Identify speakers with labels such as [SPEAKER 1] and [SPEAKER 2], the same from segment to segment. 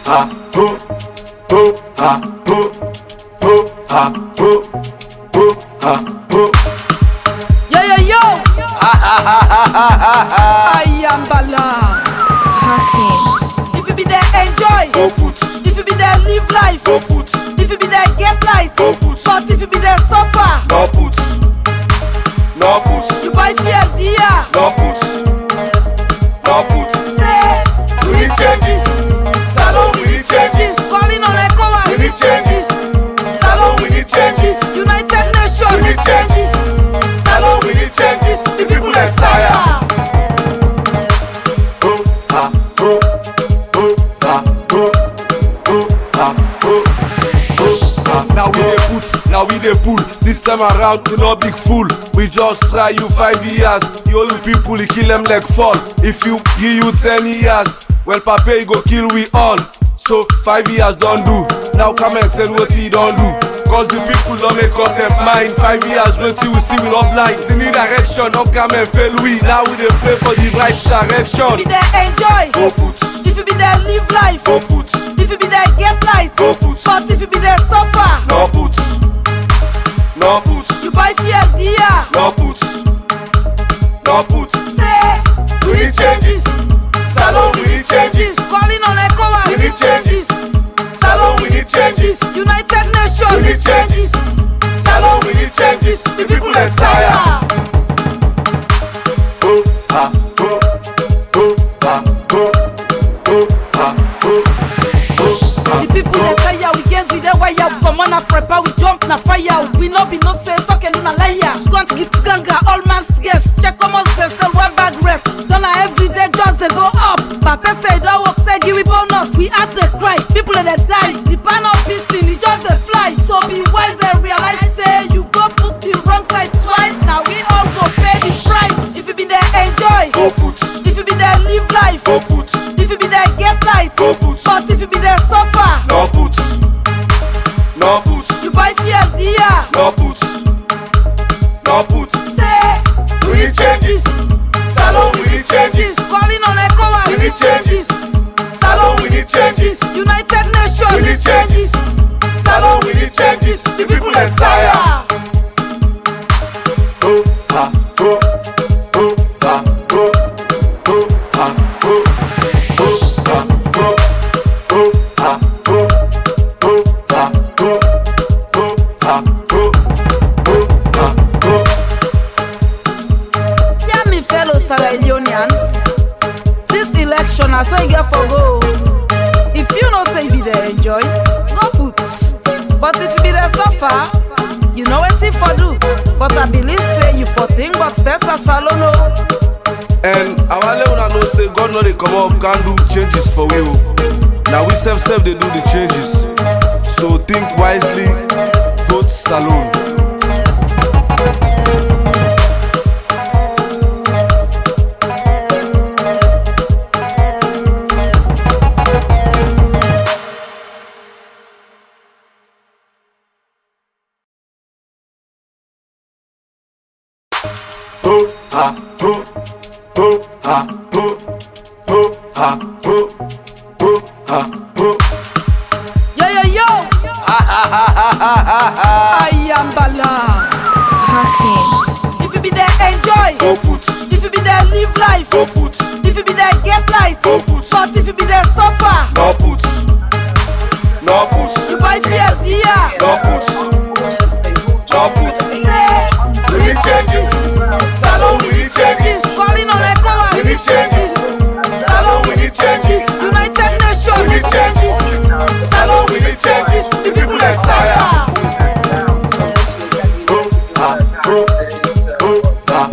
[SPEAKER 1] ha ho ha ho ha ho ha ho.
[SPEAKER 2] Yo yo yo. I am Bala.
[SPEAKER 3] Hawkins.
[SPEAKER 2] If you be there, enjoy.
[SPEAKER 1] Go put.
[SPEAKER 2] If you be there, live life.
[SPEAKER 1] Go put.
[SPEAKER 2] If you be there, get light.
[SPEAKER 1] Go put.
[SPEAKER 2] But if you be there, suffer.
[SPEAKER 1] No put. No put.
[SPEAKER 2] You buy fear, dear.
[SPEAKER 1] No put. No put.
[SPEAKER 2] Say,
[SPEAKER 1] We need changes. Salon, we need changes.
[SPEAKER 2] calling on ECOWAS.
[SPEAKER 1] We need changes. Salon, we need changes.
[SPEAKER 2] United Nations.
[SPEAKER 1] We need changes. Salon, we need changes. The people are tired. Ho ha ho ha ho ha ho ha. Now we dey put, now we dey pull. This time around we no big fool. We just try you 5 years. The only people he kill them like fall. If you give you 10 years, well papa he go kill we all. So 5 years don't do. Now come and tell what he don't do. Cause the people don't make up their mind. 5 years wait till we see we not blind. They need direction, don't come and fail we. Now we dey play for the right direction.
[SPEAKER 2] If you be there, enjoy.
[SPEAKER 1] Go put,
[SPEAKER 2] If you be there, live life.
[SPEAKER 1] go put,
[SPEAKER 2] If you be there, get light.
[SPEAKER 1] go put.
[SPEAKER 2] But if you be there, suffer.
[SPEAKER 1] No put, no put,
[SPEAKER 2] You buy fear, dear.
[SPEAKER 1] no put, no put.
[SPEAKER 2] Say,
[SPEAKER 1] We need changes. Salon, we need changes.
[SPEAKER 2] calling on ECOWAS.
[SPEAKER 1] We need changes. Salon, we need changes.
[SPEAKER 2] United Nations.
[SPEAKER 1] We need changes. Salon, we need changes. The people are tired. Ho ha ho ha ho ha ho ha.
[SPEAKER 2] The people they tire, we get with the wire. We come on a frapper, we jump na fire. We no be no say talking on a liar. Can't get ganga, all man's guess. Check come on, say one bag rest. Dollar every day just they go up. Papa say that work say give we bonus. We had the cry, people they die. The pan of this thing, it just they fly. So be wise and realize say you go put the wrong side twice. Now we all go pay the price. If you be there, enjoy.
[SPEAKER 1] Go put,
[SPEAKER 2] If you be there, live life.
[SPEAKER 1] go put,
[SPEAKER 2] If you be there, get light.
[SPEAKER 1] go put.
[SPEAKER 2] But if you be there, suffer.
[SPEAKER 1] No put, no put,
[SPEAKER 2] You buy fear, dear.
[SPEAKER 1] no put, no put.
[SPEAKER 2] Say,
[SPEAKER 1] We need changes. Salon, we need changes.
[SPEAKER 2] calling on ECOWAS.
[SPEAKER 1] We need changes. Salon, we need changes.
[SPEAKER 2] United Nations.
[SPEAKER 1] We need changes. Salon, we need changes. The people are tired. Ho ha ho ha ho ha ho ha ho ha ho ha ho ha ho.
[SPEAKER 2] Yeah, me fellow Sierra Leoneans. This election, I swear you get for go. If you know say you be there enjoy, go put. But if you be there suffer, you know what if for do. But I believe say you for think, but better salo no.
[SPEAKER 1] And our level know say God know they come up can do changes for we. Now we self they do the changes. So think wisely, vote Salon. Ho ha ho ha ho ha ho ha ho.
[SPEAKER 2] Yo yo yo. I am Bala.
[SPEAKER 3] Hawkins.
[SPEAKER 2] If you be there enjoy.
[SPEAKER 1] Go put,
[SPEAKER 2] If you be there live life.
[SPEAKER 1] go put,
[SPEAKER 2] If you be there get light.
[SPEAKER 1] go put.
[SPEAKER 2] But if you be there suffer.
[SPEAKER 1] No put, no put,
[SPEAKER 2] You buy fear, dear.
[SPEAKER 1] no put, no put.
[SPEAKER 2] Say,
[SPEAKER 1] We need changes. Salon, we need changes.
[SPEAKER 2] calling on ECOWAS.
[SPEAKER 1] We need changes. Salon, we need changes.
[SPEAKER 2] United Nations.
[SPEAKER 1] We need changes. Salon, we need changes. The people are tired. Ho ha ho ha ho ha.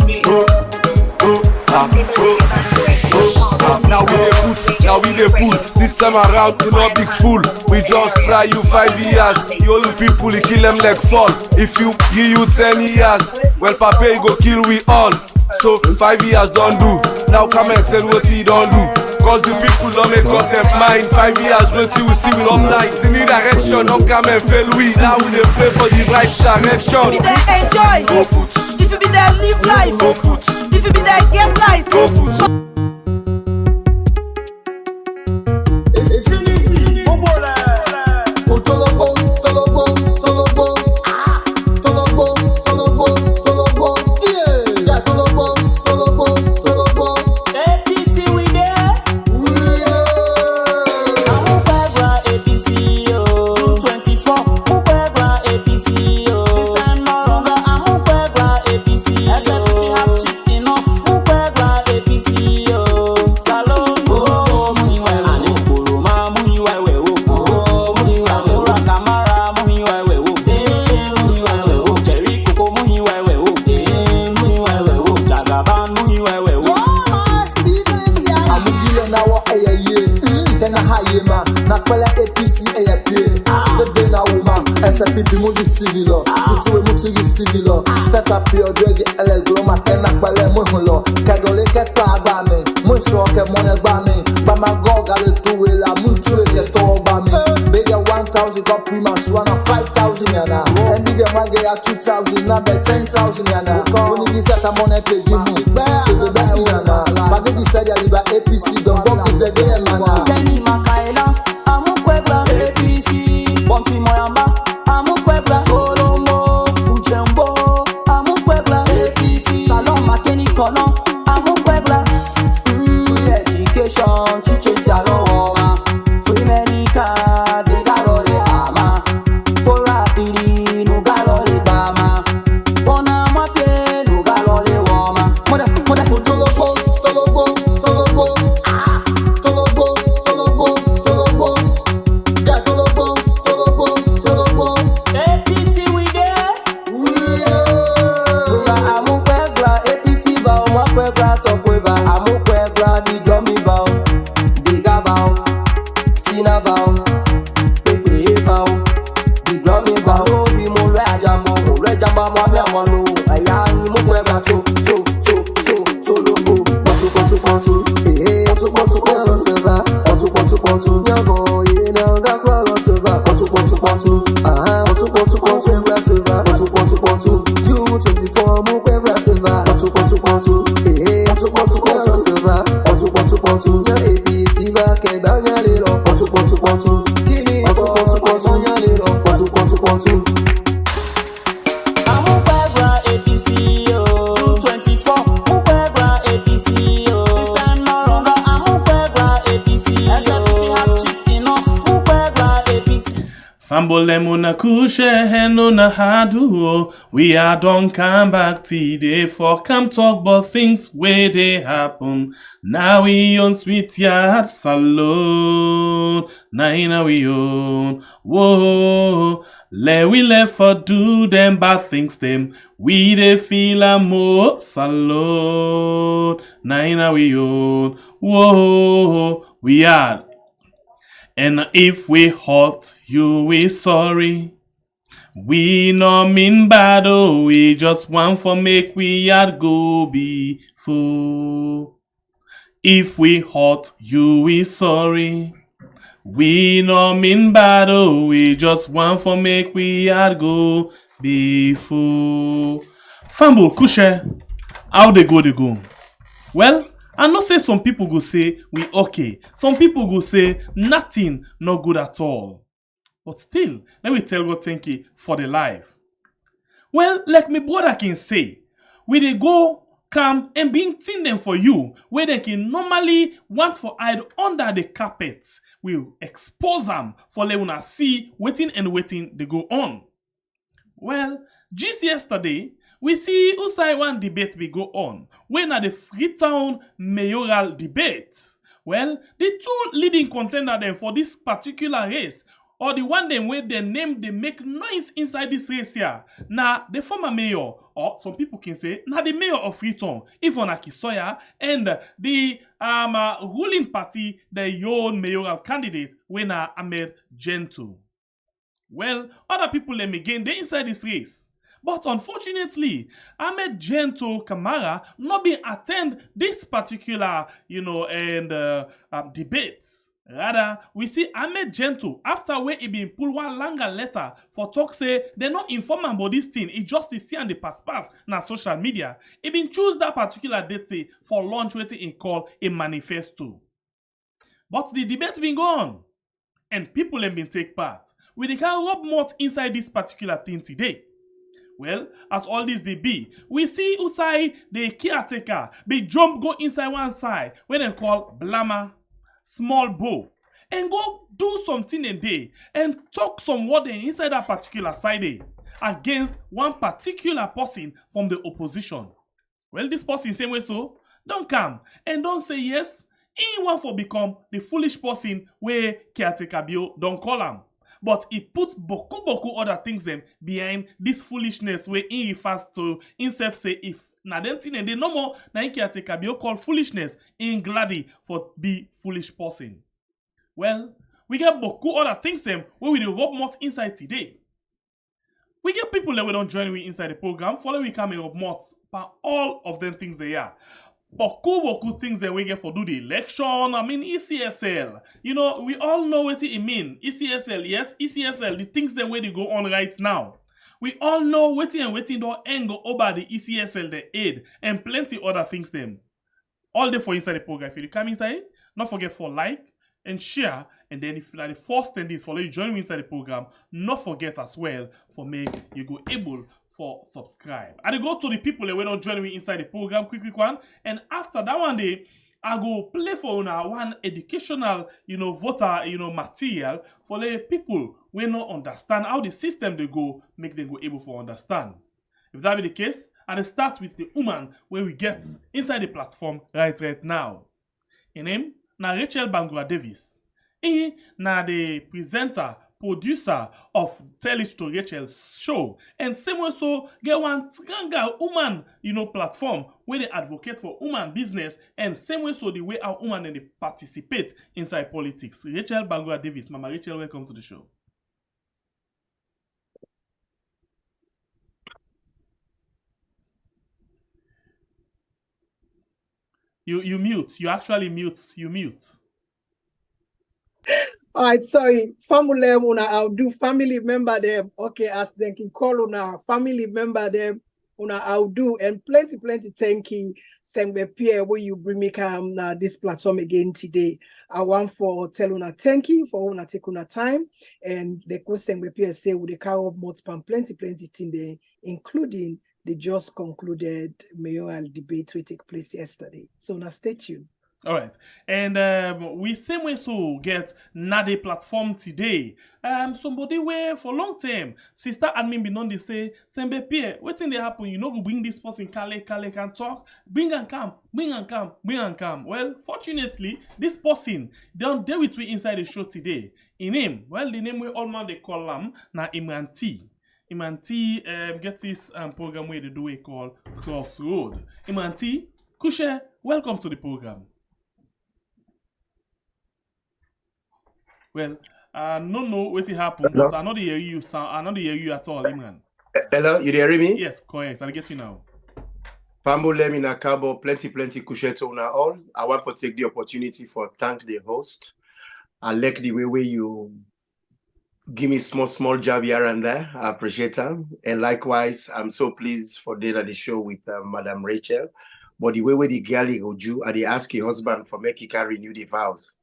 [SPEAKER 1] Now we dey put, now we dey pull. This time around we no big fool. We just try you 5 years. The only people he kill them like fall. If you give you 10 years, well papa he go kill we all. So 5 years don't do. Now come and tell what he don't do. Cause the people don't make up their mind. 5 years wait till we see we not blind. They need direction, don't come and fail we. Now we dey play for the right direction.
[SPEAKER 2] If you be there enjoy.
[SPEAKER 1] Go put,
[SPEAKER 2] If you be there live life.
[SPEAKER 1] go put,
[SPEAKER 2] If you be there get light.
[SPEAKER 1] go put.
[SPEAKER 4] Infinity. ele glo matena pele muhulo kedole ke pa me muso ke monegba me ba ma go gale tuwe la mutu ke to ba me big 1000 got prima swana 5000 yana and big mage ya 2000 na be 10000 yana only this at money te di mu be yana mage di said ya liba APC don go give the day mana
[SPEAKER 5] Kenny Makaela amukwebla APC Bonti Moyamba amukwebla Solomo Ujembo amukwebla APC Salon Makeni Kono amukwebla Free education chiche saloma Free medical de garole ama For rapidi no garole bama Bona mapie no garole woma Moda
[SPEAKER 4] Tolobo yeah Tolobo
[SPEAKER 5] APC we there amukwebla APC ba omakwebla tokweba amukwebla di dromi ba di gaba sina ba pepe ba di dromi ba obi mo re ajambo mo abi amonu aya ni mukwebla to logo pontu pontu nyago ina ga kwalo tova pontu aha pontu you 24 mukwebla tova pontu pontu nya APC ba ke ba nya lelo pontu kini pontu nya lelo pontu amukwebla APC yo 24 mukwebla APC yo stand no longer amukwebla APC SFP has shit enough mukwebla APC
[SPEAKER 1] Fambole muna kushe heno na hadu. We are don't come back today for come talk about things where they happen. Now we on sweet yard salon. Now we on. Whoa. We left for do them bad things them. We they feel a more salon. Now we on. Whoa. We are. And if we hurt you, we sorry. We no mean bad, oh, we just want for make we yard go be full. If we hurt you, we sorry. We no mean bad, oh, we just want for make we yard go be full. Famble, kushe, how they go? Well, I know say some people go say we okay. Some people go say nothing not good at all. But still, let me tell God thank you for the life. Well, like my brother can say, we they go come and bring thing them for you where they can normally want for hide under the carpet. We expose them for let una see waiting they go on. Well, just yesterday, we see Usai one debate we go on. When at the Freetown Mayoral debate. Well, the two leading contenders them for this particular race, or the one them where their name they make noise inside this race here. Now the former mayor, or some people can say, now the mayor of Freetown, Yvonne Akisoya, and the ruling party, the young mayoral candidate, when Ahmed Gento. Well, other people let me gain they inside this race. But unfortunately, Ahmed Gento Kamara not been attend this particular, debate. Rather, we see Ahmed Gento after where he been pull one longer letter for talk say they not inform about this thing. It just is and the pass na social media. He been choose that particular date say for launch waiting in call a manifesto. But the debate been gone and people have been take part. We can rub mouth inside this particular thing today. Well, as all this they be, we see Usai, the caretaker, be jump go inside one side, when they call Blama, small bow, and go do something a day, and talk some word inside that particular side against one particular person from the opposition. Well, this person same way so, don't come, and don't say yes, he want for become the foolish person where caretaker bio don't call him. But he put boku other things them behind this foolishness where he refers to himself say if na them thing and they no more na in caretaker be call foolishness in glady for be foolish person. Well, we get boku other things them where we dey rub mouth inside today. We get people that we don't join we inside the program, follow we come and rub mouth
[SPEAKER 6] but all of them things they are. But boku things that we get for do the election. I mean ECSL. You know, we all know what it mean. ECSL, yes, ECSL, the things that way they go on right now. We all know waiting don't end over the ECSL, the aid, and plenty other things them. All day for inside the program. If you come inside, not forget for like and share, and then if like the first 10 days for you join me inside the program, not forget as well for make you go able for subscribe. I go to the people that will not join me inside the program, quick one, and after that one day, I go play for one educational, voter, material for the people we not understand how the system they go, make them go able for understand. If that be the case, I start with the woman where we get inside the platform right now. Her name na Rachel Bangura Davis. He na the presenter, producer of Tell It to Rachel's show. And same way so get one stronger woman, platform where they advocate for woman business, and same way so the way our woman and they participate inside politics. Rachel Bangura Davis. Mama Rachel, welcome to the show. You mute. You actually mute. You mute.
[SPEAKER 7] All right, sorry. Family una I'll do family member them. Okay, as they can call una family member them una I'll do, and plenty thank you. Sembe Pierre where you bring me come this platform again today. I want for tell una thank you for una take una time, and the question Sembe Pierre say would they carry up multiple plenty thing there, including the just concluded mayoral debate will take place yesterday. So now stay tuned.
[SPEAKER 6] All right, and we same way so get Nade platform today. Somebody where for long term, sister admin be known they say, Sembe Pierre, what thing they happen? You know, go bring this person Kale can talk, bring and come. Well, fortunately, this person down there with me inside the show today. In name, well, the name we all man they call him na Imran T. Imran T get this program where they do a call Crossroad. Imran T, Kushe, welcome to the program. Well, I don't know what happened, but I not hear you sound. I not hear you at all, Imran.
[SPEAKER 8] Hello, you hear me?
[SPEAKER 6] Yes, correct. I get you now.
[SPEAKER 8] Pambo Lemina Kabo, plenty kusheto na all. I want to take the opportunity for thank the host. I like the way you give me small job here and there. I appreciate them. And likewise, I'm so pleased for the show with Madam Rachel. But the way the girl go do, and they ask her husband for make he can renew the vows.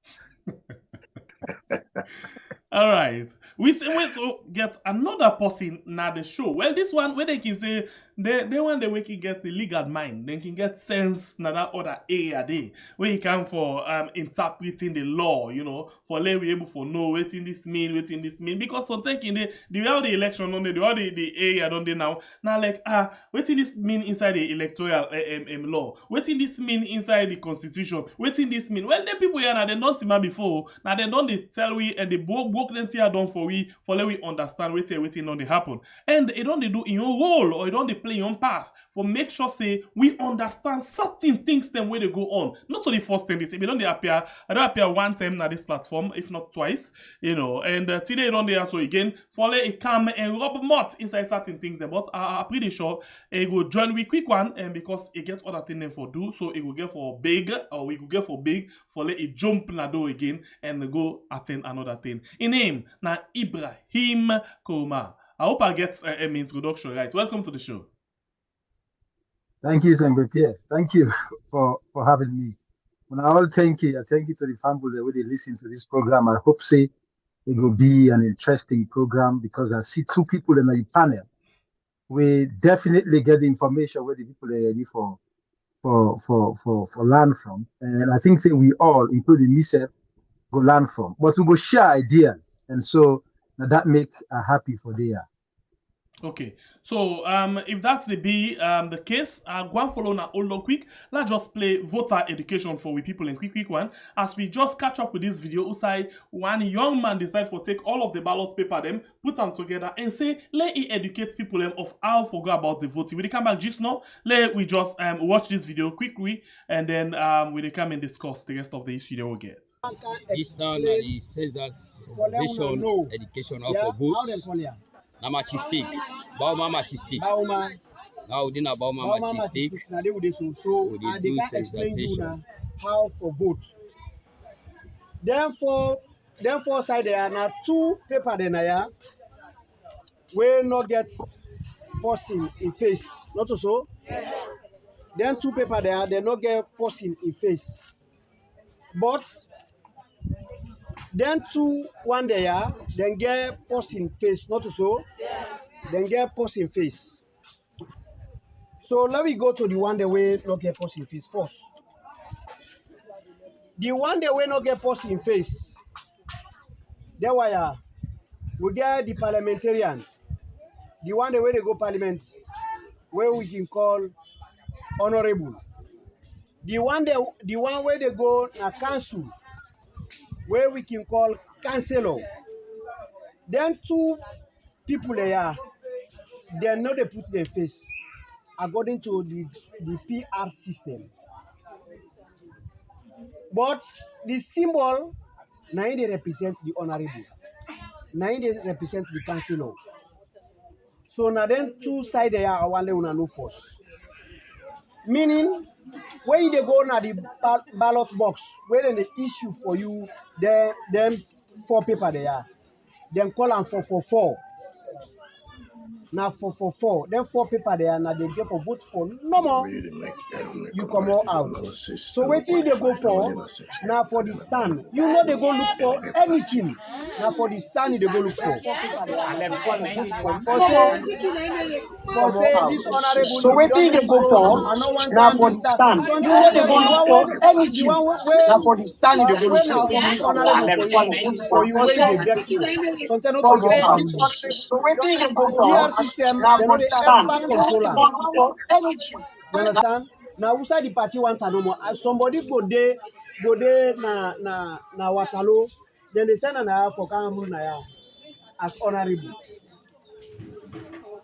[SPEAKER 6] All right. We so get another person now the show. Well, this one where they can say they want the way can get the legal mind, they can get sense na that other area there where he can for interpreting the law, for let be able for know what this mean. Because sometimes in the way how the election on the how the area don't they now like what this mean inside the electoral law, what this mean inside the constitution, what this mean. Well, the people here now they don't see before now they don't tell we and the book plenty are done for we for let we understand waiting on the happen, and it don't they do in your role or it don't they play your path for make sure say we understand certain things them where they go on. Not to the first time this if don't they appear, I don't appear one time na this platform if not twice, and today don't they also again for let it come and rub mud inside certain things them, but I'm pretty sure it will join we quick one and because it get other thing them for do, so it will get for big or we could get for big for let it jump na door again and go attend another thing. In name na Ibrahim Koma. I hope I get an introduction right. Welcome to the show.
[SPEAKER 9] Thank you, Sembe Pierre. Thank you for having me. When I all thank you, I thank you to the family that they listen to this program. I hope say it will be an interesting program because I see two people in the panel. We definitely get the information where the people are ready for learn from, and I think say we all, including myself, go learn from. But we go share ideas, and so that make happy for there.
[SPEAKER 6] Okay, so if that's the case, go and follow now all quick. Let's just play voter education for we people in quick one. As we just catch up with this video, Usai, one young man decide for take all of the ballot paper them, put them together and say, let it educate people them of how to go about the voting. We come back just now, let we just watch this video quickly and then we come and discuss the rest of the issue they will get.
[SPEAKER 10] This now the sensitization education of votes. Na machistic, bauma machistic. Now, we about Mama Chistic.
[SPEAKER 7] Now they would so
[SPEAKER 10] We
[SPEAKER 7] they
[SPEAKER 10] do
[SPEAKER 7] can explain you
[SPEAKER 10] sensation.
[SPEAKER 7] now how for vote. Then four side there are now two paper then here will not get person in face. Not so. Then two paper there they not get person in face. But then two one there then get person face. Not so. Then get person face. So let me go to the one that way not get person face first. The one that way not get person face. There why we get the parliamentarian. The one the way they go parliament, where we can call honorable. The one where they go na council, where we can call councillor. Then two people there, they know they put their face according to the PR system. But the symbol now they represent the honorable. Now they represent the councillor. So now then two sides there are one una no force. Meaning when they go na the ballot box, where they issue for you them four paper there, then call them 444. Now 444, then four paper there, now they get for vote for no more. You come out. So wait till they go for now for the stand. You know they go look for anything. Now for the stand they go look for. So wait till they go for now for the stand. You know they go look for anything. Now for the stand they go look for. You wait they get you. So wait till they go for system, now for the stand. You understand? Now outside the party wants no more. Somebody go there na Waterloo, then they send an hour for Cameroon as honorable.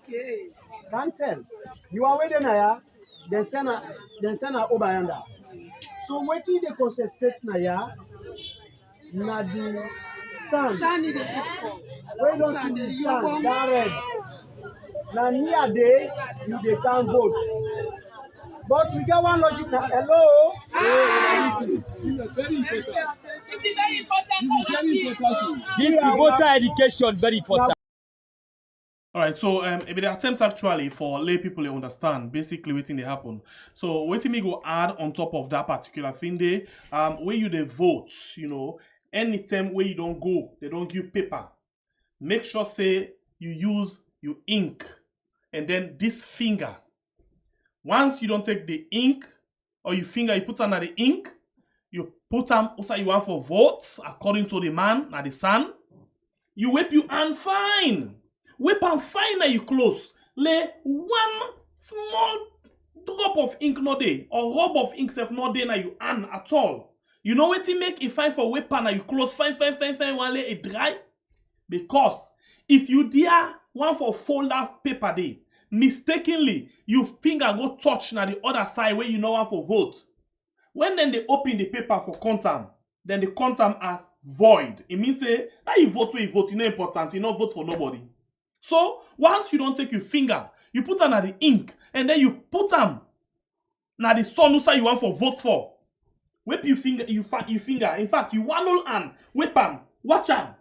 [SPEAKER 7] Okay. Can't tell. You are waiting there, then send a Obayanda. So wait till they concentrate na the stand. Where don't you stand? That red. Now near day you they can't vote. But we got one logic now. Hello?
[SPEAKER 10] Very important. This voter education very important.
[SPEAKER 6] Alright, so it be the attempt actually for lay people to understand basically what they happen. So what me go add on top of that particular thing there, where you they vote, you know, anytime where you don't go, they don't give paper. Make sure say you use your ink and then this finger. Once you don't take the ink or your finger, you put under the ink, you put them also you want for votes according to the man, now the sun. You whip your hand fine. Whip and fine now you close. Lay one small drop of ink no day or rub of ink self no day now you hand at all. You know what it make it fine for whip and now you close fine one lay it dry? Because if you dare one for folder paper day, mistakenly your finger go touch na the other side where you know one for vote. When then they open the paper for quantum, then the quantum as void. It means say that you vote where you vote, you know important, you not vote for nobody. So once you don't take your finger, you put on the ink and then you put them na the sun side you want for vote for. Whip your finger, you finger. In fact, you one whole hand, whip them, watch them,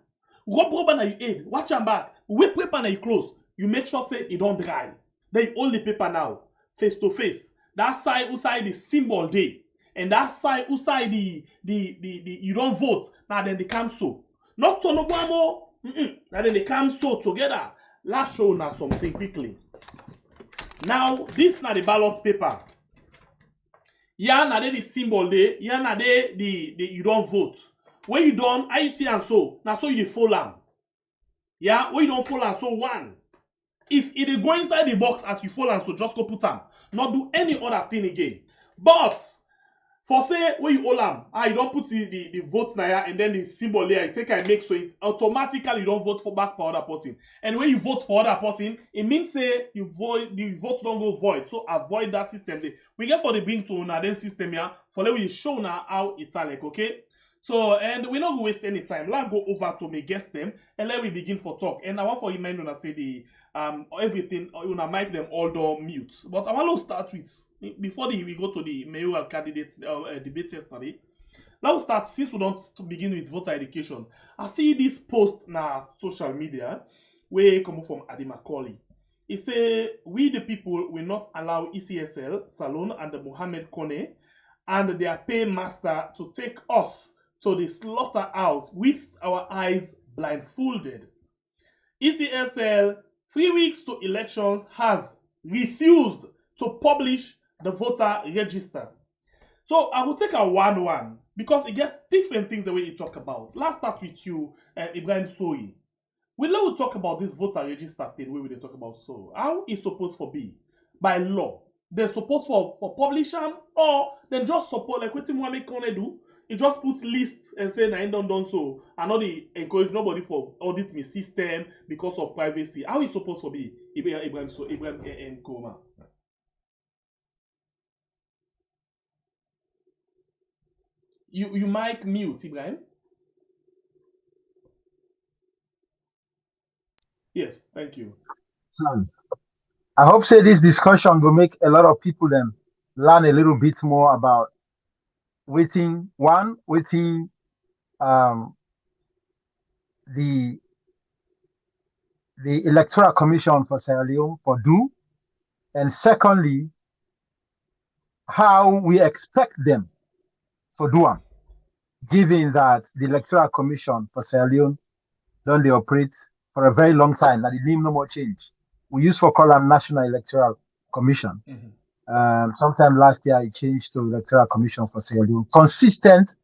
[SPEAKER 6] rub na your head, watch them back, whip na you close. You make sure say it don't dry. Then you hold the paper now, face to face. That side outside the symbol day, and that side outside the you don't vote. Now then they come so. Not to no more. Now then they come so together. Let's show now something quickly. Now this na the ballot paper. Yeah, na the symbol day. Yeah, na the you don't vote. When you don't, I see and so. Now so you follow am. Yeah, when you don't follow am, so one. If it is go inside the box as you follow am, so just go put am. Not do any other thing again. But for say when you hold am, you don't put the vote there and then the symbol there, you take and make so it automatically you don't vote for back for other person. And when you vote for other person, it means say the vote don't go void. So avoid that system there. We get for the bring to now then system here for let we show now how it's like, okay? So and we're not gonna waste any time. Let's go over to my guest them and let we begin for talk. And I want for you mind to say everything, make them all door mute. But I want to start with, before we go to the mayoral candidate debate yesterday, let's start, since we don't begin with voter education. I see this post na social media where come from Adi Macaulay. He say, we the people will not allow ECSL, Salon, and the Mohammed Kone and their paymaster to take us to the slaughterhouse with our eyes blindfolded. ECSL, 3 weeks to elections, has refused to publish the voter register. So I will take a 1-1 because it gets different things the way you talk about. Let's start with you, Ibrahim Soyi. We'll talk about this voter register thing where we talk about. So how is supposed to be by law? They're supposed for publishing, or they just support like what Mohammed Kone do. He just puts lists and say, "I ain't done so." And not encourage nobody for audit my system because of privacy. How is supposed to be, Ibrahim Koma? You might mute, Ibrahim. Yes, thank you.
[SPEAKER 9] I hope say this discussion will make a lot of people then learn a little bit more about waiting the Electoral Commission for Sierra Leone for do, and secondly, how we expect them for do, given that the Electoral Commission for Sierra Leone don't they operate for a very long time, that the name no more change. We used to call them National Electoral Commission. Sometime last year, it changed to Electoral Commission for Sierra Leone, consistent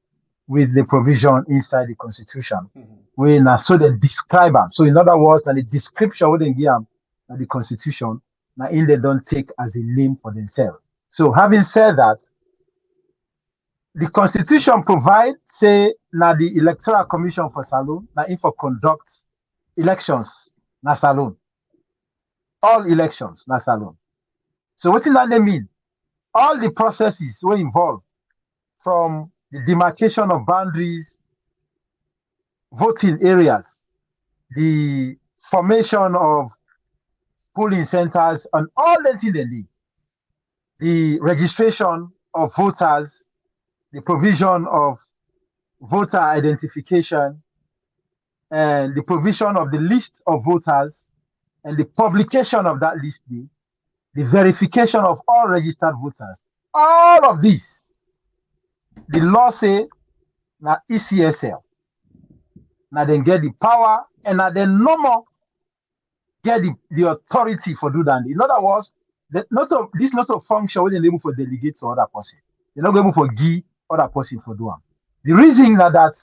[SPEAKER 9] with the provision inside the Constitution. When so they describe them. So in other words, the description what they give them the Constitution, now in they don't take as a name for themselves. So having said that, the Constitution provides, say, now the Electoral Commission for Salon, now if for conduct elections, na Salon. All elections, na Salon. So what does that mean? All the processes were involved, from the demarcation of boundaries, voting areas, the formation of polling centers, and all that things they need. The registration of voters, the provision of voter identification, and the provision of the list of voters, and the publication of that list, the verification of all registered voters. All of this, the law say, na ECSL. Now then get the power, and now then no more get the authority for do that. In other words, this not a function where they're able to delegate to other person. They're not able to give other person for do. The reason that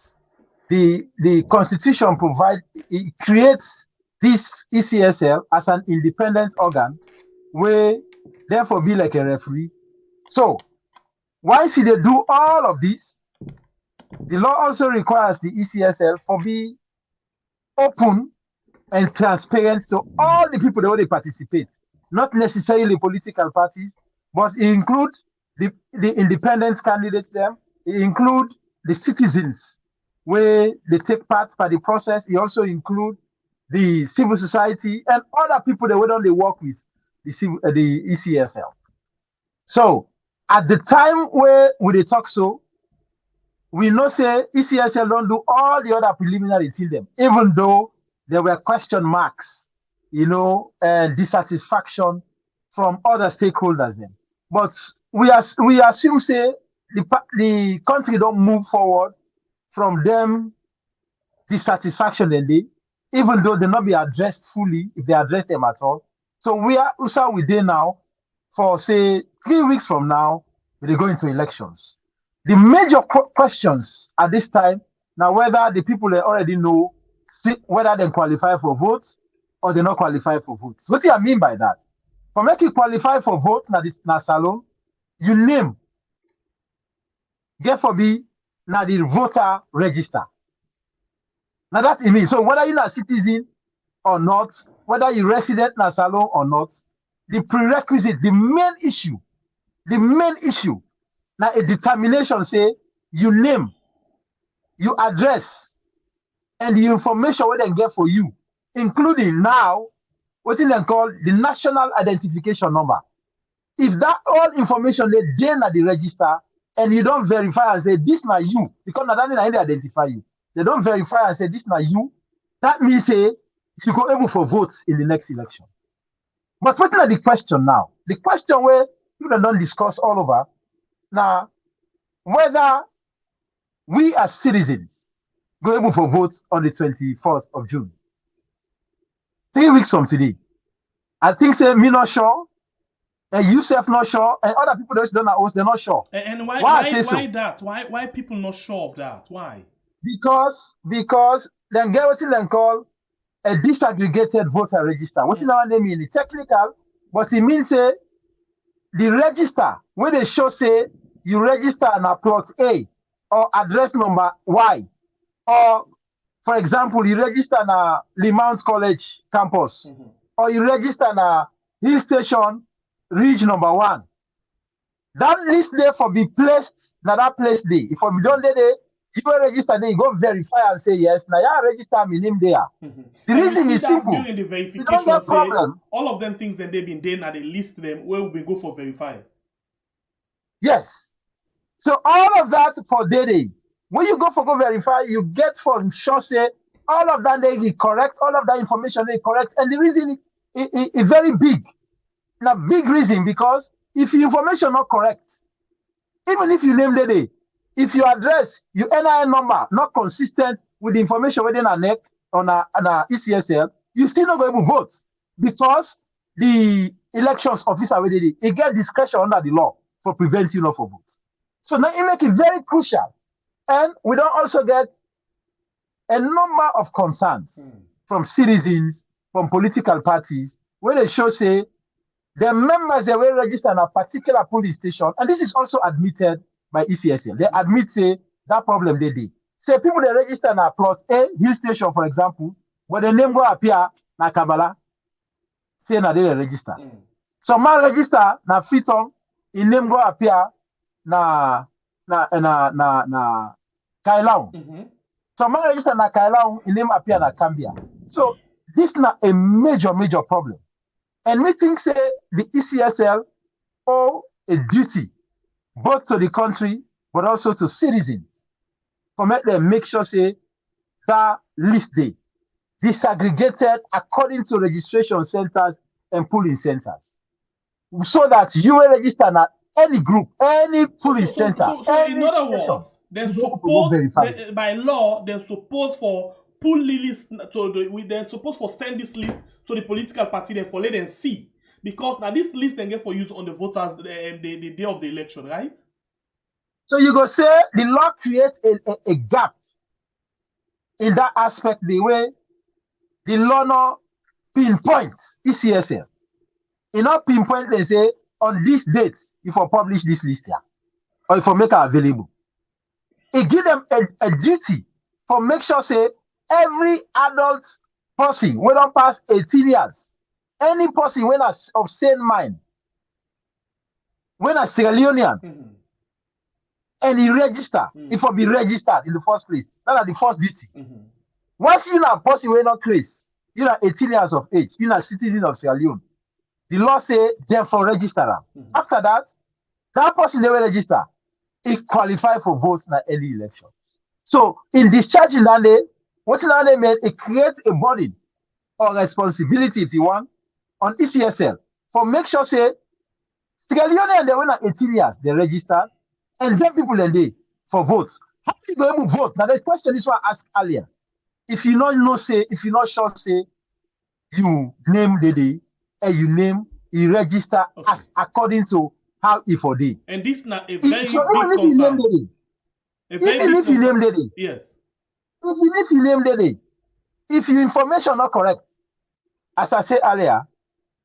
[SPEAKER 9] the Constitution provides, it creates this ECSL as an independent organ where therefore be like a referee. So once they do all of this, the law also requires the ECSL for be open and transparent to all the people that want to participate, not necessarily political parties, but it includes the independent candidates them, it includes the citizens where they take part by the process. It also includes the civil society and other people that they work with the ECSL. So at the time where we talk so, we know say ECSL don't do all the other preliminary till them, even though there were question marks, and dissatisfaction from other stakeholders then. But we assume say the country don't move forward from them dissatisfaction then they, even though they not be addressed fully, if they address them at all. So we are also with them now for say 3 weeks from now, they go into elections. The major questions at this time now whether the people they already know whether they qualify for votes or they not qualify for votes. What do I mean by that? For make you qualify for vote na Salon, you name therefore be na the voter register. Now that it means so whether you're a citizen or not, whether you resident na Salon or not, the prerequisite, the main issue, now a determination say you name, you address, and the information what they get for you, including now what is called the national identification number. If that all information they then at the register and you don't verify and say this na you, because not only they identify you, they don't verify and say this na you, that means say you go able for votes in the next election. But what is the question now? The question where people don't discuss all over now whether we as citizens go able for votes on the 24th of June. 3 weeks from today. I think say me not sure, and you self not sure, and other people that don't know they're not sure.
[SPEAKER 6] And why that? Why people not sure of that? Why?
[SPEAKER 9] Because then get what they call a disaggregated voter register. What's that name mean? It's technical, but it means say the register where they show say you register on a plot A or address number Y, or for example, you register on a Limount College campus, or you register on a hill station, region number 1. That list there for be placed na that place there. If we don't there, you go register there, you go verify and say yes. Now you register my name there. The reason is simple.
[SPEAKER 6] During the verification, say, problem. All of them things that they've been there, now they list them where we go for verify.
[SPEAKER 9] Yes. So all of that for day. When you go for go verify, you get for sure say all of that they is correct, all of that information they correct, and the reason is very big. Now big reason because if your information not correct, even if you name the day, if your address, your NIN number not consistent with the information within a NEC on a ECSL, you still not going to vote because the elections officer already it get discretion under the law for prevent you not for vote. So now it make it very crucial. And we don't also get a number of concerns from citizens, from political parties, where they show say the members they will register in a particular police station, and this is also admitted by ECSL. They admit say that problem they did. Say people they register in a plot A hill station, for example, but the name go appear na Kabbalah, say na they register. So man register na Freetown, in name go appear na Kailaung. So man register na Kailaung, in name appear na Cambia. So this is not a major problem. And we think say the ECSL owe a duty both to the country but also to citizens for make sure say that list day disaggregated according to registration centers and polling centers, so that you will register at any group, any polling center.
[SPEAKER 6] So in other words, they're supposed by law they're supposed for pull list they're supposed for send this list to the political party then for let them see, because now this list then get for use on the voters the day of the election, right?
[SPEAKER 9] So you go say the law creates a gap in that aspect, the way the law not pinpoint ECSL. It not pinpoint they say on this date if I publish this list here or if I make it available. It give them a duty for make sure say every adult person when don't pass 18 years, any person when of sane mind, when a Sierra Leonean, and he register, if I be registered in the first place, that's the first duty. Once you're a person when not crazy, you're 18 years of age, you're a citizen of Sierra Leone. The law say therefore register. After that, that person they will register, it qualify for votes in any election. So in discharging that day, what that day meant, it creates a burden or responsibility, if you want, on ECSL for make sure say Sierra Leone and they were 18 years, they registered, and then people in there for votes. How do you go able to vote? Now the question is what I asked earlier. If you not say, if you not sure say you name the day and you register as according to how it for day.
[SPEAKER 6] And this is not a very big concern.
[SPEAKER 9] Even if you name the day.
[SPEAKER 6] Yes.
[SPEAKER 9] Even if you name the day, if your information not correct, as I said earlier,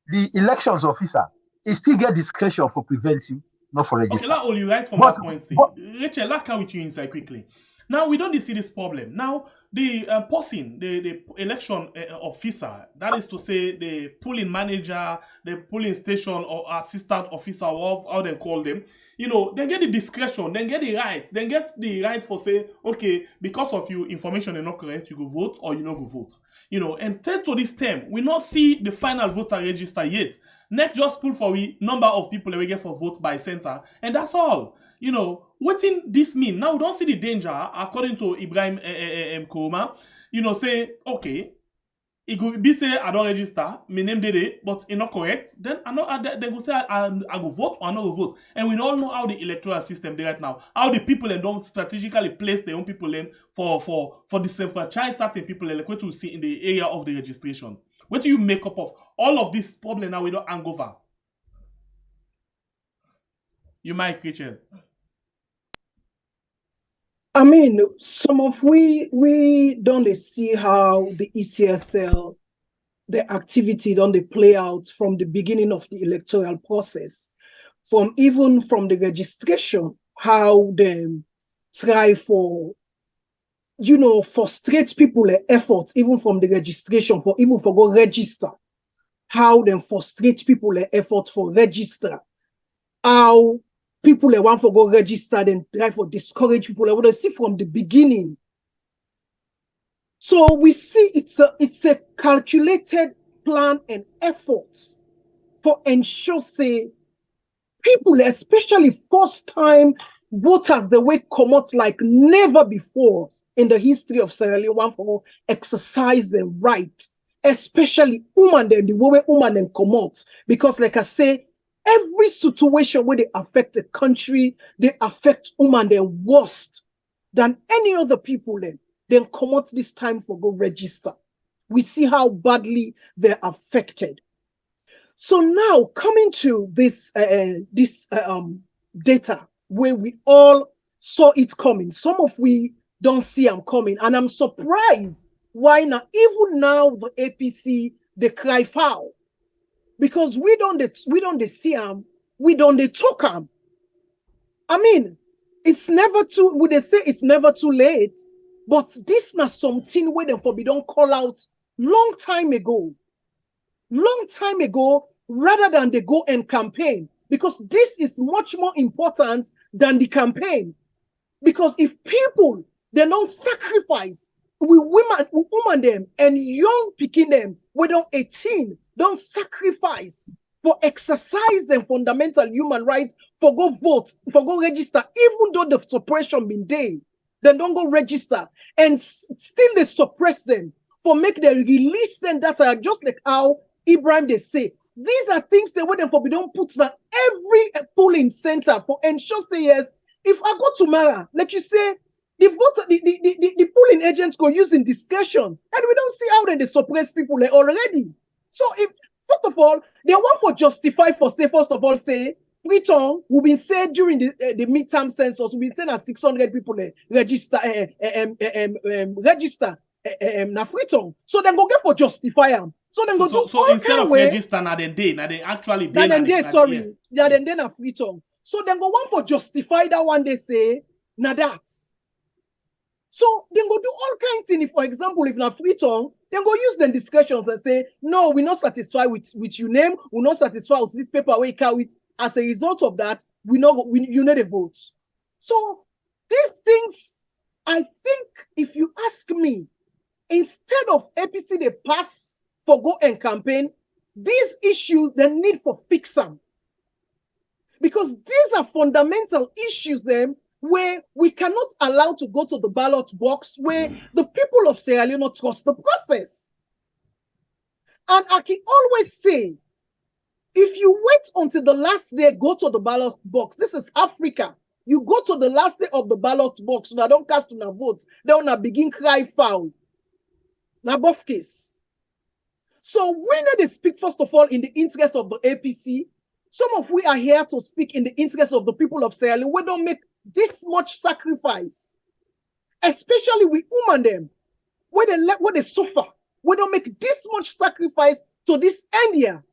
[SPEAKER 9] the elections officer is still get discretion for prevent you, not for register.
[SPEAKER 6] Okay, now all you right from that point. See, Rachel, let's come with you inside quickly. Now we don't see this problem. Now the person, the election officer, that is to say the polling manager, the polling station or assistant officer, or how they call them, you know, they get the discretion, they get the right for say, okay, because of your information is not correct, you go vote or you not go vote. You know, and till to this time, we not see the final voter register yet. Next just pull for we number of people that we get for vote by center, and that's all. You know, what in this mean? Now we don't see the danger, according to Ibrahim Koma, you know, say, okay, it could be say I don't register, my name did it, but it's not correct, then they go say I go vote or I not go vote. And we all know how the electoral system they right now, how the people and don't strategically place their own people in for disenfranchise certain people like what we see in the area of the registration. What do you make up of all of this problem now we don't hang over? You might, Richard.
[SPEAKER 7] I mean, some of we don't see how the ECSL, the activity don't they play out from the beginning of the electoral process, even from the registration, how they try for, you know, frustrate people the effort, even from the registration, for go register, how they frustrate people the effort for register, how people that want to go register and try for discourage people. I want to see from the beginning. So we see it's a calculated plan and effort for ensure say people, especially first time voters, the way come out like never before in the history of Sierra Leone, want for exercise them right, especially women, the way women then come out, because like I say, every situation where they affect the country, they affect women the worst than any other people then come out this time for go register. We see how badly they're affected. So now coming to this data where we all saw it coming, some of we don't see them coming, and I'm surprised why now even now the APC they cry foul. Because we don't see them, we don't talk them. I mean, it's never too, would they say it's never too late, but this not something where them for we don't call out long time ago, rather than they go and campaign, because this is much more important than the campaign. Because if people, they don't sacrifice, we women them and young picking them, we don't 18, don't sacrifice for exercise them fundamental human rights, for go vote, for go register, even though the suppression been there, then don't go register, and still they suppress them, for make them release them data, just like how Ibrahim they say. These are things they want them for we don't put that every polling center for ensure say yes. If I go to Mara, like you say, the polling agents go using discretion, and we don't see how they suppress people already. So if first of all, they want for justify for say, first of all, say, Freetown will be said during the midterm census, will be saying that 600 people register na Freetown. So then go get for justify them. So then go do all
[SPEAKER 6] instead
[SPEAKER 7] kind
[SPEAKER 6] of
[SPEAKER 7] way,
[SPEAKER 6] register na they actually
[SPEAKER 7] na Freetown. So then go want for justify that one they say na that. So then go do all kinds of things. For example, if na Freetown, then go use them discretions and say, no, we're not satisfied with your name, we're not satisfied with this paper we carry it. As a result of that, you need a vote. So these things, I think, if you ask me, instead of APC they pass for go and campaign, these issues they need for fix them. Because these are fundamental issues them where we cannot allow to go to the ballot box, where the people of Sierra Leone not trust the process. And I can always say, if you wait until the last day, go to the ballot box. This is Africa. You go to the last day of the ballot box, now don't cast on a vote. Then na begin cry foul. Na both case. So we need to speak first of all in the interest of the APC. Some of we are here to speak in the interest of the people of Sierra Leone. We don't make this much sacrifice, especially with women them, where they suffer. We don't make this much sacrifice to this end here.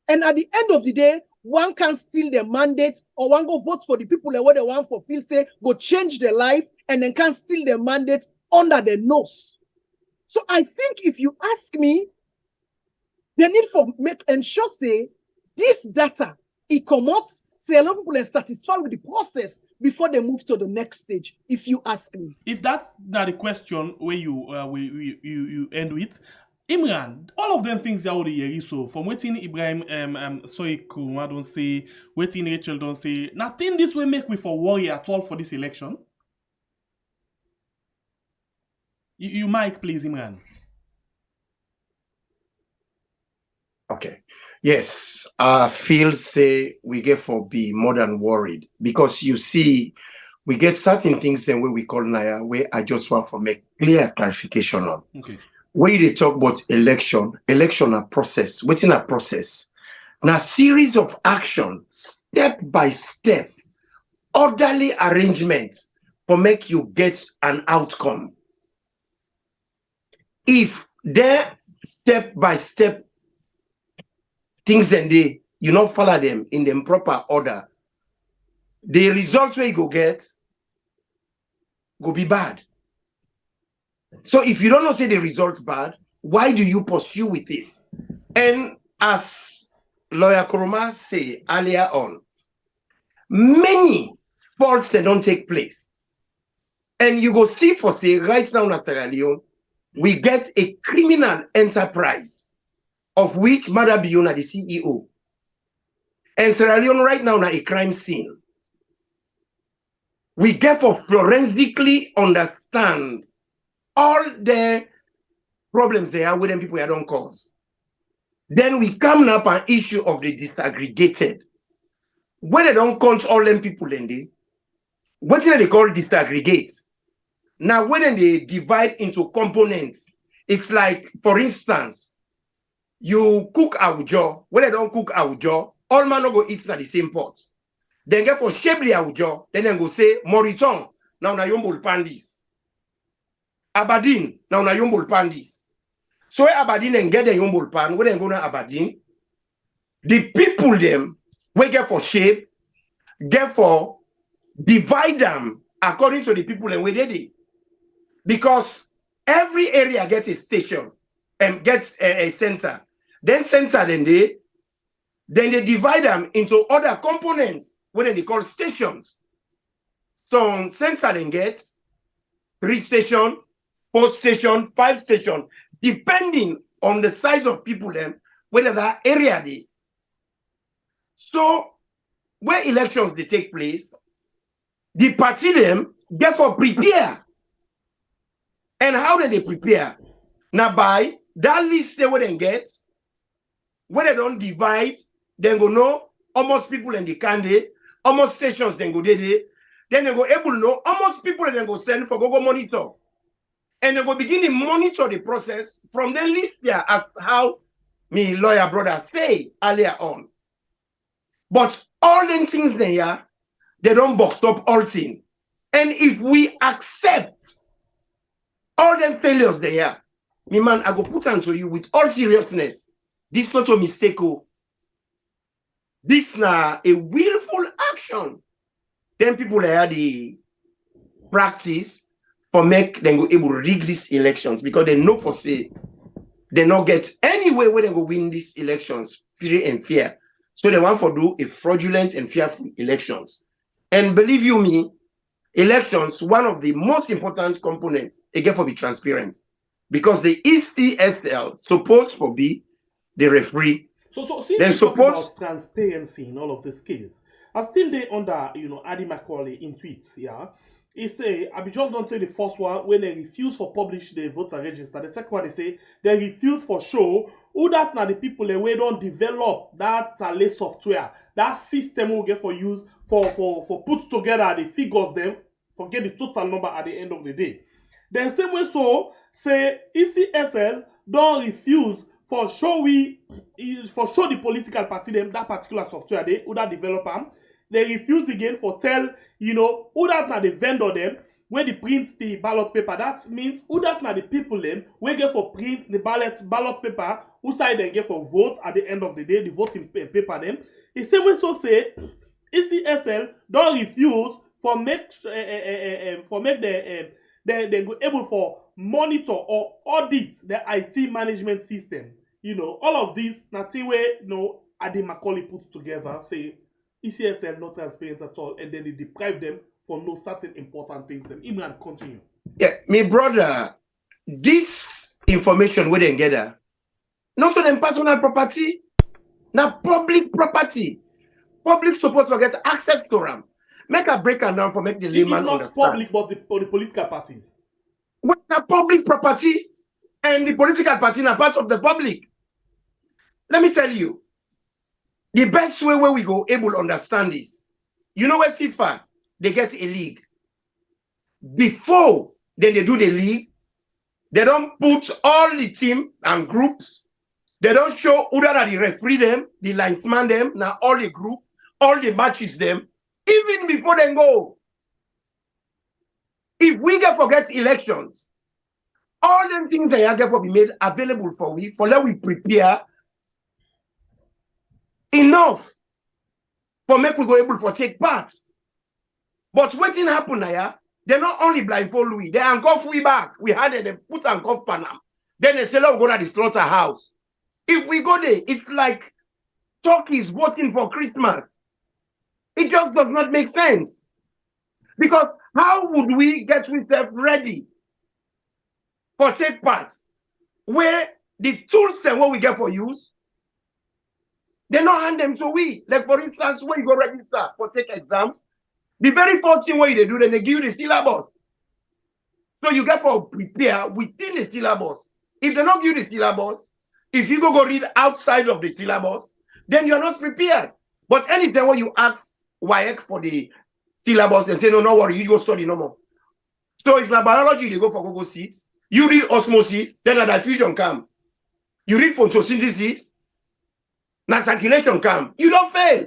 [SPEAKER 7] And at the end of the day, one can steal their mandate or one go vote for the people that what they want for feel say go change their life and then can steal the mandate under the nose. So I think if you ask me, the need for ensure say this data it comes, say a lot of people are satisfied with the process before they move to the next stage. If you ask me,
[SPEAKER 6] if that's not the question where you end with, Imran, all of them things they already hear. So from waiting Ibrahim, sorry, Kuruma don't say, waiting Rachel don't say, nothing this will make me for worry at all for this election. You mic, please, Imran.
[SPEAKER 8] Okay. Yes, I feel say we get for be more than worried because you see, we get certain things then where we call Naya, where I just want to make clear clarification on.
[SPEAKER 6] Okay.
[SPEAKER 8] When they talk about election a process, within a process. Now, series of action, step by step, orderly arrangement for make you get an outcome. If there step by step things and you not follow them in the proper order, the result where you go get go be bad. So if you don't know say the results bad, why do you pursue with it? And as Lawyer Kuruma say earlier on, many faults that don't take place. And you go see for say right now in Sierra Leone, we get a criminal enterprise of which Maada Biona the CEO. And Sierra Leone right now a crime scene. We get for forensically understand all the problems there with them people that don't cause. Then we come up an issue of the disaggregated. When they don't count all them people in there, what do they call disaggregate? Now when they divide into components, it's like, for instance, you cook awujo. When they don't cook awujo, all man no go eat at the same pot. Then get for shebli awujo, then they go say moriton. Now na yombol pandis. Aberdeen, now na yombol pandis. So Aberdeen and get the yombol pan, when they go to Aberdeen, the people them, we get for shape, get for divide them according to the people and where they did. Because every area gets a station and gets a center. Then center then they divide them into other components, what they call stations. So center then gets 3 stations, 4 stations, 5 stations, depending on the size of people them, whether that area they. So where elections they take place, the party them get for prepare. And how do they prepare? Now by that list they will then get, when they don't divide, then go know almost people in the candidate, almost stations then go there, then they go able to know almost people and then go send for go monitor. And they go begin to monitor the process from the list there as how me lawyer brother say earlier on. But all them things there, they don't box up all things. And if we accept all them failures there, me man, I go put onto you with all seriousness. This not a mistake. This now a willful action. Then people there the practice for make them go able to rig these elections because they know for say they not get any way where they go win these elections free and fair. So they want to do a fraudulent and fearful elections. And believe you me, elections, one of the most important components, again, for be transparent. Because the ECSL supposed to be the referee.
[SPEAKER 6] So since you talk about transparency in all of this case, I still they under, Adi Macaulay in tweets, yeah. He say, I be just don't say the first one when they refuse for publish the voter register. The second one, they say they refuse for show who that now the people they way don't develop that lay software, that system will get for use for put together the figures them, forget the total number at the end of the day. Then same way so say ECSL don't refuse for show the political party them that particular software they who that develop them. They refuse again for tell, who that na the vendor them, where they print the ballot paper. That means who that na the people them, where get for print the ballot paper, who side they get for vote at the end of the day, the voting paper them. The same way so say, ECSL don't refuse for make they go able for monitor or audit the IT management system. You know, all of these nothing where Adi Macaulay put together say ECSL not transparent at all, and then they deprive them for no certain important things. Then Imran continue.
[SPEAKER 8] Yeah, my brother, this information we didn't gather, not on them personal property, now public property. Public supposed to get access to them. Make a breakdown down for make the
[SPEAKER 6] It is
[SPEAKER 8] layman
[SPEAKER 6] not
[SPEAKER 8] understand.
[SPEAKER 6] public, but the political parties.
[SPEAKER 8] What the public property and the political party are part of the public. Let me tell you, the best way where we go able to understand this. You know where FIFA, they get a league. Before then they do the league, they don't put all the team and groups. They don't show who that are the referee them, the linesman them, now all the group, all the matches them, even before they go. If we get forget elections, all them things they are get to be made available for let we prepare enough for make we go able to take part. But what thing happen here? They not only blindfold we, they handcuff we back. We had them put handcuff Panam. Then they say, let's go to the slaughterhouse. If we go there, it's like turkeys voting for Christmas. It just does not make sense. Because how would we get ourselves ready for take part where the tools that what we get for use, they not hand them to we. Like for instance, when you go register for take exams, the very first thing what they do, then they give you the syllabus. So you get for prepare within the syllabus. If they don't give you the syllabus, if you go read outside of the syllabus, then you're not prepared. But anytime when you ask WAEC for the syllabus and say, no worry, you go study no more. So if na biology, they go for Google Sheets, you read osmosis, then a diffusion come. You read photosynthesis, now circulation come. You don't fail.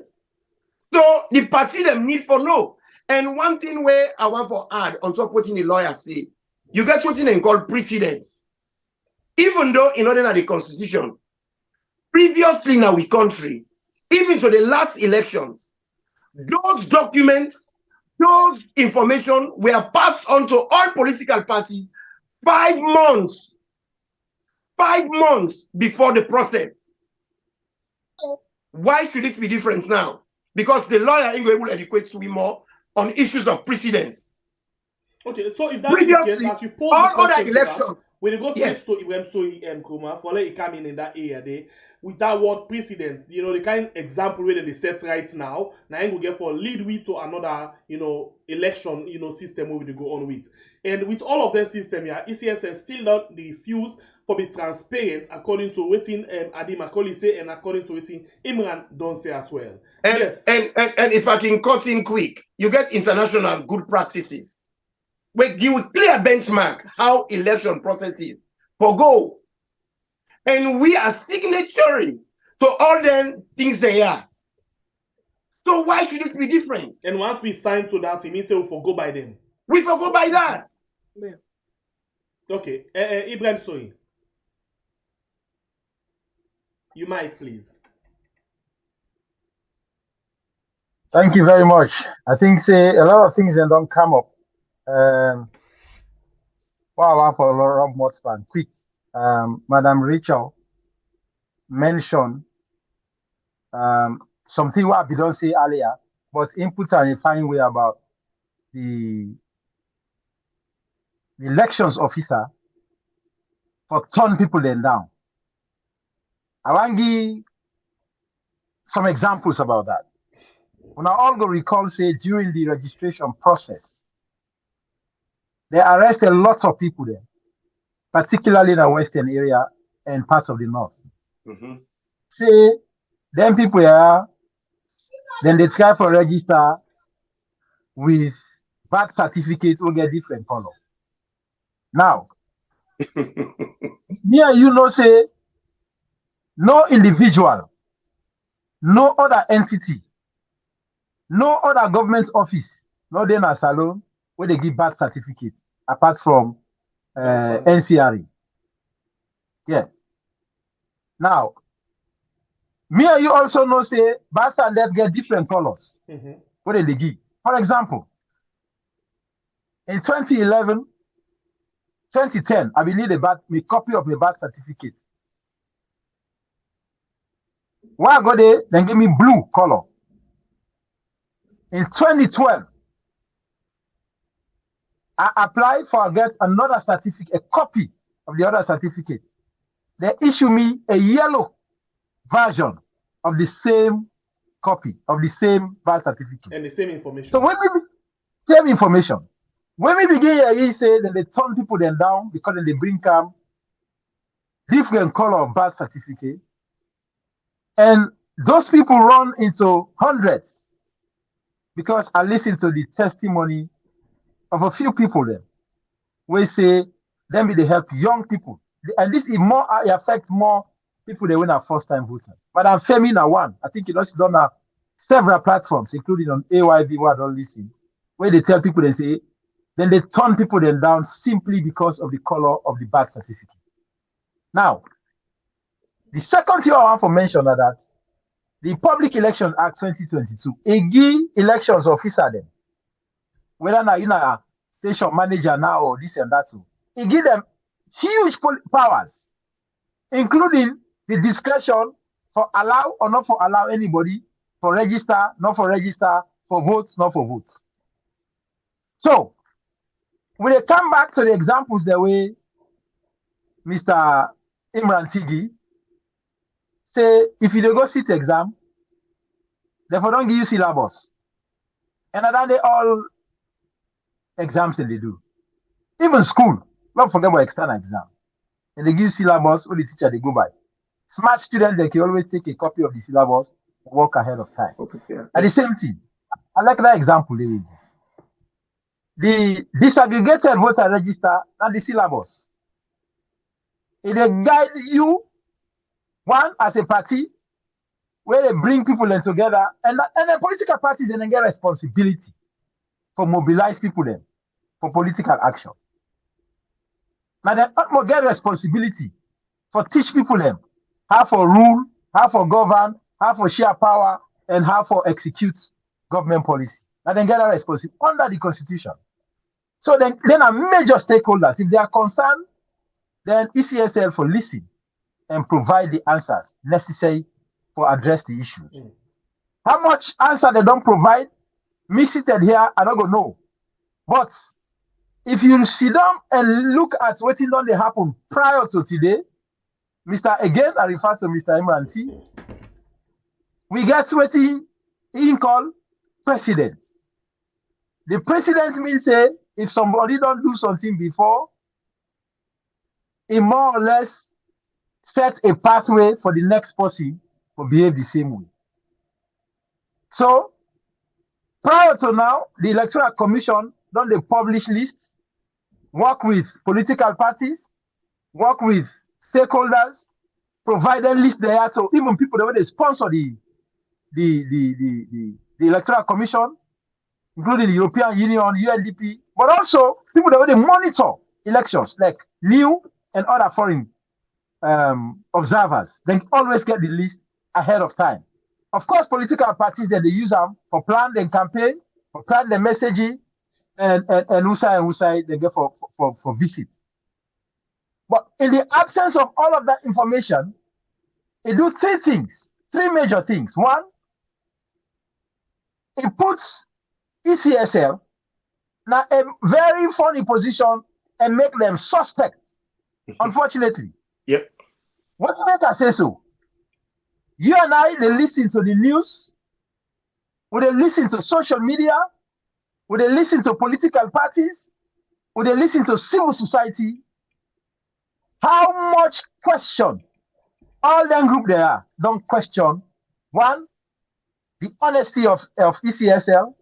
[SPEAKER 8] So the party them need for no. And one thing where I want to add on top what the lawyer say, you get what they call precedence. Even though in order to the constitution, previously in our country, even to the last elections, those documents, those information were passed on to all political parties 5 months before the process. Why should it be different now? Because the lawyer ain't able to educate to be more on issues of precedence.
[SPEAKER 6] Okay, so if that's the case, as you pose
[SPEAKER 8] all
[SPEAKER 6] the question
[SPEAKER 8] other elections,
[SPEAKER 6] when it goes
[SPEAKER 8] yes,
[SPEAKER 6] to Ibrahim Sohi Kuma, for let it come in that area there, with that word precedence, the kind of example where they set right now we get for lead we to another, election, system where we go on with. And with all of that system here, ECSS still not refuse for be transparent according to what Adi Macaulay say and according to what Imran don't say as well.
[SPEAKER 8] And,
[SPEAKER 6] yes.
[SPEAKER 8] And if I can cut in quick, you get international good practices. We give a clear benchmark how election process is for go. And we are signatory to all them things they are. So why should it be different?
[SPEAKER 6] And once we sign to that, it means we forgo by them.
[SPEAKER 8] We forgo by that.
[SPEAKER 7] Yeah.
[SPEAKER 6] Okay. Ibrahim Sohi. You might, please.
[SPEAKER 9] Thank you very much. I think say a lot of things that don't come up. Wow, for a lot of more span. Quick. Madam Rachel mentioned something what we don't say earlier, but input and a fine way about the elections officer for turn people then down. I want to give some examples about that. When I all go recall, say during the registration process, they arrest a lot of people there, particularly in the western area and parts of the north.
[SPEAKER 8] Mm-hmm.
[SPEAKER 9] Say, them people are, then they try for register with birth certificates will get different color. Now, me and you know say, no individual, no other entity, no other government office, no then a salon where they give birth certificate apart from NCRE. Yes. Now, me and you also know say birth and death get different colors.
[SPEAKER 6] Mm-hmm.
[SPEAKER 9] What did they give? For example, In 2011, 2010, I will need a copy of my birth certificate. Why I got there, then give me blue color. In 2012, I applied for get another certificate, a copy of the other certificate. They issue me a yellow version of the same copy of the same birth certificate.
[SPEAKER 6] And the same information.
[SPEAKER 9] So when we same information. When we begin here, he say that they turn people then down because then they bring different color of birth certificate. And those people run into hundreds because I listen to the testimony of a few people there. We say, then we they help young people. And this is more, it affects more people that win our first time voters. But I'm Femi now one. I think it also done several platforms, including on AYV, where I don't listen, where they tell people, they say, then they turn people then down simply because of the color of the birth certificate. Now, the second thing I want to mention is that the Public Election Act 2022, it give elections officer them, whether now you know a station manager now or this and that too, it give them huge powers, including the discretion for allow or not for allow anybody for register, not for register, for vote, not for vote. So, when they come back to the examples the way Mr. Imran Tigi say, if you don't go sit exam, therefore don't give you syllabus. And then they all exams that they do. Even school, don't forget about external exam. And they give you syllabus, all the teacher they go by. Smart students, they can always take a copy of the syllabus and work ahead of time. Okay, yeah. And the same thing. I like that example they will give. The disaggregated voter register and the syllabus. It will guide you, one, as a party, where they bring people in together, and the political parties then get responsibility for mobilize people then for political action. Now they not get responsibility for teach people them how to rule, how to govern, how to share power, and how to execute government policy. Now they get a responsibility under the constitution. So then are major stakeholders. If they are concerned, then ECSL for listen and provide the answers necessary for address the issues. How much answer they don't provide, me seated here, I don't go know. But if you sit down and look at what done they happen prior to today, again, I refer to Mr. Imran T. We get what he called president. The president means say, if somebody don't do something before, it more or less set a pathway for the next person to behave the same way. So, prior to now, the Electoral Commission done the publish lists, work with political parties, work with stakeholders, provide them lists there to even people that they sponsor the Electoral Commission, including the European Union, UNDP, but also people that they monitor elections, like new and other foreign observers. They always get the list ahead of time. Of course, political parties that they use them for plan their campaign, for plan their messaging, and who side they get for visit. But in the absence of all of that information, it do three major things. One, it puts ECSL in a very funny position and make them suspect, unfortunately.
[SPEAKER 8] Yep.
[SPEAKER 9] What make I say so? You and I, they listen to the news, would they listen to social media, would they listen to political parties, would they listen to civil society? How much question all them group there don't question, one, the honesty of ECSL,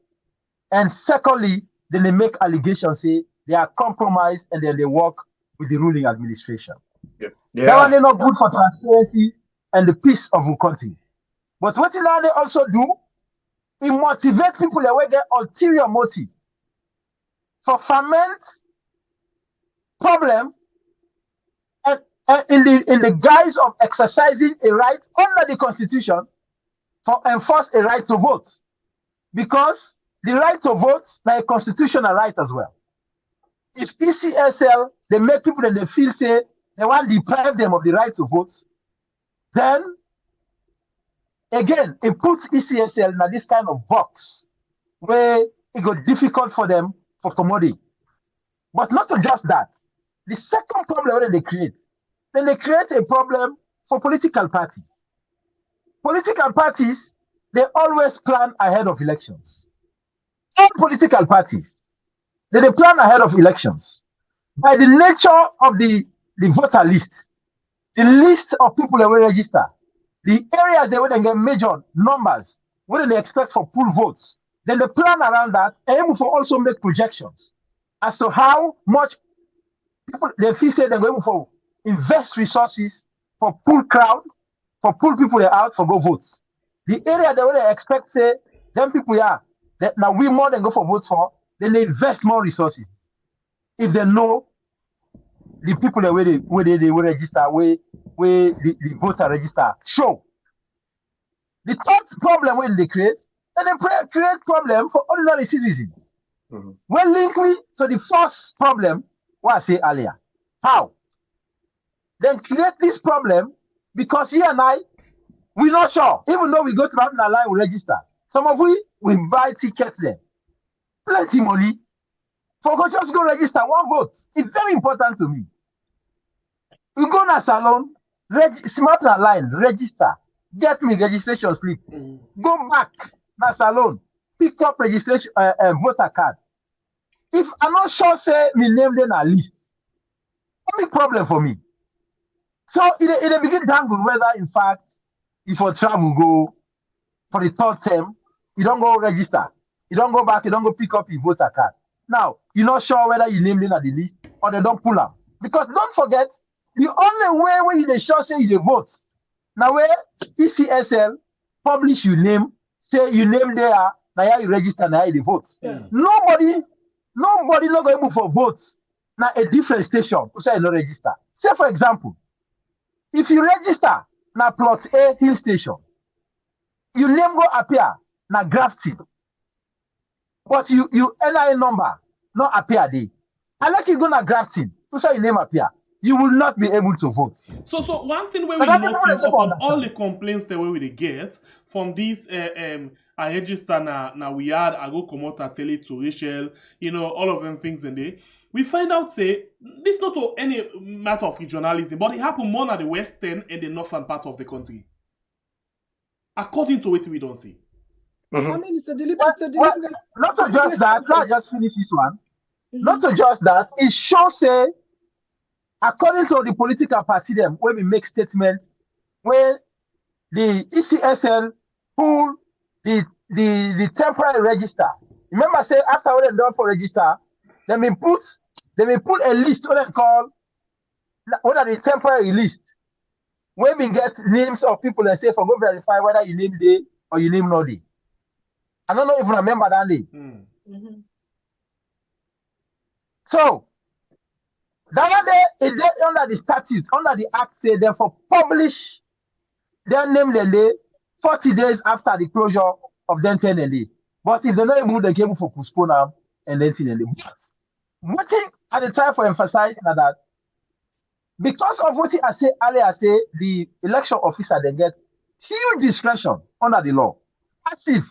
[SPEAKER 9] and secondly, then they make allegations, say they are compromised and then they work with the ruling administration.
[SPEAKER 8] Yep.
[SPEAKER 9] That one is not good for transparency and the peace of the country. But what they also do, it motivates people that get ulterior motive for ferment problem and in the guise of exercising a right under the constitution for enforce a right to vote. Because the right to vote is a constitutional right as well. if ECSL, they make people that they feel say they want to deprive them of the right to vote, then again, it puts ECSL in this kind of box where it got difficult for them for commodity. But not just that. The second problem that they create, then they create a problem for political parties. Political parties, they always plan ahead of elections. All political parties, they plan ahead of elections. By the nature of the voter list, the list of people that will register, the areas they will get major numbers, what they expect for pool votes, then they plan around that and able to also make projections as to how much people they feel say they're going for invest resources for pool crowd, for pool people they out for go votes. The area they will expect say them people that now we more than go for votes for, then they invest more resources. If they know the people that where they will register, where the voter register show. The third problem when they create, and they create problem for ordinary citizens. Mm-hmm. When link we to the first problem, what I say earlier. How? Then create this problem because you and I, we're not sure. Even though we go to the line, we register. Some of we buy tickets there. Plenty money. For go just go register one vote. It's very important to me. You go to a salon, smart line, register, get me registration slip. Mm-hmm. Go back to salon, pick up registration voter card. If I'm not sure, say me name then a list. Only problem for me. So it begin dangle whether in fact if your travel go for the third term, you don't go register, you don't go back, you don't go pick up your voter card. Now you're not sure whether you name them at the list or they don't pull up. Because don't forget, the only way when you sure say you vote, now where ECSL publish your name, say your name there, now you register, now you vote. Yeah. Nobody not going for votes. Now a different station, say no register. Say for example, if you register now plot A hill station, your name go appear now Grafton, but you NIN number not appear there. Unless you go na Grafton, to say your name appear, you will not be able to vote.
[SPEAKER 6] So one thing where we notice upon all the complaints the way we get from this I register na we had I go come out and tell it to Rachel, all of them things in there. We find out say this not any matter of regionalism, but it happen more at the western and the northern part of the country. According to what we don't see.
[SPEAKER 7] Mm-hmm. I mean, it's a deliberate.
[SPEAKER 9] Not to just that. Let's just finish this one. Mm-hmm. Not to just that. It shows say, according to the political party them, when we make statement, when the ECSL pull the temporary register. Remember, say after what they done for register, they may put a list what they call what are the temporary list. When we get names of people and say for go verify whether you name day or you name no day. I don't know if you remember that day. Mm-hmm. So that one day it under the statute, under the act, say therefore publish their name the day 40 days after the closure of them 10 day. But if they not able they came for postpone them and then the day. But what thing at the time for emphasizing that because of what I say earlier, say the election officer they get huge discretion under the law. As if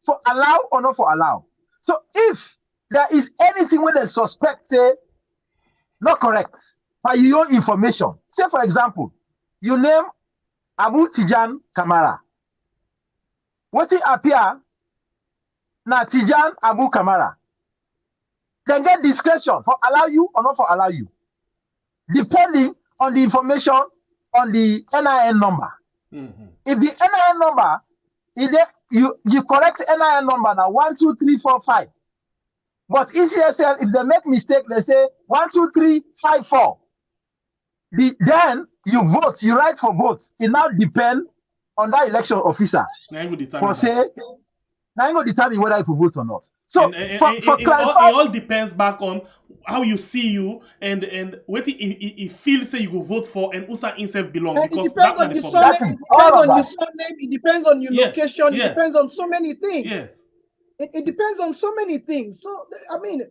[SPEAKER 9] for allow or not for allow. So if there is anything where they suspect say not correct by your information, say for example, you name Abu Tijan Kamara. What it appear na Tijan Abu Kamara. They get discretion for allow you or not for allow you, depending on the information on the NIN number. Mm-hmm. If the NIN number, you correct NIN number now 1, 2, 3, 4, 5. But ECSL, if they make mistake, they say 1, 2, 3, 5, 4. Then you vote, you write for votes. It now depends on that election officer. For say, now you go determine whether you vote or not. So it
[SPEAKER 6] all depends back on how you see you and what he feels say you go vote for and who himself belong.
[SPEAKER 7] And because it depends on your surname, it depends on your surname, it depends on your location, it depends on so many things.
[SPEAKER 6] Yes.
[SPEAKER 7] It depends on so many things. So I mean,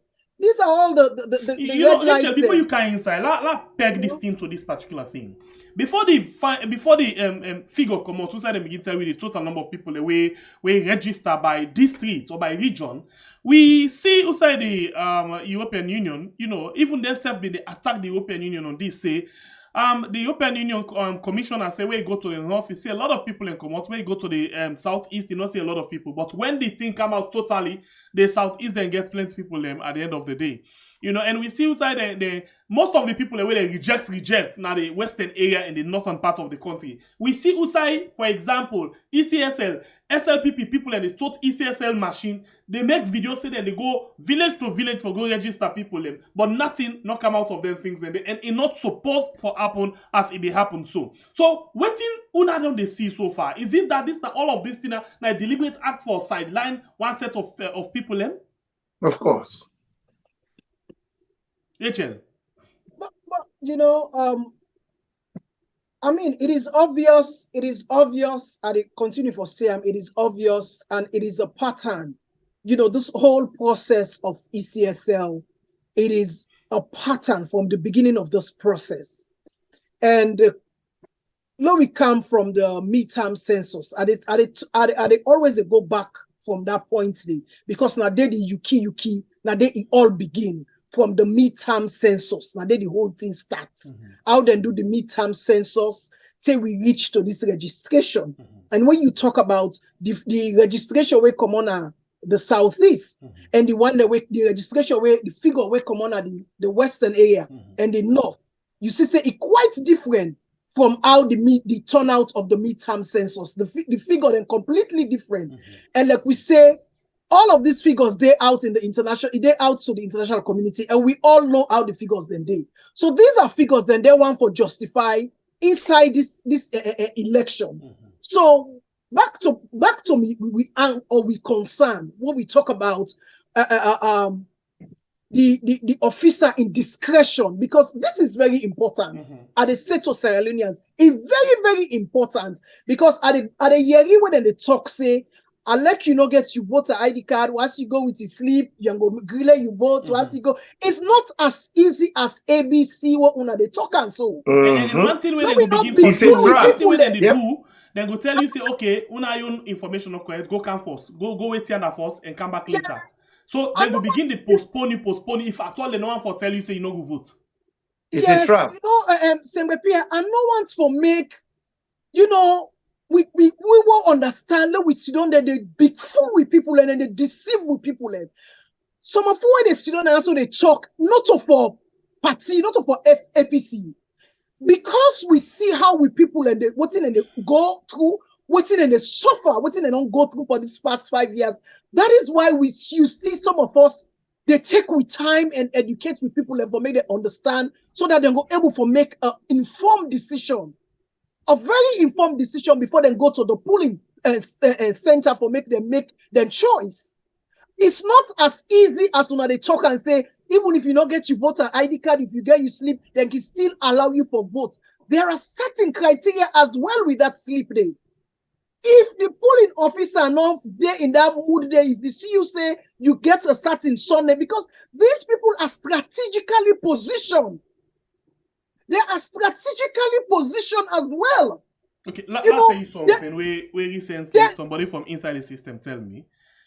[SPEAKER 7] These are all the
[SPEAKER 6] You know,
[SPEAKER 7] red
[SPEAKER 6] Rachel,
[SPEAKER 7] lights.
[SPEAKER 6] before you come inside, let peg this thing to this particular thing. Before the figure come out, they begin tell you the total number of people we register by district or by region. We see outside the European Union, you know, even themselves they attack the European Union on this. Say, the European Union commissioner say, when you go to the north, you see a lot of people in come out. When you go to the southeast, you not see a lot of people. But when the thing come out totally, the southeast then get plenty of people at the end of the day. You know, and we see outside the most of the people where they reject now the western area and the northern part of the country. We see outside, for example, ECSL, SLPP people and the total ECSL machine, they make videos say that they go village to village for go register people them, but nothing not come out of them things and it not supposed for happen as it happen so. So waiting una don't they see so far? Is it that all of this thing now deliberate act for sideline one set of people them?
[SPEAKER 8] Of course.
[SPEAKER 6] Rachel.
[SPEAKER 7] But you know, I mean, it is obvious, and it continue for Sam, it is obvious, and it is a pattern. You know, this whole process of ECSL, it is a pattern from the beginning of this process. And now we come from the midterm census, and they always they go back from that point there, because now they the Yuki, now they it all begin from the midterm census. Now the whole thing starts. How then do the midterm census till we reach to this registration? And when you talk about the registration we come on the southeast, and the one the registration where the figure we come on the western area and the north, you see say it quite different from how the turnout of the midterm census. The figure then completely different. And like we say, all of these figures, they're out in the international, they're out to the international community, and we all know how the figures then they. So these are figures then they want for justify inside this election. So back to me, we concern when we talk about the officer in discretion, because this is very important. At the state of Sierra Leoneans, it's very, very important, because at the year when they talk say, I let you know get your voter ID card. Once you go with your sleep, you go grille you vote. Once you go, it's not as easy as ABC what una they talk and so.
[SPEAKER 6] And one thing when they go begin
[SPEAKER 8] It's a trap.
[SPEAKER 6] when they do, then go tell you say, okay, una your information not correct, go come first, go wait here first and come back later. So they go begin to postpone you. If at all they no one for tell you say you no go vote.
[SPEAKER 8] It's a trap.
[SPEAKER 7] You know, Sembepia, and no one's for make, you know. We won't understand that we sit down there, they big fool with people and then they deceive with people. And some of when they sit down and also they talk, not for party, not for APC. Because we see how we people and they waiting and they go through, waiting and they suffer, waiting and don't go through for these past 5 years. That is why you see some of us, they take with time and educate with people and for make them understand so that they're able to make an informed decision. A very informed decision before they go to the polling center for make them choice. It's not as easy as when they talk and say, even if you don't get your voter ID card, if you get your slip, they can still allow you for vote. There are certain criteria as well with that slip day. If the polling officer not there in that mood there, if you see you say you get a certain Sunday, because these people are strategically positioned. They are strategically positioned as well.
[SPEAKER 6] Okay, let's tell you something. We recently somebody from inside the system tell me,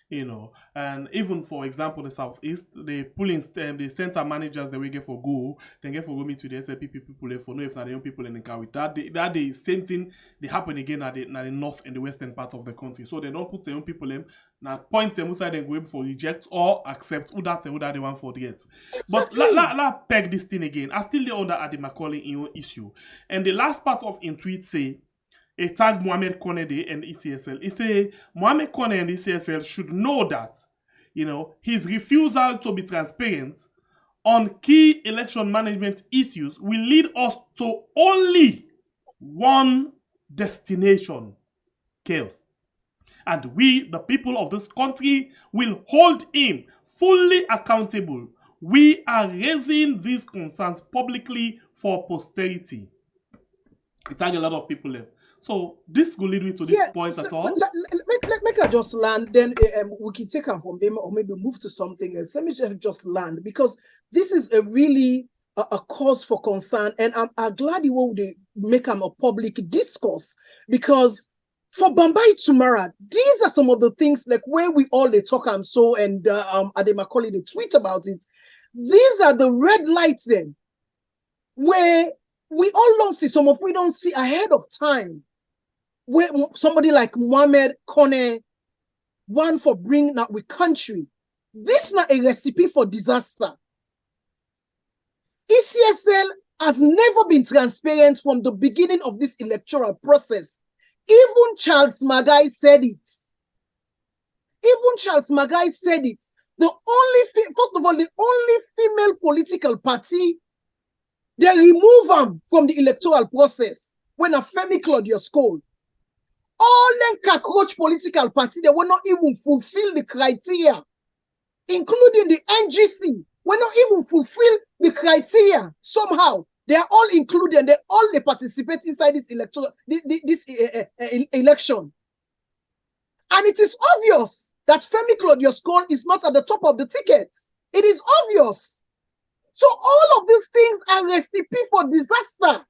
[SPEAKER 6] you know, and even for example the southeast, the polling the center managers that we get for go, they get for go meet to the SLPP people for know if not the young people in the car with that the same thing they happen again at the north and the western part of the country. So they don't put the young people in now point them inside and go for reject or accept who that they want for the Exactly. But let peg this thing again. I still there under Adi Macaulay issue. And the last part of in tweet say a tag Mohamed Konede and ECSL. It say Mohamed Konede and ECSL should know that, you know, his refusal to be transparent on key election management issues will lead us to only one destination: chaos. And we, the people of this country, will hold him fully accountable. We are raising these concerns publicly for posterity. It tagged a lot of people there. So this will lead me to this point at all.
[SPEAKER 7] Make I just land, then we can take her from them or maybe move to something else. Let me just land, because this is a really a cause for concern, and I'm glad you will make them a public discourse, because for Bambai Tumara, these are some of the things like where we all they talk and so, and Ademacaulay they tweet about it. These are the red lights then, where we all don't see, some of we don't see ahead of time, where somebody like Mohamed Kone, one for bringing up with country. This is not a recipe for disaster. ECSL has never been transparent from the beginning of this electoral process. Even Charles Magai said it. Even Charles Magai said it. The only, first of all, the only female political party, they remove them from the electoral process when a Femi Claudius called. All them cockroach political party, they will not even fulfill the criteria, including the NGC, will not even fulfill the criteria somehow. They are all included, they participate inside this electoral election. And it is obvious that Femi Claudius Cole is not at the top of the ticket. It is obvious. So all of these things are recipe for disaster.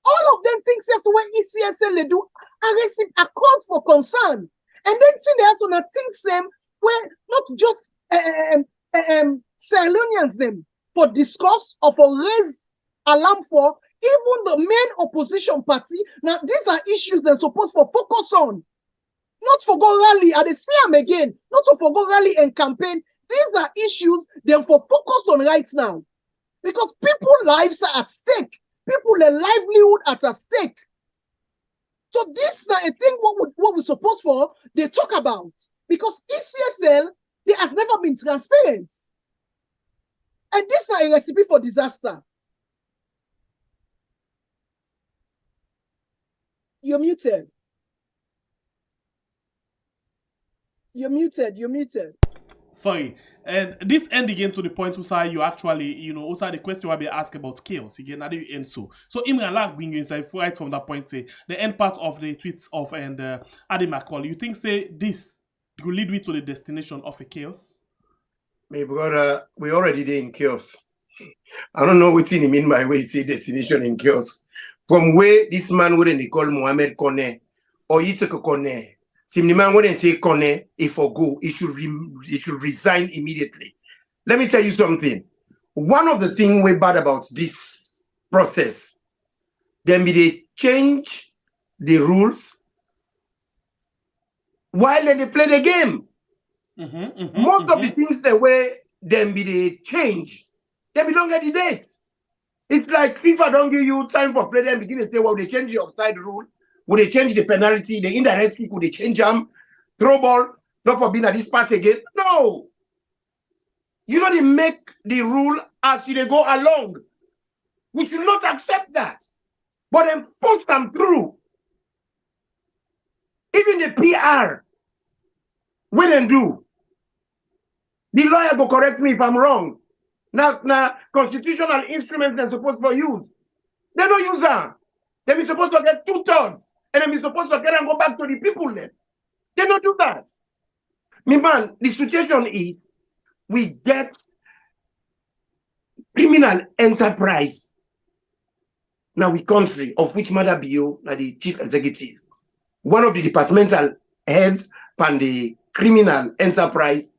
[SPEAKER 7] All of them things after what ECSL they do are recipe a cause for concern. And then they also not things them where not just Sierra them for discourse or for raise alarm for even the main opposition party. Now these are issues they're supposed to focus on. Not for go rally, and they see them again, not to for go rally and campaign. These are issues they're for focus on right now. Because people's lives are at stake. People's livelihood are at stake. So this is not a thing what we're supposed for, they talk about. Because ECSL, they have never been transparent. And this is not a recipe for disaster. You're muted. You're muted.
[SPEAKER 6] Sorry. And this end again to the point where you actually, also the question will be asked about chaos. Again, how do you end so? So Imran Lak bring inside right from that point, say the end part of the tweets of Ademacaulay. You think say this will lead me to the destination of a chaos?
[SPEAKER 8] My brother, we already there in chaos. I don't know what he mean by way say destination in chaos. From where this man wouldn't call Mohamed Kone or Yitzhak Kone. Si the man wouldn't say Kone, if for go, he should resign immediately. Let me tell you something. One of the things we bad about this process, then they change the rules while they play the game. Most of the things the way then they change, they don't get the date. It's like FIFA don't give you time for play, then begin to say, well, they change the offside rule. Would they change the penalty, the indirect kick? Would they change them? Throw ball, not for being at this part again. No. You know, they make the rule as they go along. We should not accept that. But then force them through. Even the PR, when they do, the lawyer go correct me if I'm wrong. Now constitutional instruments they're supposed to use. They don't use that. They're supposed to get 2/3. And then we're supposed to get and go back to the people then. They don't do that. Me man, the situation is we get criminal enterprise now we country, of which Maada Bio, now the chief executive. One of the departmental heads and the criminal enterprise,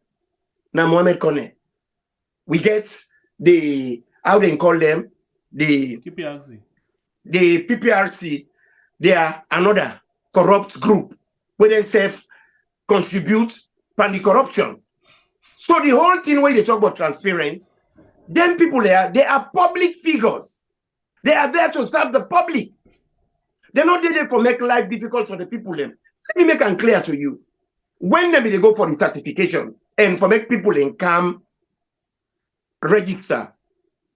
[SPEAKER 8] now Mohamed Kone. We get the, how they call them, the
[SPEAKER 6] PPRC.
[SPEAKER 8] The PPRC. They are another corrupt group where they self-contribute from the corruption. So the whole thing where they talk about transparency, them people there, they are public figures. They are there to serve the public. They're not there for make life difficult for the people. Let me make it clear to you. When they go for the certifications and for make people in come register,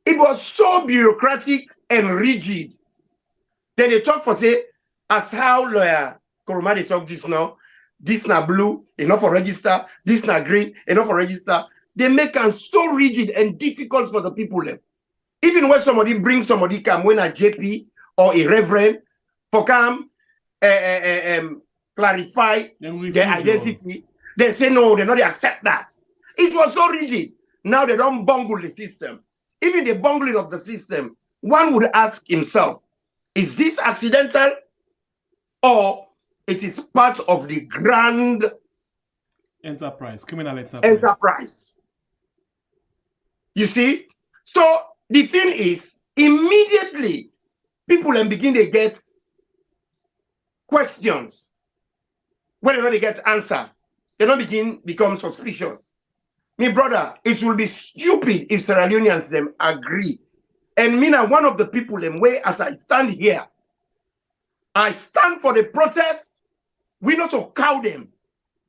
[SPEAKER 8] it was so bureaucratic and rigid. Then they talk for say, as how lawyer Koroma they talk this now blue, enough for register, this now green, enough for register. They make them so rigid and difficult for the people. Even when somebody brings somebody come when a JP or a reverend for come clarify their identity. They say no, they not accept that. It was so rigid. Now they don't bungle the system. Even the bungling of the system, one would ask himself, is this accidental or it is part of the grand
[SPEAKER 6] enterprise, criminal enterprise?
[SPEAKER 8] Enterprise. You see? So the thing is, immediately people then begin to get questions. Whenever they get answer, they don't become suspicious. Me brother, it will be stupid if Sierra Leoneans them agree. And me now one of the people them way as I stand here, I stand for the protest. We not to cow them.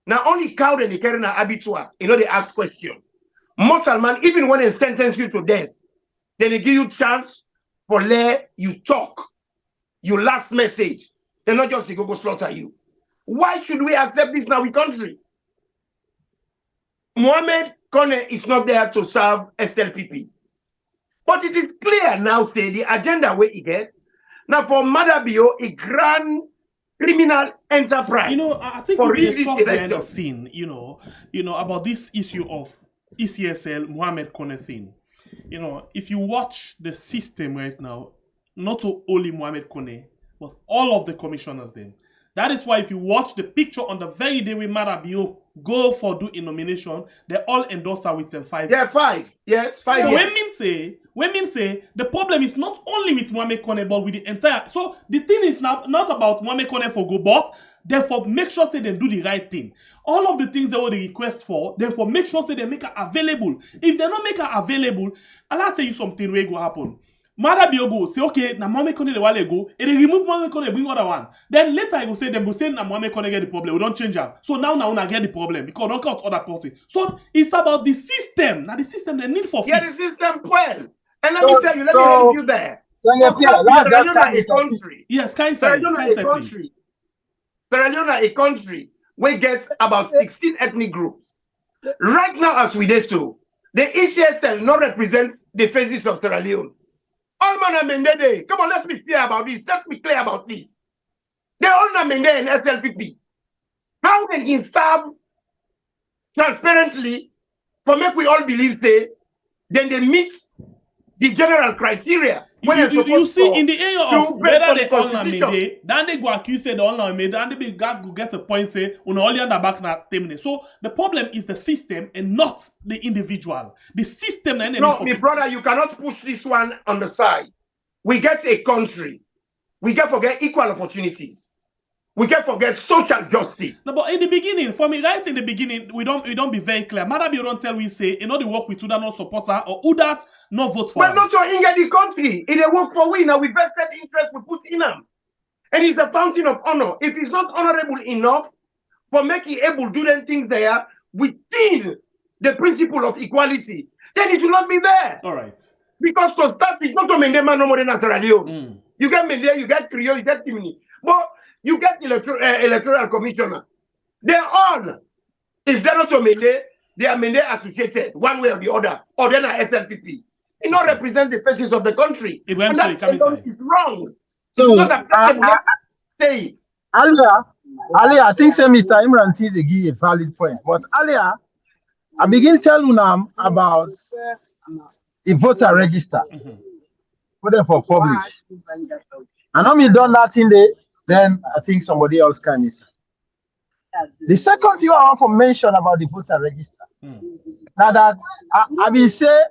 [SPEAKER 8] Now only cow them they carry an abitua. You know they ask question. Mortal man, even when they sentence you to death, then they give you chance for let you talk. Your last message. They're not just they go slaughter you. Why should we accept this now in country? Mohamed Kone is not there to serve SLPP. But it is clear now, say, the agenda where he get. Now for Maada Bio, a grand criminal enterprise.
[SPEAKER 6] You know, I think we need to talk behind the scene, you know, about this issue of ECSL, Mohamed Kone thing. You know, if you watch the system right now, not only Mohamed Kone, but all of the commissioners then. That is why if you watch the picture on the very day we Maada Bio go for do a nomination, they all endorse her with them 5.
[SPEAKER 8] Yeah, 5. Yes, 5.
[SPEAKER 6] So
[SPEAKER 8] yes.
[SPEAKER 6] when men say the problem is not only with Mohamed Kone, but with the entire. So the thing is now not about Mohamed Kone for go, but therefore make sure say they do the right thing. All of the things they will request for, therefore make sure say they make her available. If they don't make her available, I'll tell you something will go happen. Maada Bio go say okay, na Mohamed Kone the while ago, and they remove Mohamed Kone, bring other one. Then later I will say them will say na Mohamed Kone get the problem. We don't change her. So now I get the problem because don't count other person. So it's about the system. Now the system they need for
[SPEAKER 8] yeah, the system well. And let me tell you, let me help you there. Sierra Leone a country.
[SPEAKER 6] Yes,
[SPEAKER 8] Sierra Leone a country where gets about 16 ethnic groups. Right now, as we do, the ECSL not represent the faces of Sierra Leone. All man amended. Come on, let's be clear about this. Let's be clear about this. They all amended in SLPP. How can he serve transparently for make we all believe say then they meet the general criteria?
[SPEAKER 6] You see, in the area of whether they all amended, then they go accuse say the all amended, then they go get a point say on all the back na terminate. So the problem is the system and not the individual. The system.
[SPEAKER 8] No, my brother, you cannot push this one on the side. We get a country. We can forget equal opportunities. We can forget social justice.
[SPEAKER 6] No, but in the beginning, for me, right in the beginning, we don't be very clear. Maada Bio don't tell we say, you know, the work with Uda not support her or Uda not vote for her.
[SPEAKER 8] But not to injure the country. It a work for we now. We vested interest we put in them. And it's a fountain of honor. If it's not honorable enough for making able to do them things there within the principle of equality, then it will not be there.
[SPEAKER 6] All right.
[SPEAKER 8] Because to start, it's not to Mendema no more than Sierra Leone. You get Mende, you get Creole, you get Timini. But you get electoral commissioner. They're all, if they're not to Mende, they are Mende associated one way or the other, or then are SLPP. It not represent the faces of the country. And that is wrong.
[SPEAKER 9] So,
[SPEAKER 8] it's not acceptable. Let's say it.
[SPEAKER 9] Earlier, I think Mr. Imran T give a valid point. But earlier, I begin telling them about the voter register. Put them for publish. And when we done that in there, then I think somebody else can listen. The second thing I want to mention about the voter register, now that I will say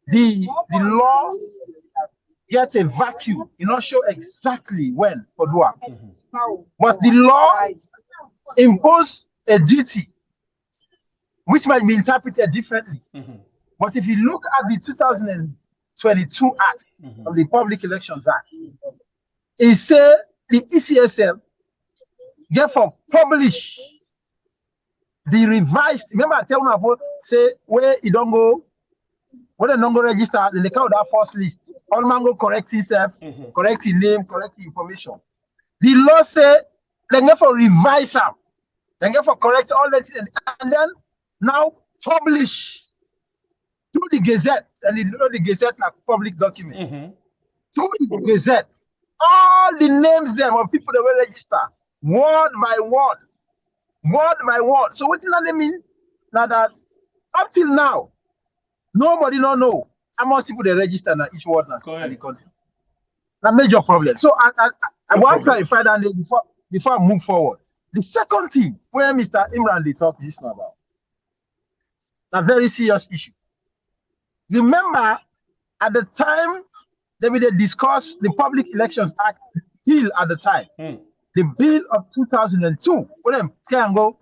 [SPEAKER 9] the law gets a vacuum, you not show exactly when for do but the law impose a duty which might be interpreted differently. But if you look at the 2022 Act of the Public Elections Act, it says the ECSL therefore publish the revised. Remember, I tell you about say where you don't go, when they don't go register, then they count that first list. All man go correct himself, correct his name, correct his information. The law say they therefore revise them, they therefore correct all that, and then now publish through the Gazette, and you know the Gazette like public document. Through the Gazette, all the names them of people that will register, word by word. Word by word. So what does that mean? Now that up till now, nobody don't know how much people they register in each word in the country. A major problem. So I want to clarify that before I move forward. The second thing where Mr. Imran they talk this now about a very serious issue. Remember, at the time they will discuss the Public Elections Act bill at the time. The bill of 2002, when them can go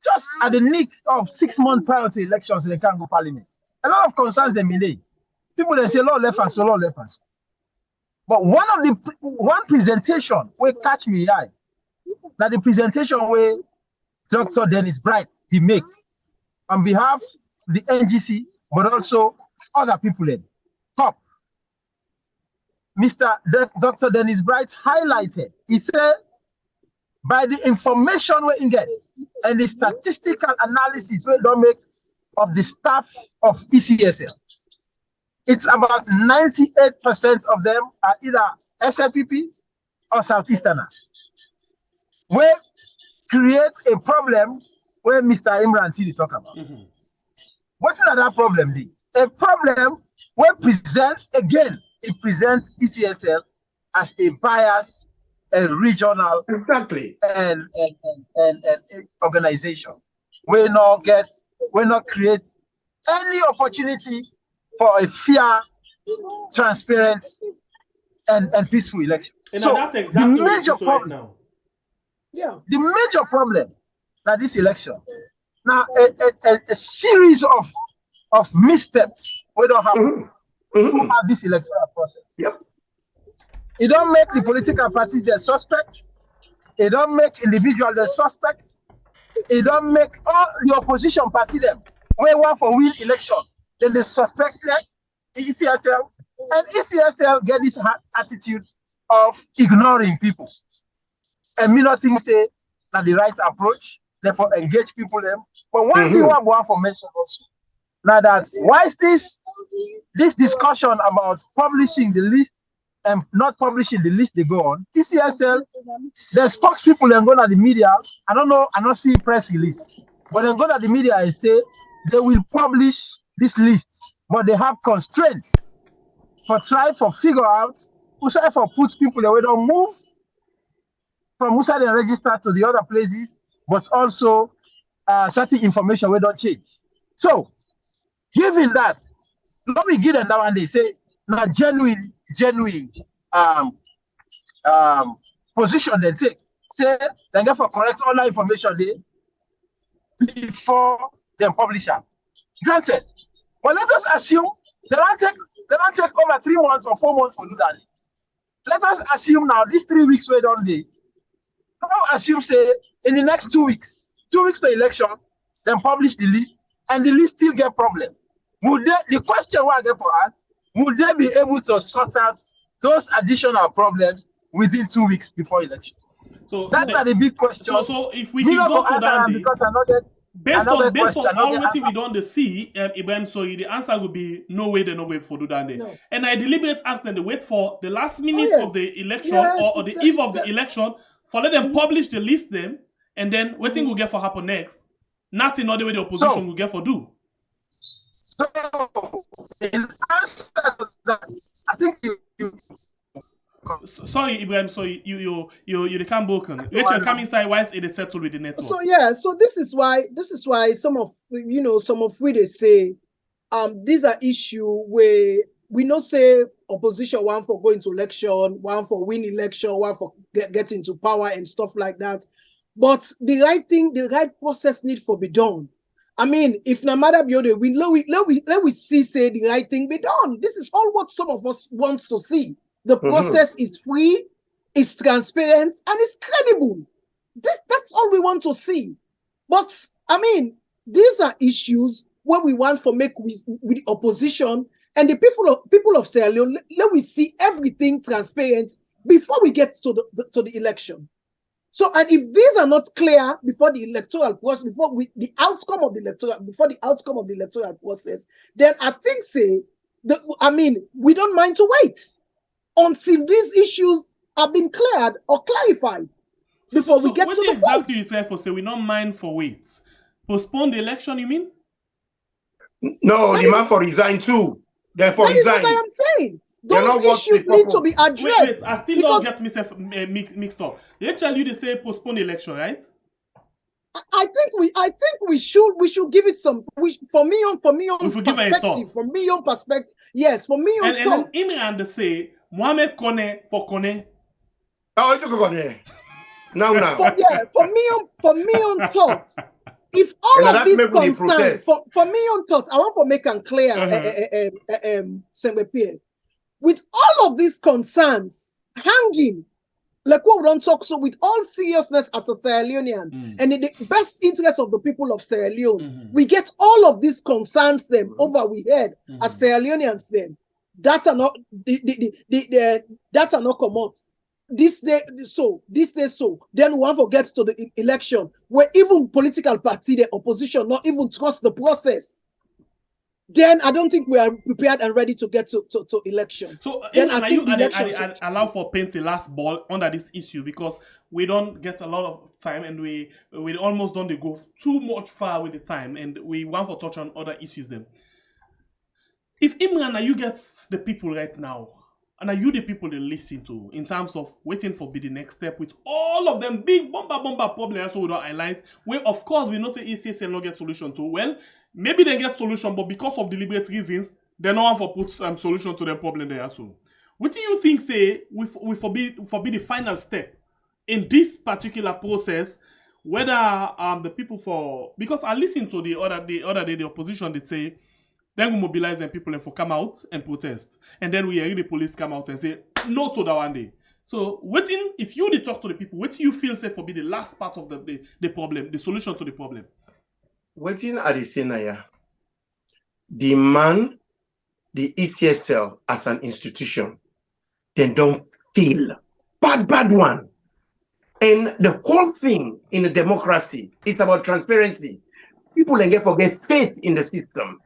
[SPEAKER 9] just at the nick of 6 months prior to the elections, they can't go parliament. A lot of concerns they made. People they say, Lord left us, Lord left us. But one presentation will catch me eye. That the presentation where Dr. Dennis Bright he make on behalf of the NGC, but also other people in top. Dr. Dennis Bright highlighted, he said, by the information we get and the statistical analysis we don't make of the staff of ECSL, it's about 98% of them are either SLPP or Southeasterners. We create a problem where Mr. Imran Tidi talk about. What's that problem? A problem where it presents ECSL as a bias, a regional and organization. We not create any opportunity for a fair, transparent, and peaceful election.
[SPEAKER 6] And
[SPEAKER 9] so
[SPEAKER 6] that's exactly
[SPEAKER 9] the major problem
[SPEAKER 6] right now.
[SPEAKER 7] Yeah.
[SPEAKER 9] The major problem that this election now a series of missteps we don't have to have this electoral process.
[SPEAKER 8] Yep.
[SPEAKER 9] It don't make the political parties their suspect. It don't make individuals their suspect. It don't make all the opposition party them. We want for win election. Then they suspect them, ECSL. And ECSL get this attitude of ignoring people. And me not think say that the right approach, therefore engage people them. But one thing I want to mention also, now that why is this discussion about publishing the list and not publishing the list they go on, ECSL, the spokespeople and go to the media, I don't know, I don't see press release, but they go to the media and say they will publish this list, but they have constraints for try for figure out who try for put people that we don't move from who they register to the other places, but also certain information we don't change. So, given that, let me give them that one. They say, now genuine position they take. Say they get for correct all that information there before they publish it. Granted, but let us assume they don't take over 3 months or 4 months to do that. Let us assume now these 3 weeks we don't do. Now assume say in the next 2 weeks, 2 weeks to election, then publish the list, and the list still get problem. Would they, the question I get for us, would they be able to sort out those additional problems within 2 weeks before election?
[SPEAKER 6] So
[SPEAKER 9] that's the big question.
[SPEAKER 6] So if we can go to that,
[SPEAKER 9] because I know that
[SPEAKER 6] based on all what we don't see, Ibrahim, so the answer would be no way they no wait for do that day. No. And I deliberate act and they wait for the last minute of the election or the eve of the election for let them publish the list them, and then what thing will get for happen next? Nothing other way the opposition will get for do.
[SPEAKER 9] So in answer to that, I think you
[SPEAKER 6] sorry, Ibrahim. So you the can't broken. Rachel, come inside. Why is it settled with the network?
[SPEAKER 7] So yeah, so this is why some of we they say these are issues where we not say opposition one for going to election, one for win election, one for get into power and stuff like that. But the right thing, the right process need for be done. I mean, if no matter Biode win, let we see say the right thing be done. This is all what some of us wants to see. The process is free, it's transparent, and it's credible. That's all we want to see. But I mean, these are issues where we want for make with the opposition and the people of Sierra Leone. Let we see everything transparent before we get to the election. So, and if these are not clear before the electoral process, before the outcome of the electoral process, then I think we don't mind to wait until these issues have been cleared or clarified before we get to the
[SPEAKER 6] exactly
[SPEAKER 7] point.
[SPEAKER 6] you try for say we not mind for wait. Postpone the election, you mean?
[SPEAKER 8] No, the man for resign too. Therefore
[SPEAKER 7] That is
[SPEAKER 8] resign.
[SPEAKER 7] what I am saying. Those issues need to be addressed.
[SPEAKER 6] Wait, I still don't get myself mixed up. They tell you they say postpone the election, right?
[SPEAKER 7] I think we should give it some. For me on perspective. Yes, for me on
[SPEAKER 6] and Imran they say Mohamed Kone for Kone.
[SPEAKER 8] Oh, it's Kone. Now.
[SPEAKER 7] For me on thoughts. If all of these concerns, for me on thought, I want to make them clear, with all of these concerns hanging, like what we don't talk, so with all seriousness as a Sierra Leonean and in the best interest of the people of Sierra Leone, we get all of these concerns them over we head as Sierra Leoneans them. That are not that are not come out. This day so. Then we want to get to the election where even political party, the opposition, not even trust the process. Then I don't think we are prepared and ready to get to elections.
[SPEAKER 6] So
[SPEAKER 7] then
[SPEAKER 6] I think I allow for paint the last ball under this issue because we don't get a lot of time and we almost don't go too much far with the time and we want to touch on other issues then. If Imran, you get the people right now, and are you the people they listen to in terms of waiting for be the next step with all of them big bomba problems so we don't highlight, where of course we know say ECSL no get solution to. Well, maybe they get solution, but because of deliberate reasons, they no want to put some solution to the problem there so. What do you think say we forbid the final step in this particular process? Whether the people for, because I listened to the other day the opposition they say then we mobilize them people and for come out and protest. And then we hear the police come out and say no to that one day. So waiting, if you talk to the people, what do you feel say for be the last part of the problem, the solution to the problem?
[SPEAKER 8] Waiting at the scenario, the ECSL as an institution, they don't feel bad one. And the whole thing in a democracy is about transparency. People then forget faith in the system.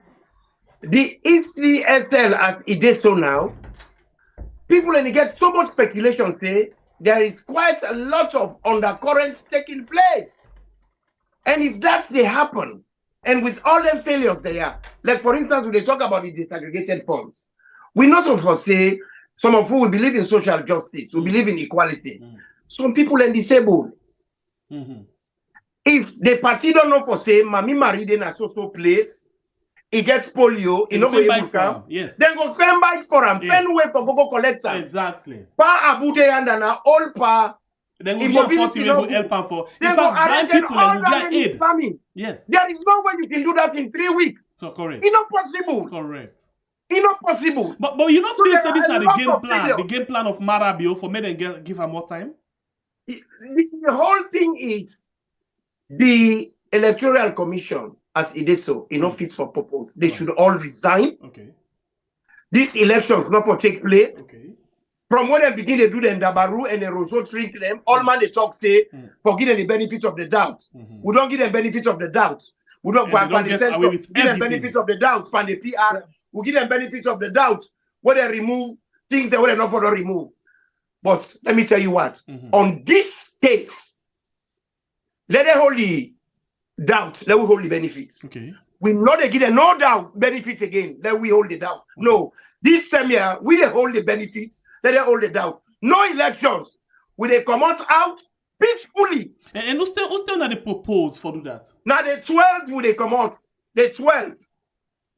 [SPEAKER 8] The ECSL as it is so now, people and get so much speculation say there is quite a lot of undercurrents taking place. And if that's they happen, and with all the failures they are, like for instance, when they talk about the disaggregated funds, we not of say some of who we believe in social justice, we believe in equality. Some people are disabled. If the party don't know for say, Mami married in a social place, he gets polio, he no go able to come.
[SPEAKER 6] Yes.
[SPEAKER 8] Then go send back for him.
[SPEAKER 6] Yes.
[SPEAKER 8] Pen way for go collect them.
[SPEAKER 6] Exactly.
[SPEAKER 8] Pa abude and an all pa.
[SPEAKER 6] Then we help them for. In fact, blind people will get aid. Yes.
[SPEAKER 8] There is no way you can do that in 3 weeks.
[SPEAKER 6] So correct.
[SPEAKER 8] It's not possible.
[SPEAKER 6] Correct.
[SPEAKER 8] It's not possible.
[SPEAKER 6] But you not feel say this is the game plan. The game plan of Maada for me then give her more time.
[SPEAKER 8] The whole thing is the Electoral Commission, as it is so, it not fit for purpose. They should all resign.
[SPEAKER 6] Okay.
[SPEAKER 8] These elections not for take place.
[SPEAKER 6] Okay.
[SPEAKER 8] From when they begin to do the Ndabaru and the Rosso treat them, all man they talk say, forget the benefit of the doubt. We don't give them benefit of the doubt. We don't go and give them benefit of the doubt, pan the PR. We give them benefit of the doubt when they remove things that were not for to remove. But let me tell you what, on this case, let them hold the doubt, let we hold the benefits.
[SPEAKER 6] Okay.
[SPEAKER 8] We not give them no doubt benefit again, let we hold the doubt. No, this same year, we they hold the benefits, let them hold the doubt. No elections, we they come out peacefully.
[SPEAKER 6] And who's still not the propose for do that?
[SPEAKER 8] Now the 12th will they come out, the 12th.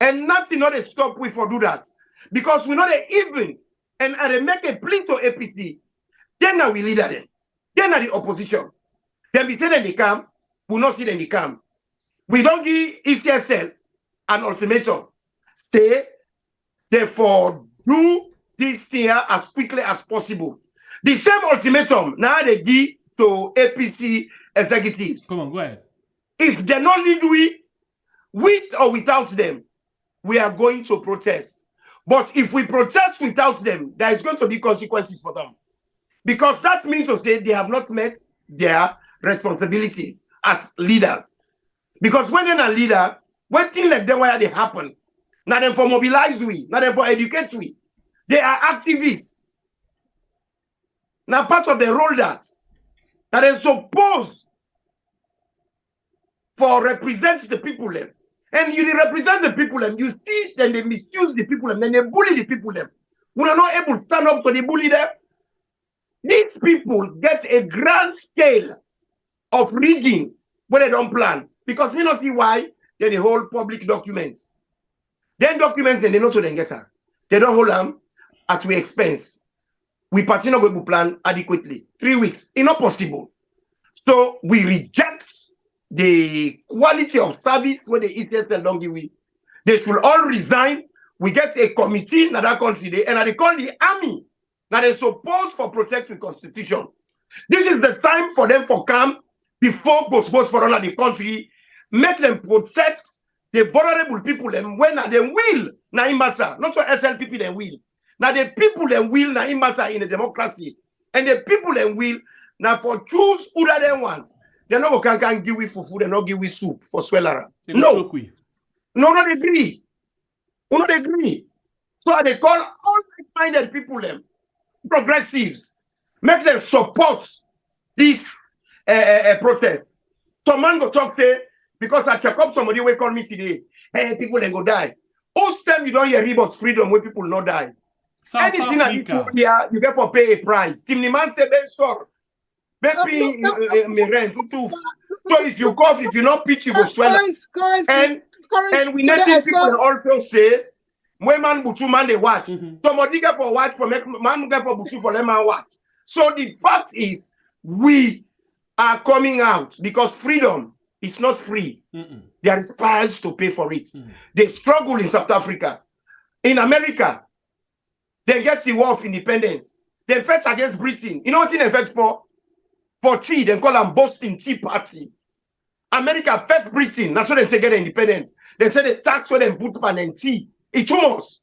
[SPEAKER 8] And nothing not they stop we for do that. Because we know they even, and they make a plea to APC, then now we leader them. Then now the opposition. Then we say that they come, we not see them they come. We don't give ECSL an ultimatum. Stay, therefore, do this thing as quickly as possible. The same ultimatum now they give to APC executives.
[SPEAKER 6] Come on, go ahead.
[SPEAKER 8] If they not lead we, with or without them, we are going to protest. But if we protest without them, there is going to be consequences for them. Because that means to say they have not met their responsibilities as leaders. Because when they're a leader, when things like that, why they happen? Not them for mobilize we, not them for educate we. They are activists. Now part of the role that is supposed for represent the people them. And you represent the people them, you see then they misuse the people them, then they bully the people them. We are not able to stand up to the bully them. These people get a grand scale of rigging when they don't plan. Because we don't see why they hold public documents. Then documents and they know to then get her. They don't hold them at our expense. We party not going to plan adequately. 3 weeks. It's not possible. So we reject the quality of service when the ECSL don't give we. They should all resign. We get a committee in that country and they call the army. Now they're supposed to protect the constitution. This is the time for them to come before post for all of the country, make them protect the vulnerable people them when they will na it matter. Not for SLPP they will. Now the people them will na it matter in a democracy. And the people them will now for choose who they want. They're not going to give we fufu, they're not give we soup for swellara. No. No, not agree. We not agree. So they call all like-minded people them progressives. Make them support this protest. Some man go talk say, because I check up somebody will call me today, hey, people then go die. Whose time you don't hear about freedom when people not die?
[SPEAKER 6] South
[SPEAKER 8] Anything that you get for pay a price. Tim the man say, ben sure. So if you cough, if you not pitch, you go swell. And we native people also say, when man butu man they watch. Somebody get for watch for make man get for butu for them man watch. So the fact is, we are coming out because freedom is not free. There is price to pay for it. They struggle in South Africa. In America, they get the war of independence. They fight against Britain. You know what they fight for? For tea, they call them Boston Tea Party. America fed Britain. That's what they say get independent. They say the tax where they put pan and tea. It's almost.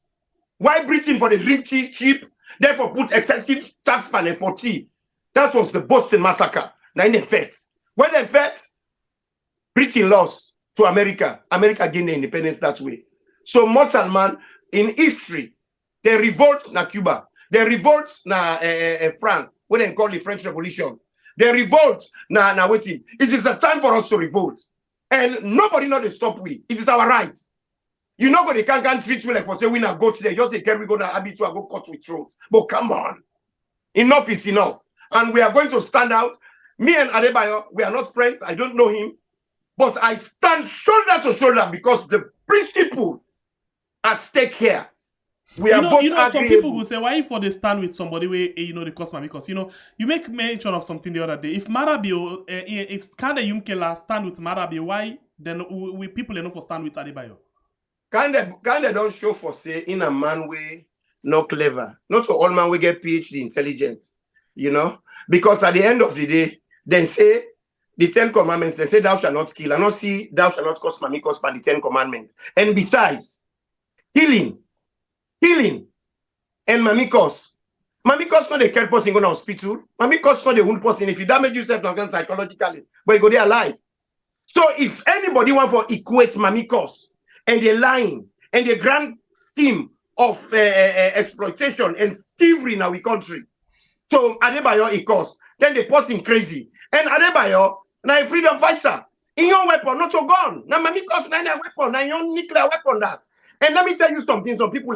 [SPEAKER 8] Why Britain for the drink tea cheap? Therefore put excessive tax pan for tea. That was the Boston Massacre. Now in the fed. When they fed, Britain lost to America. America gained the independence that way. So mortal man, in history, they revolt na Cuba. They revolt na France. What they call the French Revolution. They revolt now waiting. It is the time for us to revolt. And nobody know to stop we. It is our right. You know they can't treat you like for say we not go to there. Just they can we go to habitual go cut with throat. But come on. Enough is enough. And we are going to stand out. Me and Adebayo, we are not friends. I don't know him. But I stand shoulder to shoulder because the principle at stake here. We are both
[SPEAKER 6] some people who say, why for they stand with somebody where the customer? Because you make mention of something the other day. If Marabio, if Kanda Yumkela stand with Marabio, why then we people enough for stand with Adebayo?
[SPEAKER 8] Kanda don't show for say in a man way not clever. Not all man we get PhD intelligent, because at the end of the day, they say the 10 commandments. They say thou shalt not kill. I not see thou shalt not cause mamikos by the 10 commandments. And besides, killing and mamikos. Mamikos not the care person go to hospital. Mamikos not the wound person. If you damage yourself psychologically, but you go there alive. So if anybody want to equate mamikos and the lying and the grand scheme of exploitation and slavery in our country, so Adebayo equals, then the person crazy. And Adebayo, now a freedom fighter. In your weapon, not your gun. Now mamikos na a weapon, na your nuclear weapon that. And let me tell you something, some people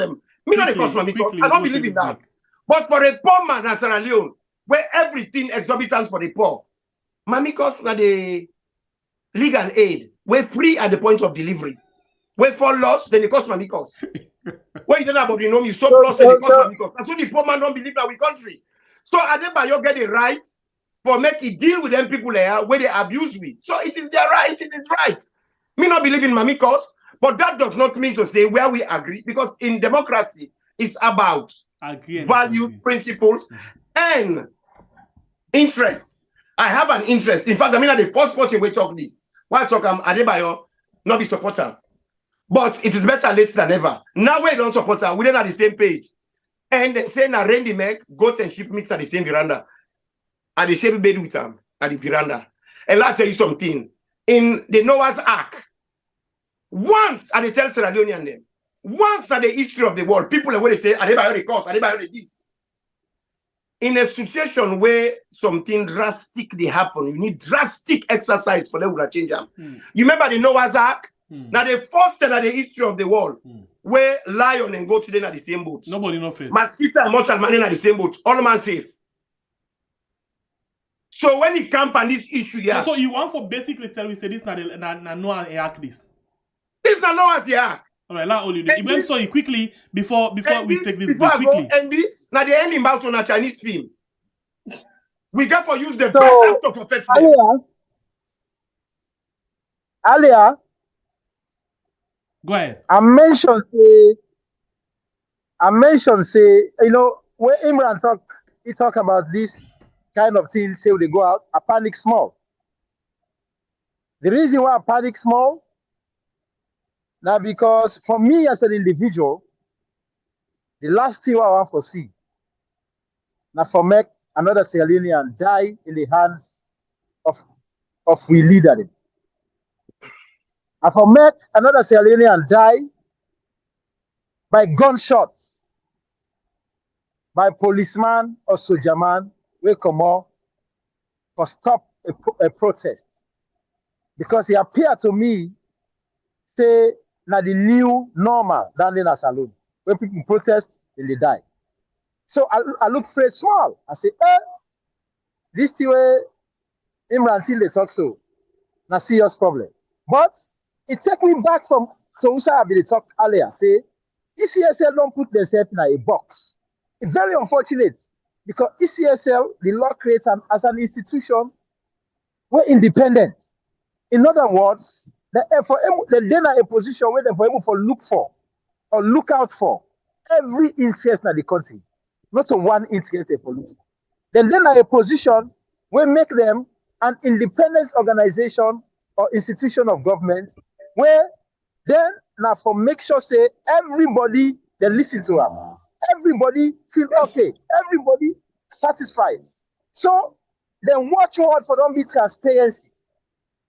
[SPEAKER 8] me not the cost mamikos. I don't believe in that. But for a poor man in Sierra Leone, where everything exorbitant for the poor, mamikos na the legal aid. We're free at the point of delivery. We're for loss, then it costs mamikos. When you don't know about you stop loss, then it costs mamikos. That's why the poor man don't believe in our country. So Adebayo get the right for make it deal with them people there where they abuse we. So it is their right, it is right. Me not believe in mamikos, but that does not mean to say where we agree, because in democracy, it's about value, principles, and interest. I have an interest. In fact, I mean, the first person we talk this. Why talk Adebayo, not be supporter. But it is better late than never. Now we don't support her, we don't have the same page. And they say na rain the meg, goat and sheep mix at the same veranda. And the same bed with them at the veranda. And let me tell you something. In the Noah's Ark, once at the tell Sierra Leonean them, once at the history of the world, people are going to say, Adebayo the cause, Adebayo the this. in a situation where something drastically happen, you need drastic exercise for them to change them. You remember the Noah's Ark? Now the first time in the history of the world where lion and goat today are the same boat.
[SPEAKER 6] Nobody know faith.
[SPEAKER 8] Mosquito and mortal man are the same boat. All man safe. So when it comes on this issue, yeah.
[SPEAKER 6] So you want for basically tell me say this na Noah's Ark this.
[SPEAKER 8] This is not Noah's Ark.
[SPEAKER 6] All right, now only Ibrahim saw it quickly before we take this
[SPEAKER 8] before I
[SPEAKER 6] quickly.
[SPEAKER 8] go, and this now the ending about on a Chinese film. We got to use the best actor for fetch them.
[SPEAKER 9] Earlier,
[SPEAKER 6] Go ahead.
[SPEAKER 9] I mentioned say, you know, when Imran talk about this kind of thing, say they go out, I panic small. The reason why I panic small, now because for me as an individual, the last thing I want to see, now for make another Sierra Leonean die in the hands of we leader. And for make another Sierra Leonean die by gunshots, by policeman or soldier man, will come out for stop a protest. Because it appeared to me, say, now the new normal down in a saloon. When people protest, then they die. So I look very small. I say, this is where Imran till they talk so. Now serious problem. But it take me back from so I been talked earlier. Say, ECSL don't put themselves in a box. It's very unfortunate because ECSL, the law creates as an institution, we're independent. In other words, they're in a position where they're able to look for or look out for every interest in the country, not a one interest they for look for. Then they're in a position where make them an independent organization or institution of government where then now for make sure say everybody they listen to them. Everybody feel okay. Everybody satisfied. So then watch what for don't be transparency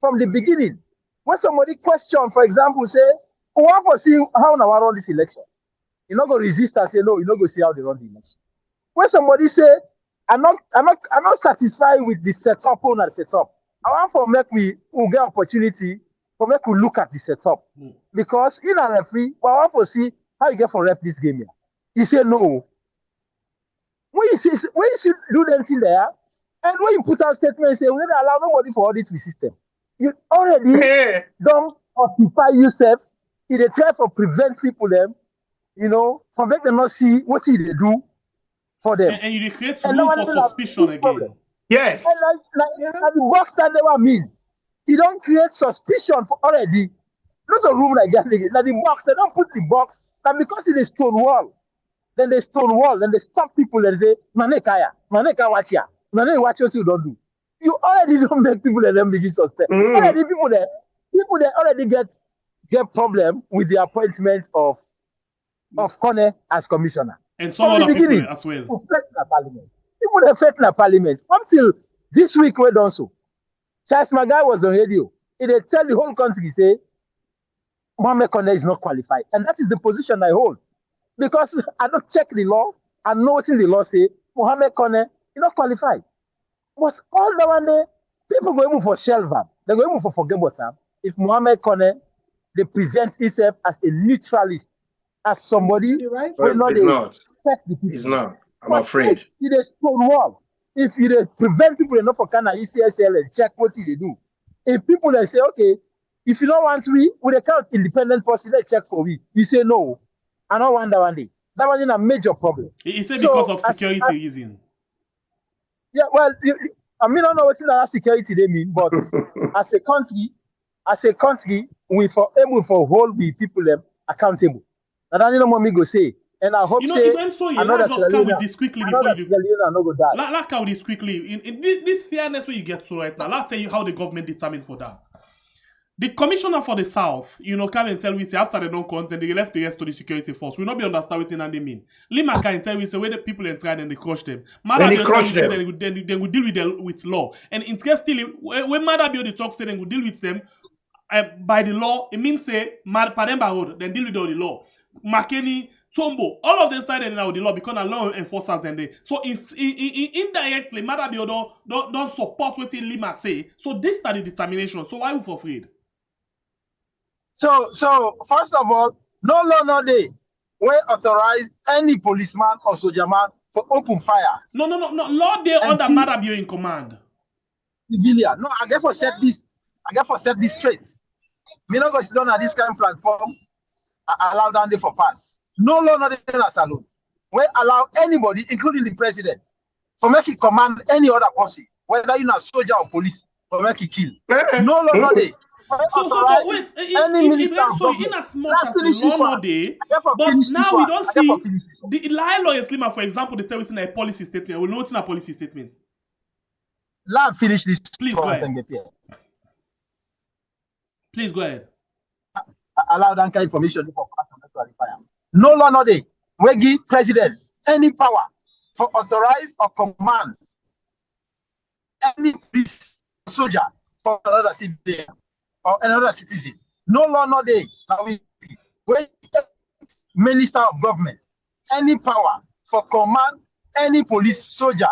[SPEAKER 9] from the beginning. When somebody question, for example, say, we want to see how now run this election. You're not going to resist and say no, you're not going to see how they run the election. When somebody say, I'm not satisfied with the setup on the setup. I want for make we'll get opportunity for make we look at the setup. Because in a referee, well, I want to see how you get for rep this game here. He say no. When you do them thing there, and when you put out statement and say we don't allow nobody for audit the system, you already don't occupy yourself. It a try for prevent people them, you know, from make them not see what they do for them.
[SPEAKER 6] And you create room for suspicion again.
[SPEAKER 8] Problem. Yes.
[SPEAKER 9] And like the box that never mean. You don't create suspicion for already. Not a room like that. Like the box, they don't put the box. And because it is stone wall, then they stonewall, then they stop people and say, Maneka watch ya. Mane watch what you don't do. You already don't make people that them begin suspect. Already people that already get problem with the appointment of Kone as commissioner.
[SPEAKER 6] And some other people as well.
[SPEAKER 9] People that fake in the parliament. Until this week we done so. Charles Magai was on radio. He they tell the whole country, say, Mohamed Kone is not qualified. And that is the position I hold. Because I don't check the law, I know what in the law say, Mohamed Kone is not qualified. But all the one day, people go for Shelvan, they go for forget what time. If Mohamed Kone, they present himself as a neutralist, as somebody who not respect the people.
[SPEAKER 8] It's not. I'm afraid.
[SPEAKER 9] It is stonewall. If you prevent people enough for kind of ECSL and check what they do. If people they say, okay, if you don't want we count independent person, they check for we. You say no. I don't want that one day. That was a major problem.
[SPEAKER 6] He said because of security reason.
[SPEAKER 9] Yeah, well, I mean, I don't know what that security they mean, but as a country, we for able for hold the people them accountable. That I don't know what me go say. And I hope
[SPEAKER 6] let's just come with this quickly before you do. Let's come with this quickly. In this fairness where you get to right now, let's tell you how the government determined for that. The commissioner for the South, come and tell we say after they don't consent, they left the rest to the security force. We'll not be understand what they mean. Lima can tell we say where the people and try and they crush them. Maada then we deal with them with law. And interestingly, when Maada be the talk say then we deal with them by the law, it means say Pademba road, then deal with all the law. Makeni, Tombo, all of them sided now with the law because the law enforcers then they. So indirectly, Maada don't support what Lima say. So this is the determination. So why we for afraid?
[SPEAKER 9] So first of all, no law no day will authorize any policeman or soldier man for open fire.
[SPEAKER 6] No. Law day under Maada be in command.
[SPEAKER 9] Civilian. No, I get for set this straight. Me not go sit down at this kind of platform. Allow down there for pass. No law no day as alone. We allow anybody, including the president, to make it command any other person, whether you're a soldier or police, to make it kill. No law no day.
[SPEAKER 6] So but wait, in as much as the law no day, but now we don't see the law is Lima, for example, the terrorist in a policy statement. We know it's in a policy statement.
[SPEAKER 9] Let finish this.
[SPEAKER 6] Please go ahead. Please go ahead.
[SPEAKER 9] Allow that kind of information for fire. No law no day. We give president any power to authorize or command any police soldier for another civilian or another citizen. No law no day. Now we minister of government any power for command any police soldier.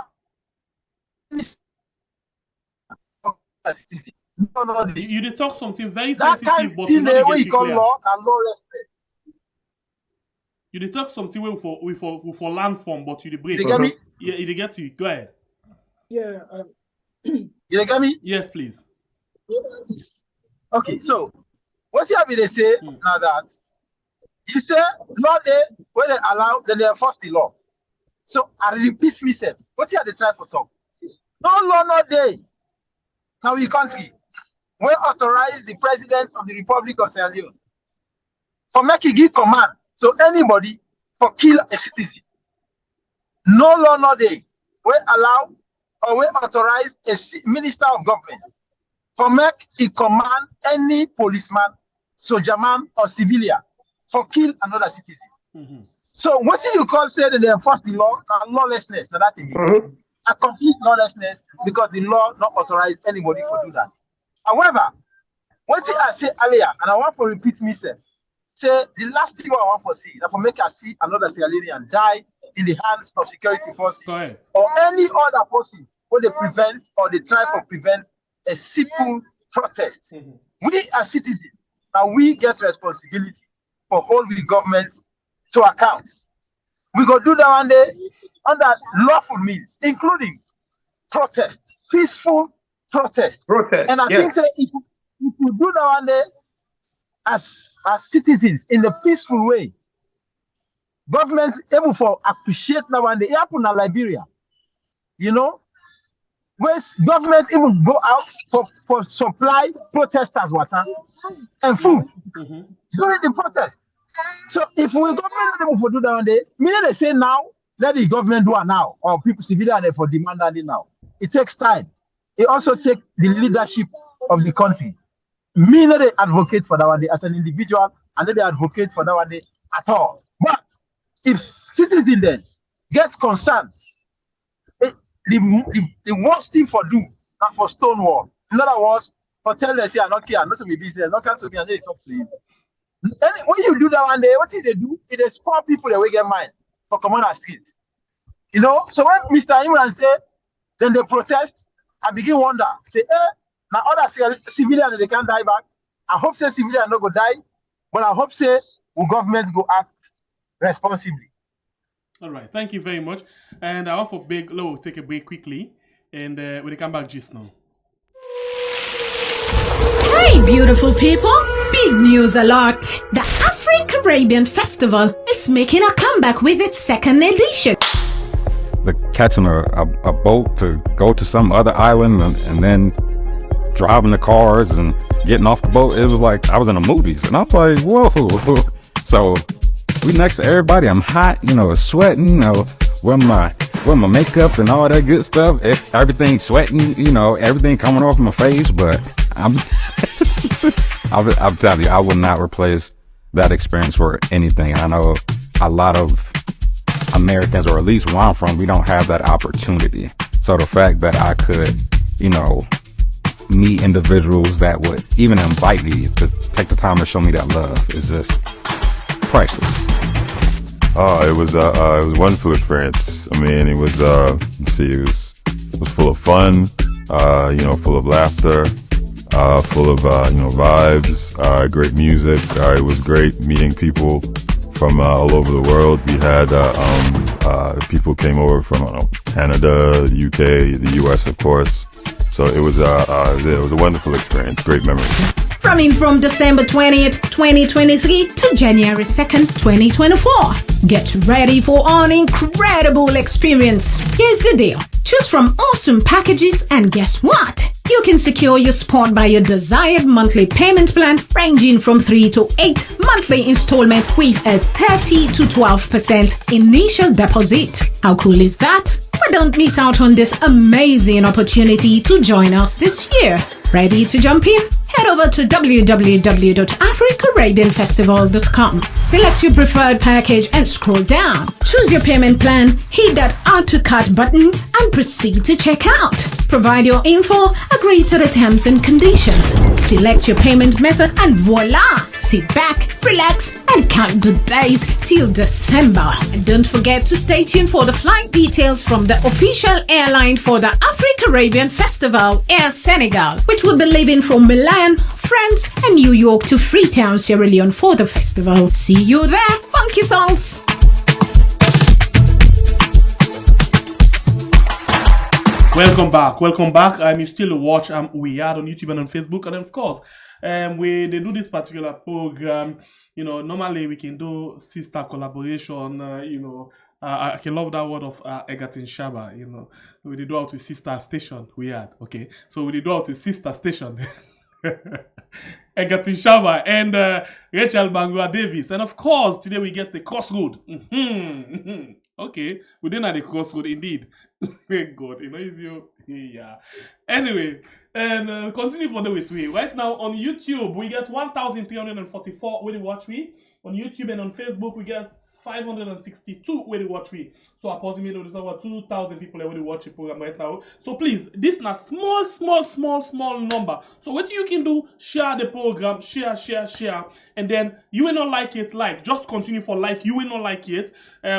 [SPEAKER 9] No day.
[SPEAKER 6] You did talk something very
[SPEAKER 9] that
[SPEAKER 6] sensitive, but
[SPEAKER 9] you
[SPEAKER 6] not get
[SPEAKER 9] call
[SPEAKER 6] clear.
[SPEAKER 9] law and law respect.
[SPEAKER 6] You did talk something way for land form, but you did break.
[SPEAKER 9] You get me?
[SPEAKER 6] Yeah, you did get to you. Go ahead.
[SPEAKER 7] Yeah.
[SPEAKER 9] You get me?
[SPEAKER 6] Yes, please.
[SPEAKER 9] Okay, so what you have to say now that you say law day when they allow, then they enforce the law. So I repeat myself. What you have to try for talk? No law, no day. Now we country we authorize the president of the Republic of Sierra Leone for making give command to anybody for kill a citizen. No law, no day. We allow or we authorize a minister of government for make it command any policeman, soldier man, or civilian for kill another citizen. So what you call say that they enforce the law and lawlessness? Now that is a complete lawlessness because the law not authorize anybody to do that. However, what I said earlier, and I want to repeat myself, say the last thing I want to see is for make us see another Sierra Leonean die in the hands of security forces or any other person where they prevent or they try to prevent a simple protest. We as citizens, and we get responsibility for holding the government to account. We go do that one day under lawful means, including protest, peaceful protest. And I think that if we do that one day as citizens in a peaceful way, government able to appreciate that one day. It happened in Liberia, you know, where government even go out for supply protesters water and food during the protest. So if we government able to do that one day, meaning they say now, let the government do it now, or people civilian for demand it now. It takes time. It also takes the leadership of the country. Me not they advocate for that one day as an individual, and not they advocate for that one day at all. But if citizens then get concerned, the worst thing for do not for stonewall. In other words, for tell them say I'm not here, not to be business, not come to me and they talk to you. And when you do that one day, what did they do? It is poor people that will get mine for commander street. You know, so when Mr. Imran say, then they protest, I begin wonder, say, now other civilians they can't die back. I hope say civilians not go die, but I hope say will government go act responsibly.
[SPEAKER 6] All right, thank you very much. And I want for we'll take a break quickly, and we'll come back just now.
[SPEAKER 11] Hey, beautiful people! Big news alert! The Afro-Caribbean Festival is making a comeback with its second edition.
[SPEAKER 12] Catching a boat to go to some other island and then driving the cars and getting off the boat, it was like I was in the movies, and I was like, whoa. So we next to everybody. I'm hot, you know, sweating, you know, wearing my makeup and all that good stuff. Everything sweating, you know, everything coming off my face. But I'm telling you, I would not replace that experience for anything. I know a lot of Americans, or at least where I'm from, we don't have that opportunity. So the fact that I could, you know, meet individuals that would even invite me to take the time to show me that love is just priceless. It was a wonderful experience. I mean, it was it was full of fun, full of laughter, full of vibes, great music. It was great meeting people from all over the world. We had people came over from Canada, the UK, the US, of course. So it was a wonderful experience. Great memories.
[SPEAKER 11] Running from December 20th, 2023 to January 2nd, 2024. Get ready for an incredible experience. Here's the deal. Choose from awesome packages and guess what? You can secure your spot by your desired monthly payment plan ranging from 3 to 8 monthly installments with a 30 to 12% initial deposit. How cool is that? But don't miss out on this amazing opportunity to join us this year. Ready to jump in? Head over to www.africarabbianfestival.com. Select your preferred package and scroll down. Choose your payment plan, hit that Add to Cart button and proceed to checkout. Provide your info, agree to the terms and conditions. Select your payment method and voila! Sit back, relax and count the days till December. And don't forget to stay tuned for the flight details from the official airline for the Afro-Caribbean Festival, Air Senegal, which will be leaving from Milan, France and New York to Freetown, Sierra Leone for the festival. See you there, funky souls!
[SPEAKER 6] Welcome back. You still watch We Are on YouTube and on Facebook, and of course, they do this particular program. Normally we can do sister collaboration. I can love that word of Egatin Shaba. We do out with sister station. We are okay. So we do out with sister station. Egatin Shaba and Rachel Bangura Davis, and of course today we get the crossroad. Okay, we didn't have the crossroad indeed. Thank God, yeah. Anyway, and continue for the way to right now on YouTube we get 1,344 with the watch we. On YouTube and on Facebook we get 562 with the watch we. So approximately there's over 2,000 people that will watch the program right now. So please, this is a small number. So what you can do, share the program, share, and then you will not like it, just continue for you will not like it.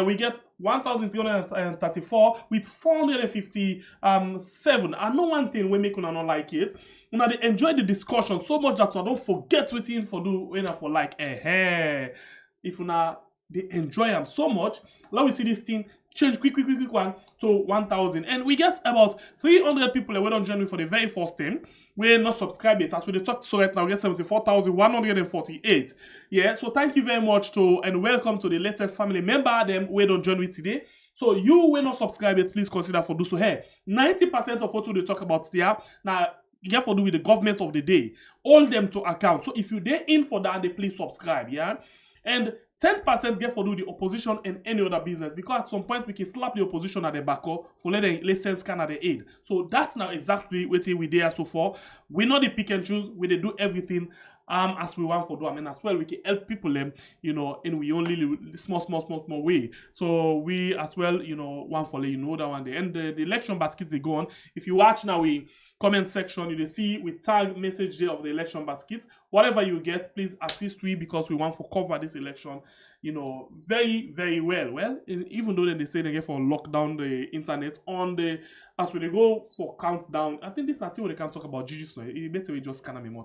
[SPEAKER 6] We get 1,334 with 457. I know one thing we make una not like it. Una they enjoy the discussion so much that I don't forget what you for do when I for if una they enjoy them so much. Let me see this thing change quick one to 1,000, and we get about 300 people that went on journey for the very first time. We're not subscribed yet. As we talk so right now, we get 74,148. Yeah, so thank you very much and welcome to the latest family member them we don't join with today. So you will not subscribe yet, please consider for do so. Hey, 90% of what we talk about here now you have to do with the government of the day. Hold them to account. So if you they in for that, they please subscribe. Yeah, and 10% get for do the opposition and any other business, because at some point we can slap the opposition at the back for let the license can at the aid. So that's now exactly what we did so far. We know the pick and choose, we they do everything as we want for do. I mean, as well we can help people them, and we only small way. So we as well, want for that one day. And the election baskets they go on. If you watch now we comment section, you see we tag message there of the election basket. Whatever you get, please assist we, because we want to cover this election, very, very well. Well, even though they say they get for lock down the internet on the as we they go for countdown. I think this is not what they can talk about Gigi story. It better we just kind of me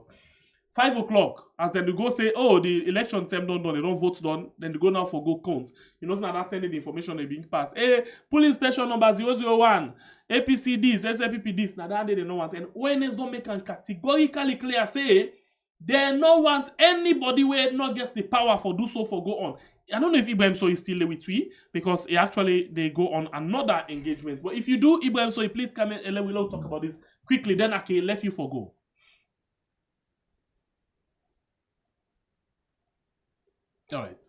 [SPEAKER 6] 5 o'clock, as then they go say, oh, the election time done, they don't vote done, then they go now for go count. It's not that telling the information they being passed. Hey, polling station number 001, APC this, SLPP this, now that they don't want. And when it's don't make a categorically clear say, they don't want anybody where not get the power for do so for go on. I don't know if Ibrahim So is still there with we, because they go on another engagement. But if you do, Ibrahim So, please come in and we'll talk about this quickly, then I can let you for go. All right.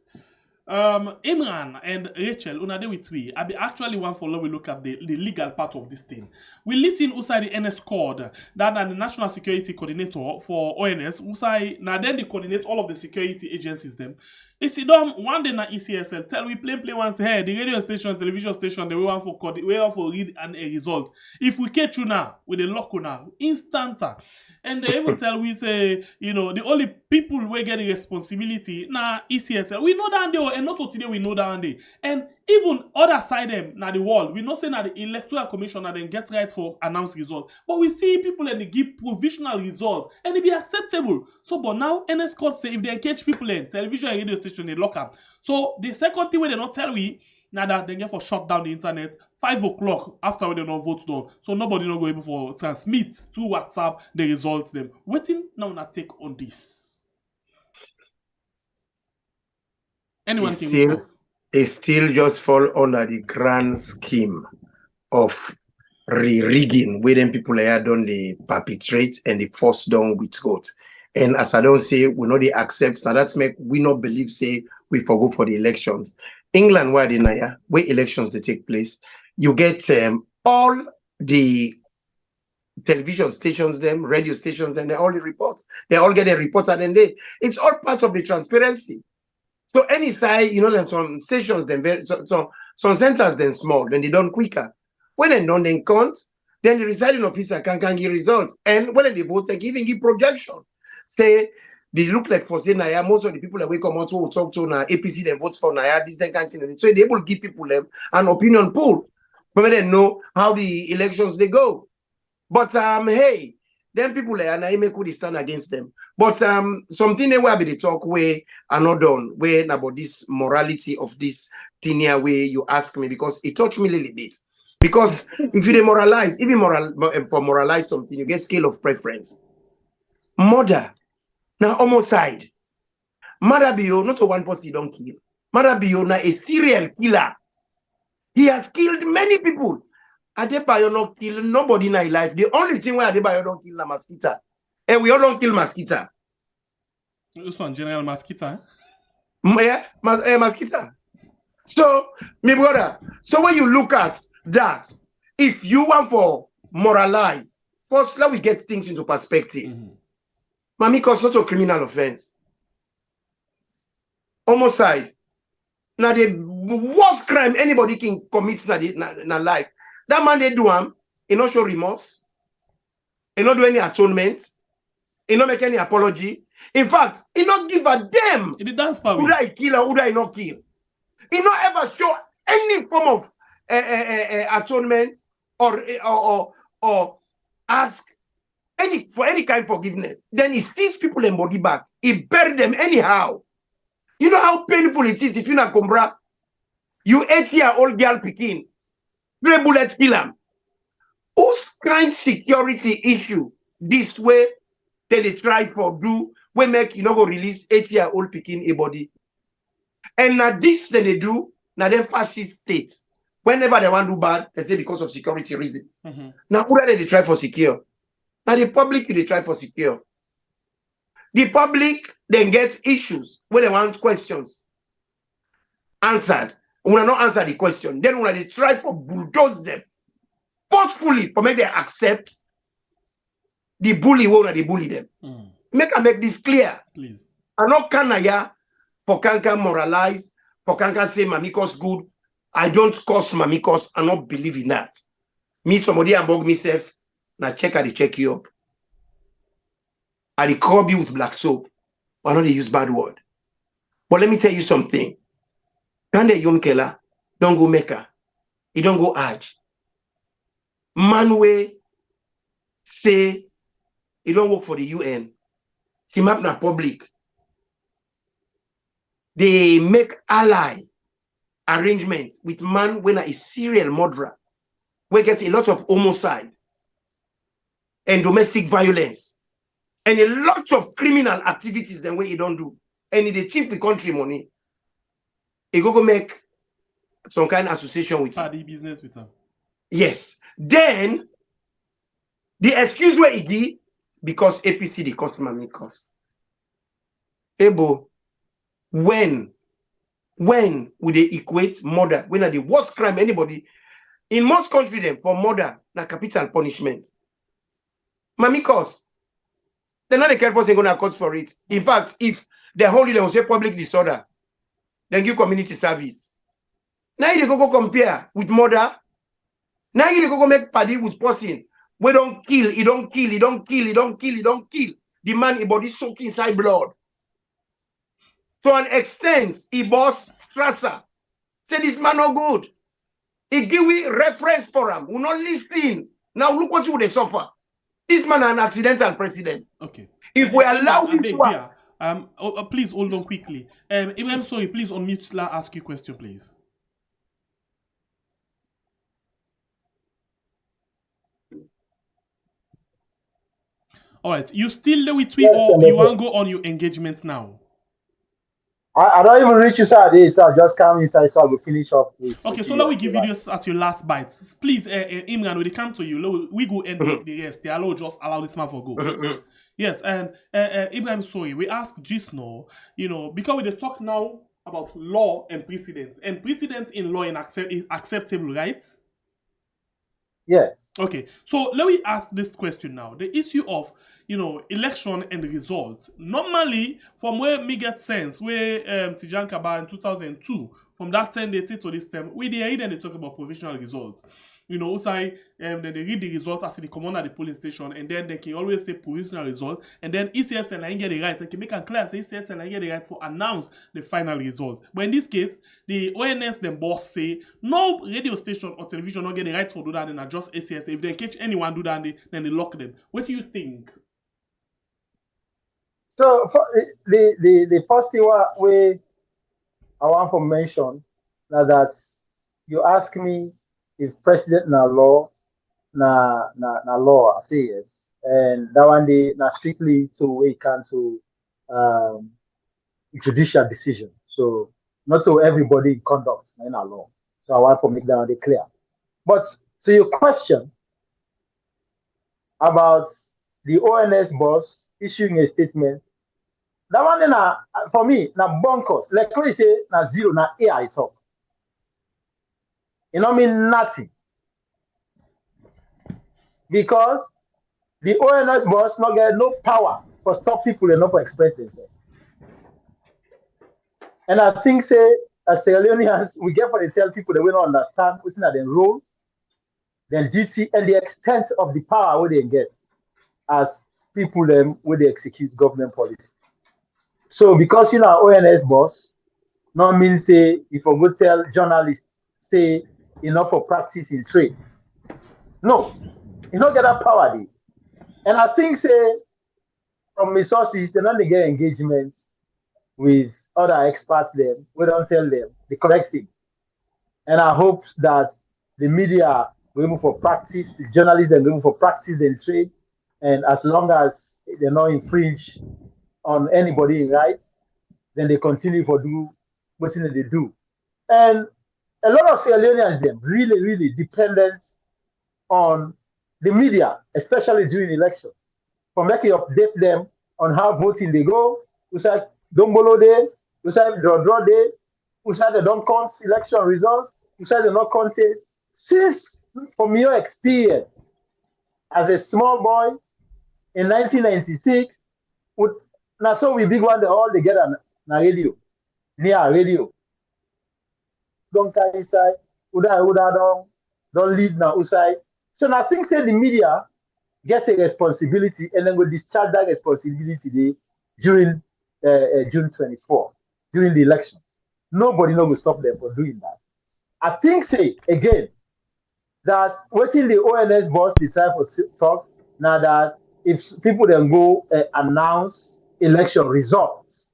[SPEAKER 6] Imran and Rachel, una dey with we. I be actually one for we look at the legal part of this thing. We listen usai the NS code that the National Security Coordinator for ONS usai now then they coordinate all of the security agencies them. You see, one day na ECSL tell we play one say, hey, the radio station, television station, they want for read a result. If we catch you now with the lock now, instanta. And they even tell we say, you know, the only people we get the responsibility na ECSL. We know that day, and not today we know that day. And even other side them na the world, we know say na the Electoral Commission na then get right for announced results. But we see people and they give provisional results and it be acceptable. So but now NS court say if they catch people in television and radio station, they lock up. So the second thing where they not tell we now that they get for shut down the internet 5 o'clock after when they don't vote done. So nobody not go able for transmit to WhatsApp the results them. Waiting now na take on this. Anyone can go first.
[SPEAKER 8] It still just fall under the grand scheme of re-rigging where them people here done the perpetrate and the force down with vote. And as I don't say, we know they accept, so that's make we not believe say we forgo for the elections. England, where they where elections they take place, you get all the television stations, them radio stations, them they all the reports. They all get a report at the end. It's all part of the transparency. So any side, you know, them some stations, them very some centers then small, then they done quicker. When they don't then count, then the residing officer can give results. And when they vote, they give projection. Say they look like for say Naya, most of the people that we come out to talk to now APC they vote for Naya, this kind of thing. So they able to give people them an opinion pool, but they know how the elections they go. But hey, then people like Naime could stand against them. But something they will be the talk where are not done, where about this morality of this thing here where you ask me because it touched me a little bit. Because if you demoralize, even for moralize something, you get scale of preference. Murder. Now, homicide. Maada Bio, not a one person you don't kill. Maada Bio, now a serial killer. He has killed many people. Adebayo not kill nobody in his life. The only thing where Adebayo don't kill is mosquito. And we all don't kill mosquito.
[SPEAKER 6] This one, General Mosquito.
[SPEAKER 8] Yeah, mosquito. So, my brother, so when you look at that, if you want for moralize, first let we get things into perspective. Mami cause not a criminal offense. Homicide. Now the worst crime anybody can commit in life. That man they do he not show remorse. He not do any atonement. He not make any apology. In fact, he not give a damn who I kill or who I not kill. He not ever show any form of atonement or ask for any kind of forgiveness. Then he steals people and body back. He bury them anyhow. You know how painful it is if you not combra. You 8-year-old girl picking. 3 bullets kill him. Whose kind security issue this way they try for do we make you know go release 8-year-old picking a body. And now this they do, now them fascist states. Whenever they want to do bad, they say because of security reasons. Now who are they try for secure? Now the public they try for secure. The public then gets issues when they want questions answered. When they not answer the question, then when they try for bulldoze them forcefully for make them accept the bully when they bully them. Make this clear.
[SPEAKER 6] Please.
[SPEAKER 8] I'm not canaya for canca moralize, for canca say mamikos good. I don't cause mamikos. I not believe in that. Me somebody above myself. Now check how they check you up. I curb you with black soap. Why not they use bad word? But let me tell you something. Can the young killer don't go Mecca? He don't go Hajj. Manwe say he don't work for the UN. Simap na public. They make ally arrangements with man when a serial murderer. We get a lot of homicide and domestic violence and a lot of criminal activities than what he don't do. And he chief the country money. He go make some kind of association with
[SPEAKER 6] party business with him.
[SPEAKER 8] Yes. Then the excuse where he did because APC the customer make cost. Ebo, when would they equate murder? When are the worst crime anybody in most countries them for murder na capital punishment? Mamikos, they're not the kind person gonna court for it. In fact, if they hold it, they will say public disorder. then give community service. Now you go compare with murder. Now you go make party with person. We don't kill, he don't kill, he don't kill, he don't kill, he don't kill. The man, his body soaked inside blood. To an extent, he boss Strasser. Say this man no good. He give we reference for him. We not listen. Now look what you would suffer. This man an accidental president.
[SPEAKER 6] Okay.
[SPEAKER 8] If we allow this one.
[SPEAKER 6] Please hold on quickly. I'm sorry, please unmute Sla, ask you question, please. All right, you still there with me, or you want to go on your engagement now?
[SPEAKER 9] I don't even reach you, sir. So I just come inside, so I will finish up.
[SPEAKER 6] Okay, so let me give you this as your last bite. Please, Imran, when they come to you, we go end the rest. They allow just allow this man for go. Yes, and Ibrahim, sorry, we ask just now, because we talk now about law and precedent in law is acceptable, right?
[SPEAKER 9] Yes.
[SPEAKER 6] Okay, so let me ask this question now. The issue of, election and results. Normally, from where me get sense, where Tijan Kaba in 2002, from that time they take to this time, we read and they talk about provisional results. Then they read the results as they come on at the polling station, and then they can always say provisional result, and then ECSL and get the right. They can make a clear say ECSL and get the right for announce the final result. But in this case, the ONS them boss say no radio station or television not get the right for do that, and just ACS. If they catch anyone do that, then they lock them. What do you think?
[SPEAKER 9] So for the first thing we I want to mention now that you ask me if president na law I say yes, and that one day na strictly to we can to judicial decision. So not to everybody in conduct in our law. So I want to make that one day clear. But to your question about the ONS boss issuing a statement, that one then for me na bonkers. Like we say na zero na AI talk. It don't mean nothing. Because the ONS boss not get no power for stop people and not for express themselves. And I think say as Sierra Leoneans, we get for the tell people that we don't understand within their role, their duty, and the extent of the power where they get as people them where they execute government policy. So because ONS boss, not mean say if I go tell journalists say enough for practice in trade. No, you don't get that power there. And I think say from my sources, they don't get engagement with other experts them. We don't tell them the correct thing. And I hope that the media will able for practice, the journalists will able for practice and trade. And as long as they not infringe on anybody in rights, then they continue for do what they do. And a lot of Sierra Leoneans them really, really dependent on the media, especially during elections, for making update them on how voting they go, who said don't follow day, who said draw day, who said they don't count election results, who said they not counted. Since from your experience as a small boy in 1996, now so we big one they all together na radio, near radio. Don't carry side, don't lead now side. So I think say the media gets a responsibility and then will discharge that responsibility during June 24, during the elections. Nobody will stop them from doing that. I think say again that waiting the ONS boss the time for talk now that if people then go announce election results,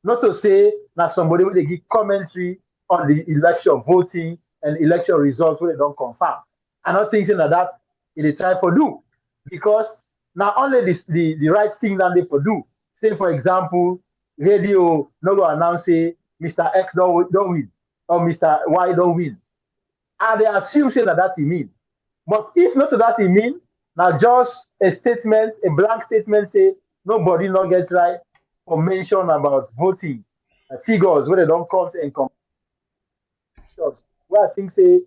[SPEAKER 9] not to say that somebody will give commentary on the election voting and election results where they don't confirm. I'm not thinking that they try for do, because not only the right thing that they for do. Say for example, radio no go announce say Mr. X don't win or Mr. Y don't win, and they assume say that he mean. But if not that he mean, now just a statement, a blank statement say nobody not gets right or mention about voting figures where they don't count and come. Where I think say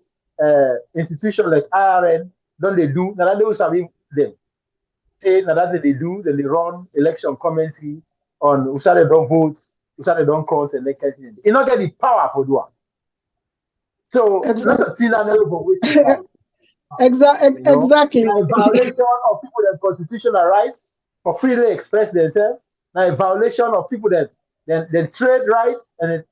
[SPEAKER 9] institutions like IRN don't they do now that they will serving them. Say now that they do, then they run election commentary on who said they don't vote so they don't call the elected. You not get the power for do it. So
[SPEAKER 7] Exactly.
[SPEAKER 9] not a thing that never go with
[SPEAKER 7] Exactly.
[SPEAKER 9] a violation of people that constitutional rights for freely express themselves. Now a violation of people that then trade rights and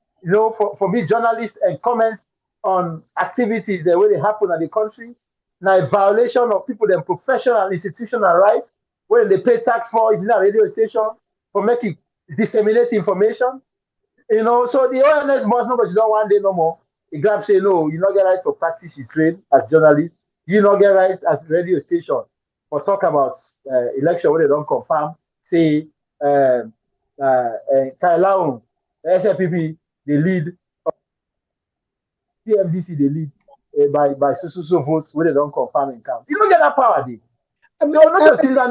[SPEAKER 9] for me journalists and comment on activities the way they happen in the country. Now a violation of people that professional institutional rights when they pay tax for it in a radio station for making disseminate information. So the ONS must know because you don't want day no more. The grab say no, you not get right to practice your trade as journalist. You not get right as radio station for talk about election where they don't confirm. Say Kailaun, SFPP, they lead, PMDC they lead by so votes where they don't confirm and count. You don't get that power, day. So not a thing that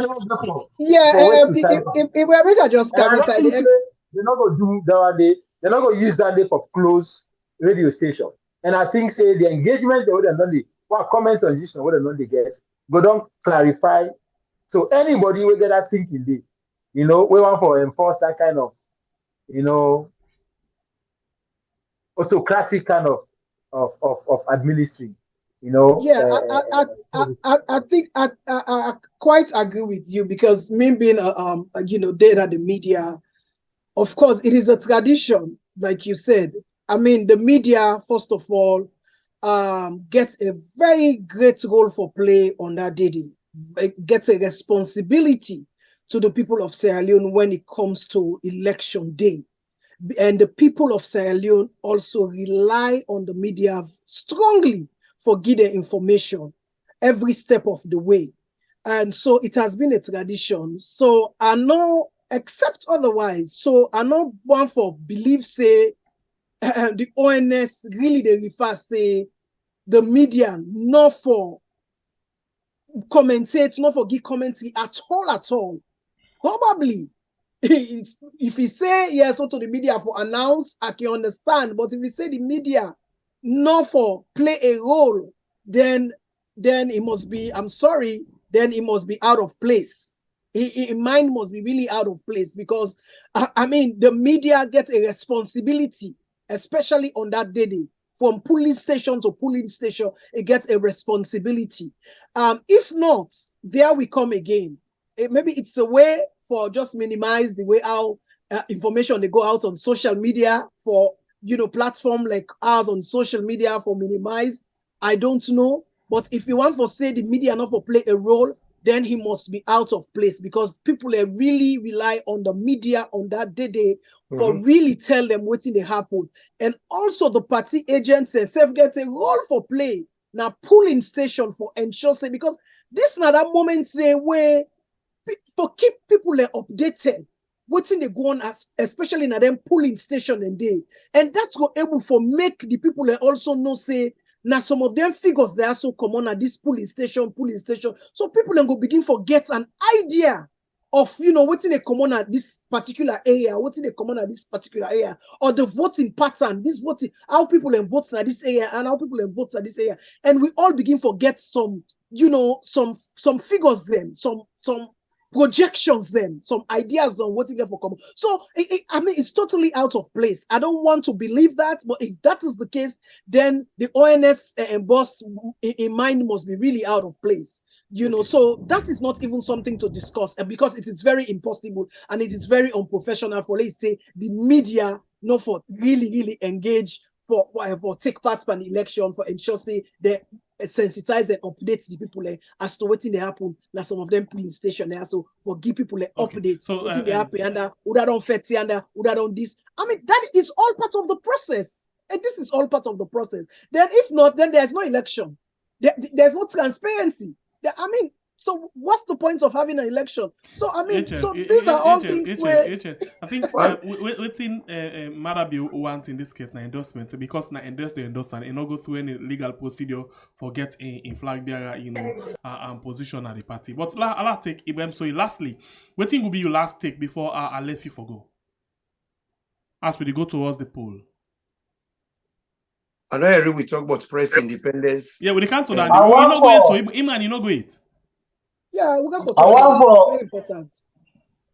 [SPEAKER 7] if we make a just come inside
[SPEAKER 9] they're not gonna do that day. They're not gonna use that day for close radio station. And I think say the engagement they would have done what comments on this what they get. Go down clarify. So anybody will get that thinking day. We want to enforce that kind of autocratic kind of administering.
[SPEAKER 7] I think I quite agree with you because me being there at the media, of course, it is a tradition, like you said. I mean, the media, first of all, gets a very great role for play on that day. It gets a responsibility to the people of Sierra Leone when it comes to election day. And the people of Sierra Leone also rely on the media strongly for giving information every step of the way. And so it has been a tradition. So I know, except otherwise, so I know one for believe, say, the ONS really they refer, say, the media, not for commentate, not for give commentary at all. Probably. If he say yes, so to the media for announce, I can understand. But if he say the media not for play a role, then it must be, I'm sorry, then it must be out of place. His mind must be really out of place because, I mean, the media gets a responsibility, especially on that day. From polling station to polling station, it gets a responsibility. If not, there we come again. Maybe it's a way for just minimize the way how information they go out on social media for platform like ours on social media for minimize. I don't know, but if you want to say the media not for play a role, then he must be out of place because people really rely on the media on that day for really tell them what they happen. And also the party agents themselves get a role for play now polling station for ensure say because this not that moment say where for keep people updated what's in the go on as especially in them polling station and day and that's go able for make the people also know say now some of them figures they are so common at this polling station so people then go begin for get an idea of what's in a common at this particular area, what's in a common at this particular area, or the voting pattern, this voting, how people vote at this area and how people vote at this area, and we all begin for get some some figures then, some projections then, some ideas on what's in there for common. So I mean it's totally out of place. I don't want to believe that, but if that is the case, then the ONS boss in mind must be really out of place. So that is not even something to discuss because it is very impossible and it is very unprofessional for, let's say, the media not for really engage for take part in the election for ensure say they sensitize and update the people as to what they happen. Now some of them police station there, so for give people updates. So what they happen and who don't fet and who don't this. I mean that is all part of the process, and this is all part of the process. Then if not, then there's no election. There's no transparency. I mean, so what's the point of having an election? So I mean, so these are all things where
[SPEAKER 6] I think within Maada be want in this case na endorsement because na endorse the endorsement and not go through any legal procedure for get in flag bearer position at the party. But I'll take Ibrahim. So lastly, what thing will be your last take before I let you go? As we go towards the poll.
[SPEAKER 8] I know Eric we talk about press independence.
[SPEAKER 6] Yeah, we can't do that. You not go to him and you not go it.
[SPEAKER 7] Yeah, we got to talk about it. It's very important.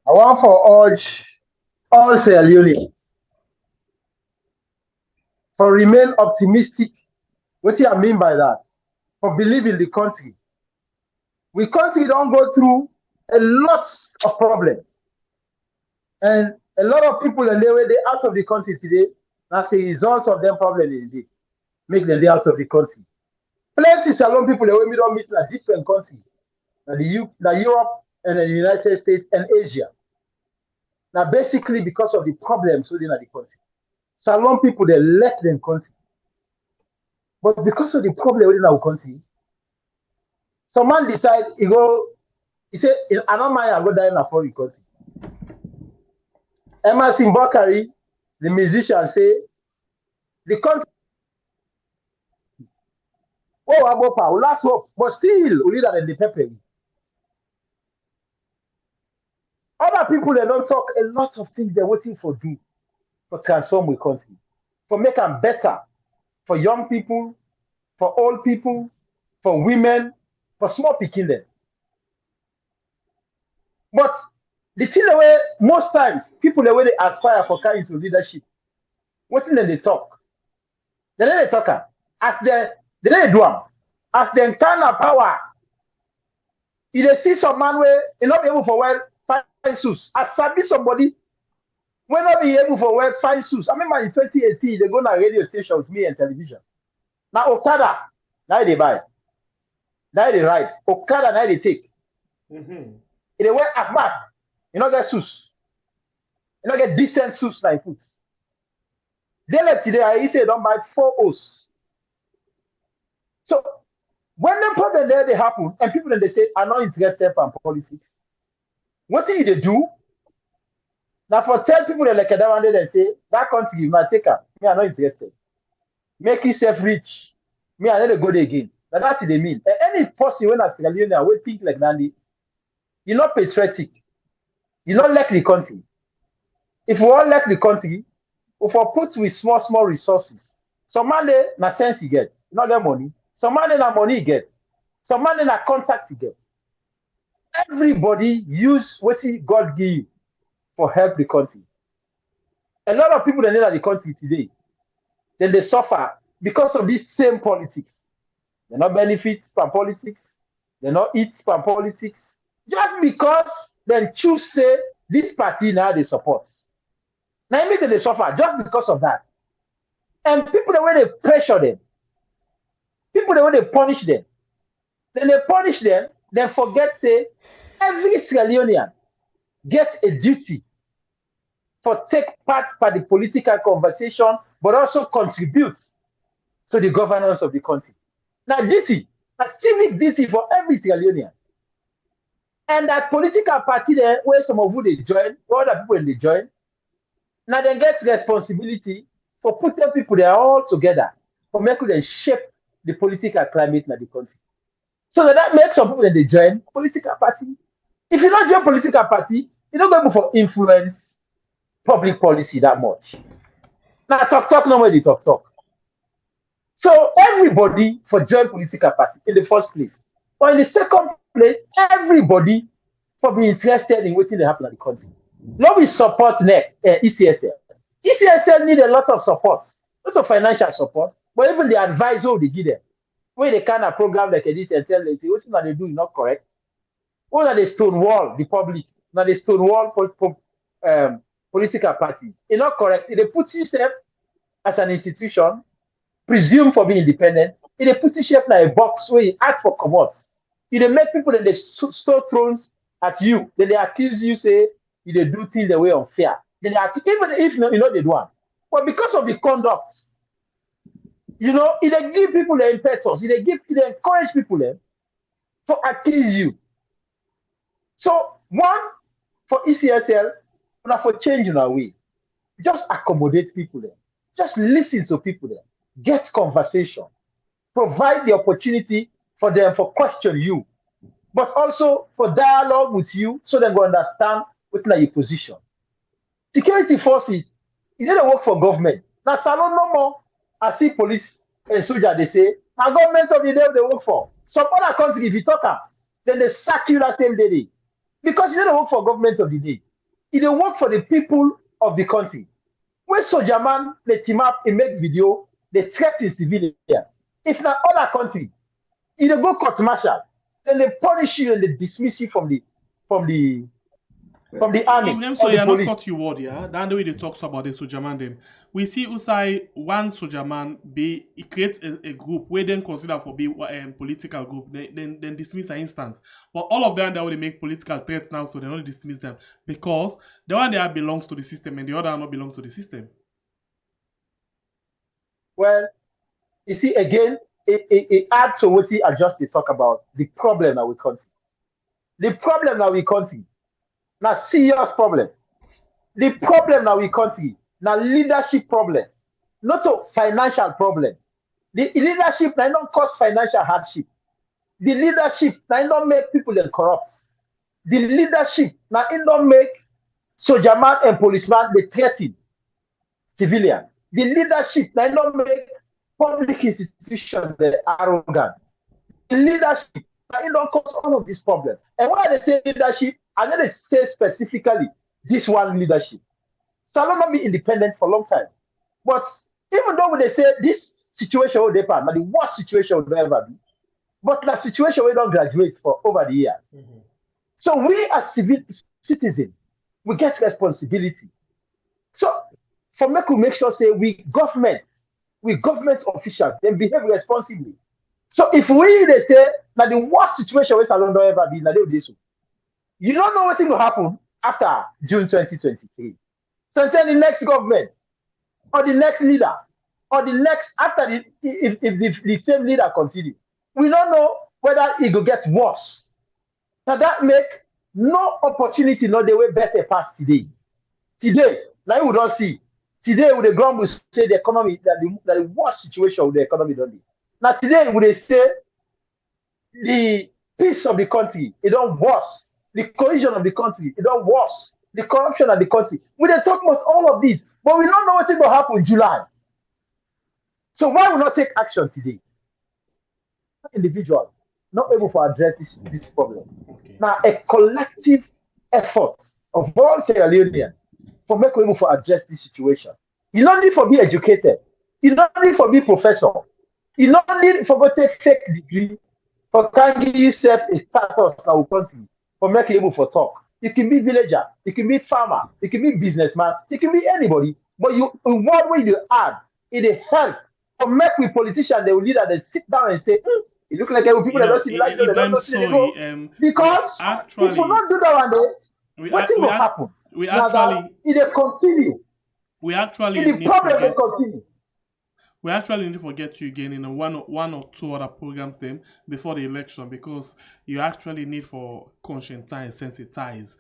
[SPEAKER 9] I want for urge all Sierra Leoneans for remain optimistic. What do I mean by that? For believe in the country. We country don't go through a lot of problems. And a lot of people and they were out of the country today. That's the result of them problems indeed. Make them out of the country. Plenty Salon people we don't miss in a different country. The Europe and the United States and Asia. Now basically because of the problems within the country. Salon people they left them country. But because of the problem within our country, some man decide he said, I don't mind I go die in a foreign country. Emerson Bakari, the musician, say the country last hope, but still we need that in the pepper. Other people they don't talk a lot of things they're waiting for do to transform the country, for make them better for young people, for old people, for women, for small picking them. But the thing the way most times people the way they aspire for coming to leadership, what thing they talk? They talk as they do them. As they turn of power, if they see some man where they not able for wear fine suits, as sabi somebody when not be able for wear fine suits. I remember in 2018 they go on a radio station with me and television. Now Okada, now they buy, now they ride. Okada now they take. If they wear Akbar, you not get suits, you not get decent suits like food. They let today I say don't buy 4 O's. So when the problem there they happen and people then they say are not interested in politics, what do they do? Now for 10 people that like that one day they say that country you might take her, me are not interested. Make yourself rich, me I never go there again. Now that's what they mean. And any person when I Sierra Leone will think like that, you're not patriotic, you don't like the country. If we all like the country, if we put with small resources, some man there na sense you get, you not get money. Some man in money you get. Some man in contact you get. Everybody use what God give you for help the country. A lot of people that need the country today, then they suffer because of this same politics. They not benefit from politics. They not eat from politics. Just because they choose say this party now they support. Now immediately they suffer just because of that. And people the way they pressure them. People the way they punish them. Then they punish them, then forget say every Sierra Leonean gets a duty for take part by the political conversation, but also contribute to the governance of the country. Now duty, a civic duty for every Sierra Leonean. And that political party there, where some of who they join, where other people they join, now they get responsibility for putting people there all together, for making them shape the political climate in the country. So that makes some people when they join political party. If you don't join political party, you're not going for influence public policy that much. Now talk nobody talk. So everybody for join political party in the first place. Or in the second place, everybody for being interested in what they happen in the country. Now we support ECSL. ECSL need a lot of support, lots of financial support, but even the advice what they give them, when they kind of program like this and tell them, say, what they do is not correct. What are they stonewall the public? Now they stonewall political parties. It's not correct. If they put yourself as an institution, presume for being independent, if they put yourself in a box where you ask for commodities, if they make people that they store thrones at you, then they accuse you, say, if they do things the way unfair. Then they accuse, even if you know they do one. But because of the conduct, if they give people the impetus, if they encourage people to accuse you. So, one, for ECSL, not for changing our way. Just accommodate people there. Just listen to people there. Get conversation. Provide the opportunity for them for question you, but also for dialogue with you so they go understand what your position. Security forces, is it a work for government? Now, salon no more. I see police and soldier, they say, now government of the day they work for. Some other country, if you talk up, then they sack you that same day. Because you don't work for government of the day. You work for the people of the country. When soldier man, they team up and make video, they threaten civilians. If not other country, you dey go court martial, then they punish you and they dismiss you from the army
[SPEAKER 6] Ibrahim, so
[SPEAKER 9] or
[SPEAKER 6] you
[SPEAKER 9] the
[SPEAKER 6] are not
[SPEAKER 9] police.
[SPEAKER 6] cut you word, yeah? That's the way they talk about the soldier man them. We see Usai one soldier man he create a group where then consider for be political group, then dismiss an instant. But all of them they make political threats now, so they don't dismiss them because the one they are belongs to the system and the other not belongs to the system.
[SPEAKER 9] Well, you see again, it adds to what I just talk about the problem that we country. The problem that we country, now serious problem. The problem that we country, now leadership problem, not a financial problem. The leadership now don't cause financial hardship. The leadership now don't make people that corrupt. The leadership now it don't make soldier man and policeman they threaten civilian. The leadership now don't make public institutions they arrogant. The leadership now it don't cause all of these problems. And why they say leadership, I know they say specifically this one leadership. Salon not be independent for a long time. But even though they say this situation will depend, but the worst situation will ever be. But the situation we don't graduate for over the years. Mm-hmm. So we as civil citizens, we get responsibility. So for me to make sure say we government officials, then behave responsibly. So if they say that the worst situation we Salon don't ever be, they will do so. You don't know what will happen after June 2023. So the next government, or the next leader, or the next, after if the same leader continue, we don't know whether it will get worse. Now that make no opportunity, no the way better past today. Today, now we don't see. Today, with the grumble say the economy, that the worst situation with the economy don't be. Now today, would they say the peace of the country, it don't worse. The cohesion of the country, it don't worse. The corruption of the country. We dey talk about all of this, but we don't know what's going to happen in July. So why will not take action today? Individual, not able to address this problem. Okay. Now, a collective effort of all Sierra Leoneans for make able to address this situation. You don't need to be educated. You don't need to be professor. You don't need to take fake degree for can give yourself a status in our country for make able to talk. You can be villager, you can be farmer, you can be businessman, you can be anybody. But you, in one way you add, it help to make with politicians, they will leader, they sit down and say, it looks like people that don't civilize, they don't know they go. Because if we not do that one day, what will happen?
[SPEAKER 6] We actually,
[SPEAKER 9] it continue.
[SPEAKER 6] We actually
[SPEAKER 9] the problem will continue.
[SPEAKER 6] We actually need to forget you again in one or two other programs then before the election, because you actually need for conscientize, sensitize,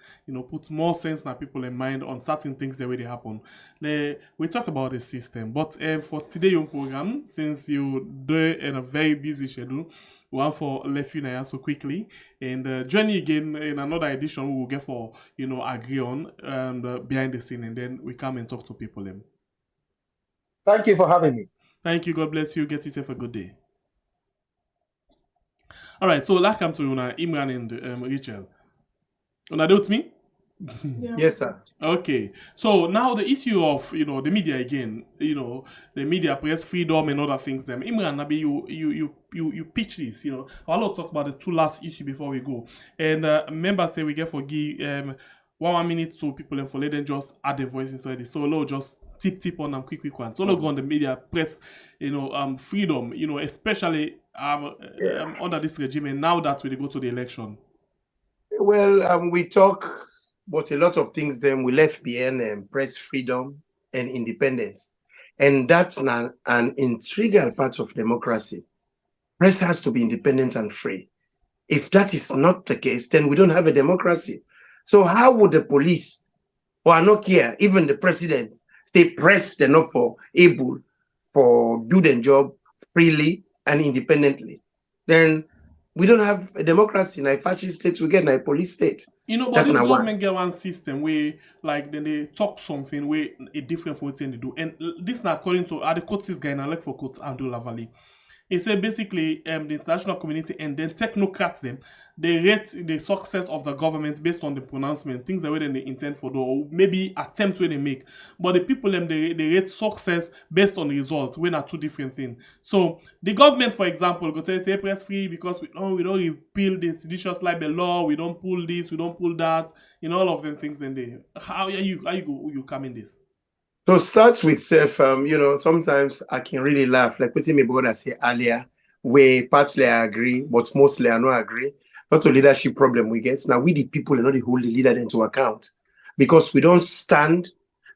[SPEAKER 6] put more sense in people in mind on certain things the way they happen. We talk about the system, but for today your program, since you're in a very busy schedule, we want for left you now so quickly and join you again in another edition. We will get for agree on and behind the scene, and then we come and talk to people then.
[SPEAKER 9] Thank you for having me.
[SPEAKER 6] Thank you. God bless you. Get yourself a good day. All right. So, like I'm to Imran and Rachel. Una do with me?
[SPEAKER 8] Yeah. Yes, sir.
[SPEAKER 6] Okay. So now the issue of the media again. The media, press freedom, and other things. Them Imran, Nabi, you pitch this. I'll talk about the two last issue before we go. And members say we get for give 1 minute to people and for let them just add their voice inside it. So I'll just tip on them quick one. So let's go on the media, press, freedom, especially under this regime, and now that we go to the election.
[SPEAKER 8] Well, we talk about a lot of things. Then we left behind press freedom and independence, and that's an integral part of democracy. Press has to be independent and free. If that is not the case, then we don't have a democracy. So how would the police, or I not care, even the president, stay pressed enough for able for do their job freely and independently? Then we don't have a democracy. In a fascist state, we get a police state.
[SPEAKER 6] But this government get one system where, like, then they talk something where a different from what they do. And this now according to the court guy in for court Andrew Lavalley. He said basically the international community and then technocrats them, they rate the success of the government based on the pronouncement, things that they intend for, or maybe attempt where they make. But the people them they rate success based on results, when are two different things. So the government, for example, go tell say press free because we don't repeal the seditious libel law, we don't pull this, we don't pull that, all of them things in there. How you come in this?
[SPEAKER 8] To start with self, sometimes I can really laugh. Like what my brother said earlier, where partly I agree, but mostly I don't agree. Not a leadership problem we get. Now we the people are not hold the leader into account. Because we don't stand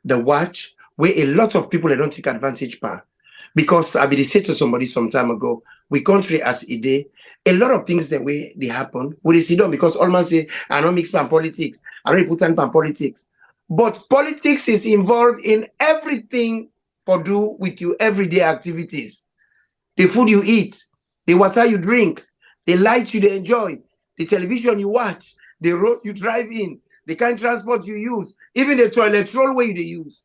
[SPEAKER 8] the watch where a lot of people don't take advantage par. Because I be said to somebody some time ago, we country as a day, a lot of things that way they happen. We see them because all man say, I don't mix pan politics, I don't put on pan politics. But politics is involved in everything for do with your everyday activities. The food you eat, the water you drink, the light you enjoy, the television you watch, the road you drive in, the kind of transport you use, even the toilet roll where you use.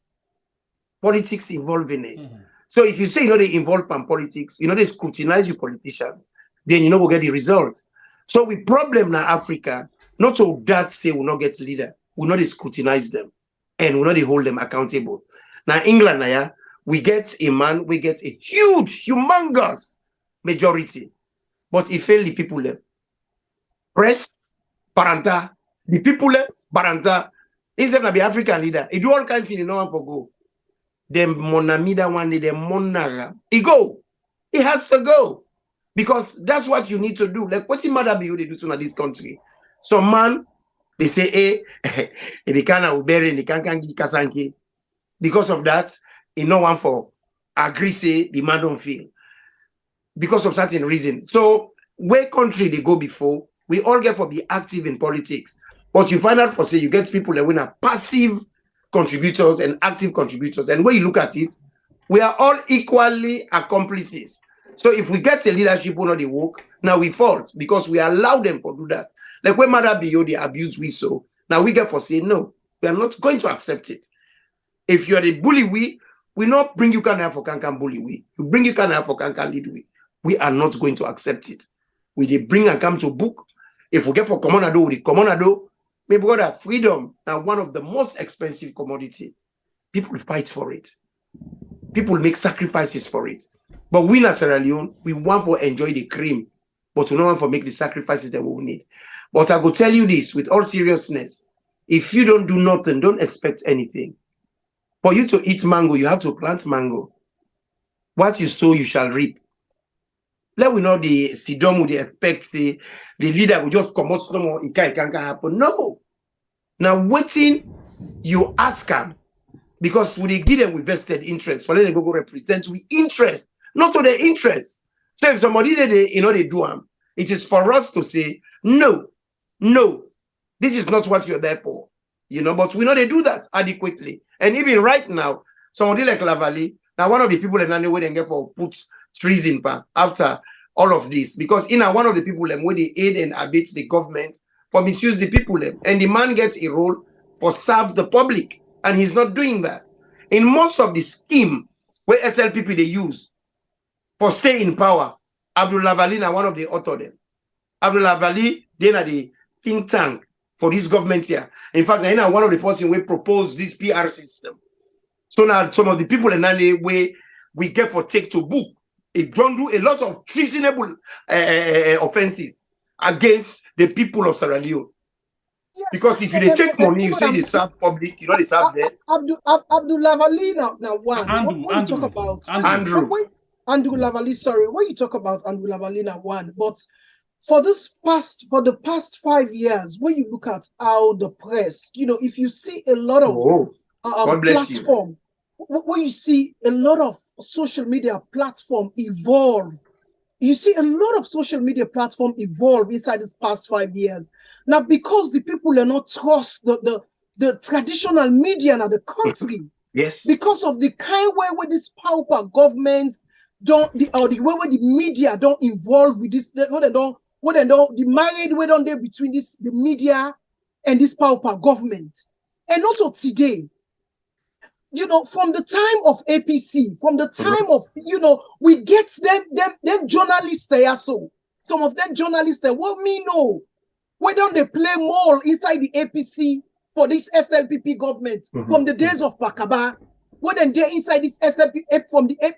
[SPEAKER 8] Politics involved in it. So if you say they involve in politics, they scrutinize your politician, then we'll get the result. So we problem now Africa, not so that say we'll not get leader, we'll not scrutinize them. And we not hold them accountable. Now, England, we get a man, we get a huge, humongous majority. But he failed the people there. Press, Paranta, the people there, Paranta. Instead of the African leader, he do all kinds of things, no one for go. Them Monamida one day, them Monaga. He go. He has to go. Because that's what you need to do. Like, what's the matter be they do to this country? Some man, they say, they can't bury in the Kasanki. Because of that, no one for agree say the man don't feel. Because of certain reason. So where country they go before, we all get for be active in politics. But you find out for say you get people that win are passive contributors and active contributors. And when you look at it, we are all equally accomplices. So if we get the leadership who not the work, now we fault because we allow them to do that. Like when Maada they abuse we so. Now we get for saying no, we are not going to accept it. If you are a bully, we not bring you can for can bully we. You bring you can for can lead we. We are not going to accept it. We they bring and come to book. If we get for commonado, with the commonado, my brother, freedom now one of the most expensive commodity. People fight for it. People make sacrifices for it. But we in Sierra Leone, we want to enjoy the cream, but we don't want to make the sacrifices that we will need. But I will tell you this with all seriousness. If you don't do nothing, don't expect anything. For you to eat mango, you have to plant mango. What you sow, you shall reap. Let we know the Sidom would expect, say, the leader will just come out somewhere, it can't happen. No. Now, waiting, you ask them, because we give them with vested interest, for them to go represent with interest, not to their interest. So if somebody, they do them, it is for us to say, no, this is not what you're there for. But we know they do that adequately. And even right now, somebody like Lavalley, now one of the people in any way they get for put trees in after all of this. Because one of the people where they aid and abet the government for misuse the people. And the man gets a role for serve the public. And he's not doing that. In most of the scheme where SLPP they use for stay in power, Abdul Lavalley now one of the author them. Abdul Lavalley, they are the think tank for this government here. In fact, now one of the person we propose this PR system. So now some of the people in any way we get for take to book. It don't do a lot of treasonable offenses against the people of Sierra Leone. Yeah, because if you take money, you say they serve public, they serve there.
[SPEAKER 7] Abdul Lavalley now one. What you talk about
[SPEAKER 8] Andrew
[SPEAKER 7] Lavalley, sorry. What you talk about Andrew Lavalley now one, but for the past 5 years, when you look at how the press, if you see a lot of platform, when you see a lot of social media platform evolve, you see a lot of social media platform evolve inside this past 5 years. Now, because the people are not trust the traditional media in the country,
[SPEAKER 8] yes,
[SPEAKER 7] because of the kind way where this pauper government the way where the media don't involve with this, the married way don't there between the media and this pauper government. And also today, from the time of APC, from the time of, we get them journalists there. So some of them journalists there, what me know, why don't they play more inside the APC for this SLPP government from the days of Pakaba? When they're inside this SLP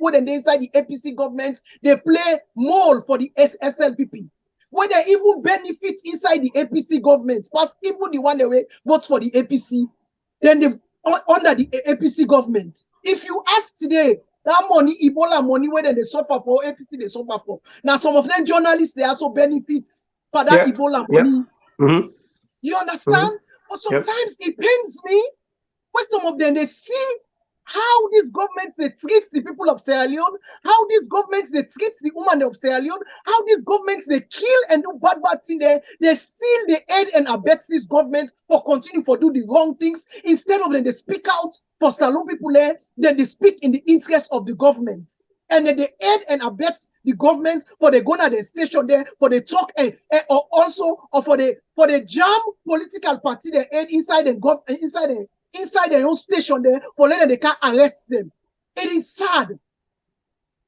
[SPEAKER 7] when they're inside the APC government, they play more for the SLPP. When they even benefit inside the APC government, plus even the one that vote for the APC, then they under the APC government. If you ask today, that money, Ebola money, whether they suffer for APC, they suffer for. Now some of them journalists, they also benefit for that Ebola money. You understand? But sometimes it pains me when some of them, they see how these governments, they treat the people of Sierra Leone, how these governments, they treat the women of Sierra Leone, how these governments, they kill and do bad things there. They steal, they aid and abet this government for continue for do the wrong things. Instead of them, they speak out for Salon people there, then they speak in the interest of the government. And then they aid and abet the government for they go to the station there, for they talk or also or for the jam political party they aid inside the inside their own station there for later they can't arrest them. It is sad.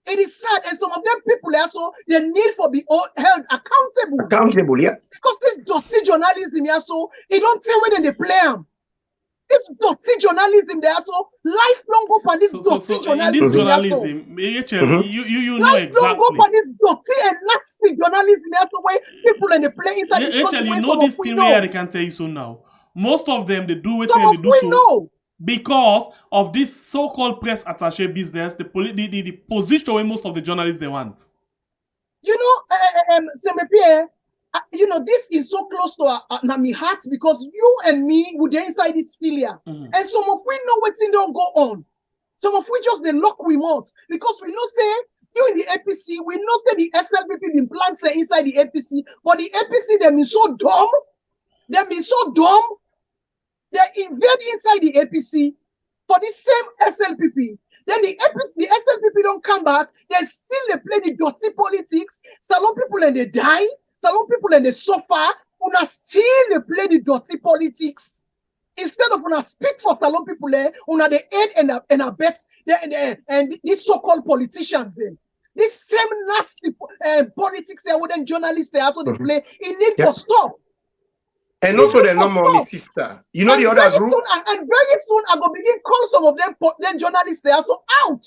[SPEAKER 7] It is sad. And some of them people also they need for be held accountable.
[SPEAKER 8] Accountable, yeah.
[SPEAKER 7] Because this dirty journalism also, it don't tell whether they play them. This dirty journalism, they also lifelong go on this dirty journalism.
[SPEAKER 6] In this journalism, Rachel, you know exactly.
[SPEAKER 7] Lifelong go on this dirty and nasty journalism. That's the way people and they play inside.
[SPEAKER 6] Rachel, you know this thing where they can tell you so now. Most of them, they do what they do so because of this so-called press attaché business, the position where most of the journalists they want.
[SPEAKER 7] Semepie, this is so close to my heart because you and me would inside this filia. And some of we know what thing don't go on. Some of we just the lock we mouth because we know say you in the APC, we know say the SLPP been planted inside the APC, but the APC them is so dumb. Them be so dumb. They invade inside the APC for the same SLPP. Then the SLPP don't come back. Then still they play the dirty politics. Salon people and they die. Salon people and they suffer. Una still they play the dirty politics. Instead of una speak for Salon people, una they aid and abet and these so-called politicians then. This same nasty politics there with journalists they also they play. It need to stop.
[SPEAKER 8] And also the number of sister. You know the other group?
[SPEAKER 7] And very soon I go begin call some of them journalists they also out.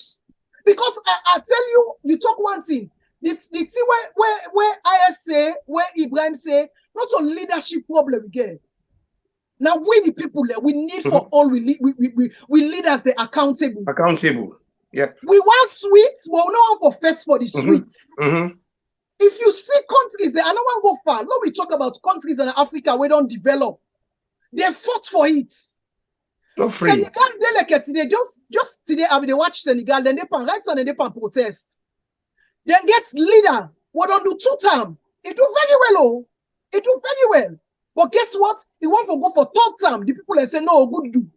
[SPEAKER 7] Because I tell you, you talk one thing. The thing where I say, where Ibrahim say, not a leadership problem again. Now we the people there, we need for all we leaders the accountable.
[SPEAKER 8] Accountable. Yeah.
[SPEAKER 7] We want sweets, but we don't want for fets for the sweets. If you see countries, I don't want to go far. No, we talk about countries in Africa we don't develop. They fought for it.
[SPEAKER 8] Not free.
[SPEAKER 7] Senegal, they just today, I mean, they watch Senegal, then they pan rights and then they pan protest. Then gets leader, what don't do 2 term. It do very well, oh. It do very well. But guess what? He want to go for 3rd term. The people say, no, good do.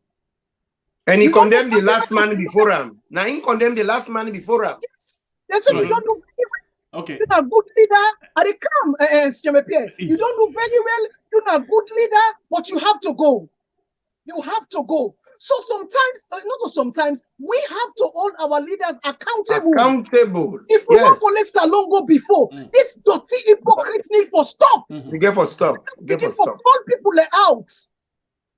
[SPEAKER 8] And he condemned the last man before him. Now he condemned the last man before him.
[SPEAKER 7] Yes. That's what you don't do very well.
[SPEAKER 6] Okay.
[SPEAKER 7] You're a good leader, and they come, you don't do very well, you're a good leader, but you have to go. You have to go. So sometimes, we have to hold our leaders accountable.
[SPEAKER 8] Accountable.
[SPEAKER 7] If we want to let Salon go before, this dirty hypocrites need for stop.
[SPEAKER 8] You get for stop.
[SPEAKER 7] Get for stop. Call people out.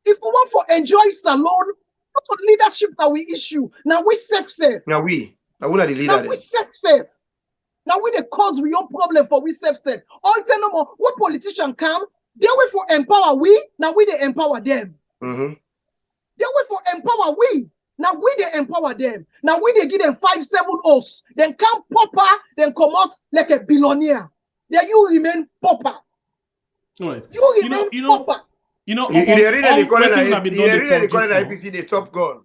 [SPEAKER 7] If we want to enjoy Salon, not a leadership that we issue. Now we safe.
[SPEAKER 8] Now we are the leader.
[SPEAKER 7] Now we safe. Now we the cause we own problem for we safe. All tell no more. What politician come? They wait for empower we. Now we they empower them. They wait for empower we. Now we they empower them. Now we they give them 5-7 O's. Then come popper. Then come out like a billionaire. Then you remain popper.
[SPEAKER 6] All right.
[SPEAKER 7] You remain popper.
[SPEAKER 8] You really call it IPC the top gun.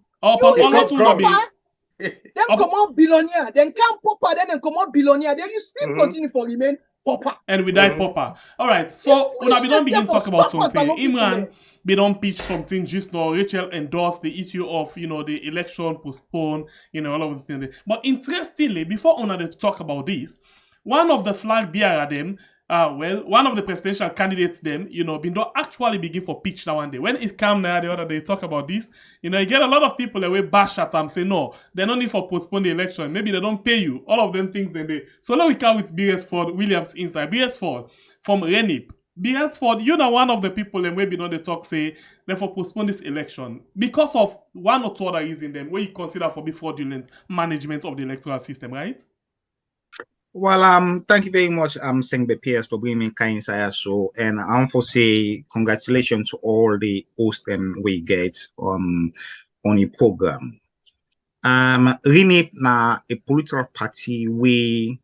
[SPEAKER 7] Then come out billionaire, then come popper, then come out billionaire, then you still continue for remain popper.
[SPEAKER 6] And we die popper. All right, so when we don't begin to talk about something, Imran, we don't pitch something just now. Rachel endorsed the issue of, the election postponed, all of the things. But interestingly, before we talk about this, one of the flag bearer them, Well, one of the presidential candidates them, been don't actually begin for pitch now one day. When it come there the other day, talk about this, you get a lot of people that will bash at them, say no, they don't need for postpone the election. Maybe they don't pay you. All of them things then they. So now we come with BS Ford Williams inside. BS Ford from Renip. BS Ford, one of the people that maybe not the talk say therefore postpone this election because of one or two other reasons them where you consider for be fraudulent management of the electoral system, right?
[SPEAKER 13] Well, thank you very much, Sengbe PS for bringing me kind so, and I want to say congratulations to all the hosts we get on the program. RENIP na a political party we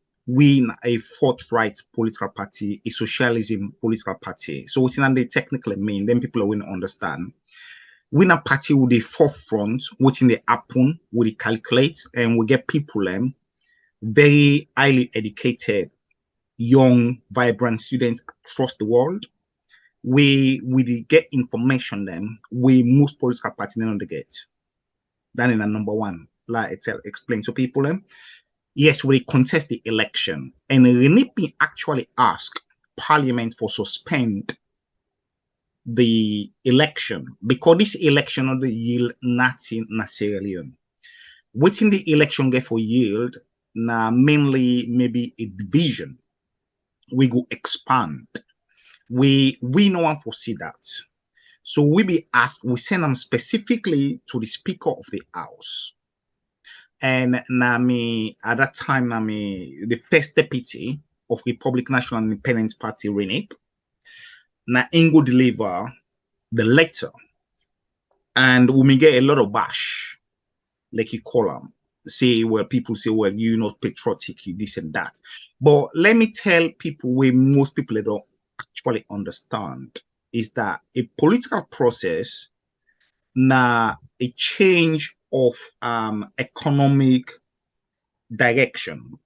[SPEAKER 13] a forthright political party, a socialism political party. So what they technically mean, then people will understand. We a party with the forefront, what in the happen, we calculate, and we get people very highly educated, young, vibrant students across the world. We get information them. We most political parties don't get. That is number one. Like I explain to people yes, we contest the election, and RENIP actually ask Parliament for suspend the election because this election not the yield nothing necessarily. Waiting the election get for yield. Now, mainly maybe a division. We go expand. We no one foresee that. So we be asked, we send them specifically to the Speaker of the House. And at that time, the first deputy of Republic National Independence Party, RENIP, Ingo deliver the letter. And we may get a lot of bash, like you call them. Say where people say, well, you're not patriotic, you this and that. But let me tell people where most people don't actually understand is that a political process a change of economic direction.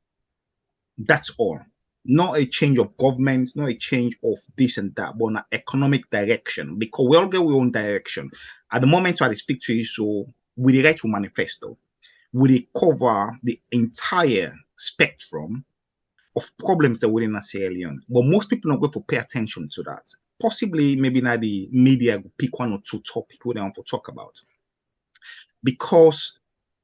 [SPEAKER 13] That's all. Not a change of government, not a change of this and that, but an economic direction. Because we all get our own direction. At the moment I speak to you, so we write to manifesto. We cover the entire spectrum of problems that we're in Sierra Leone. But most people are not going to pay attention to that. Possibly, maybe now the media will pick one or two topics we want to talk about. Because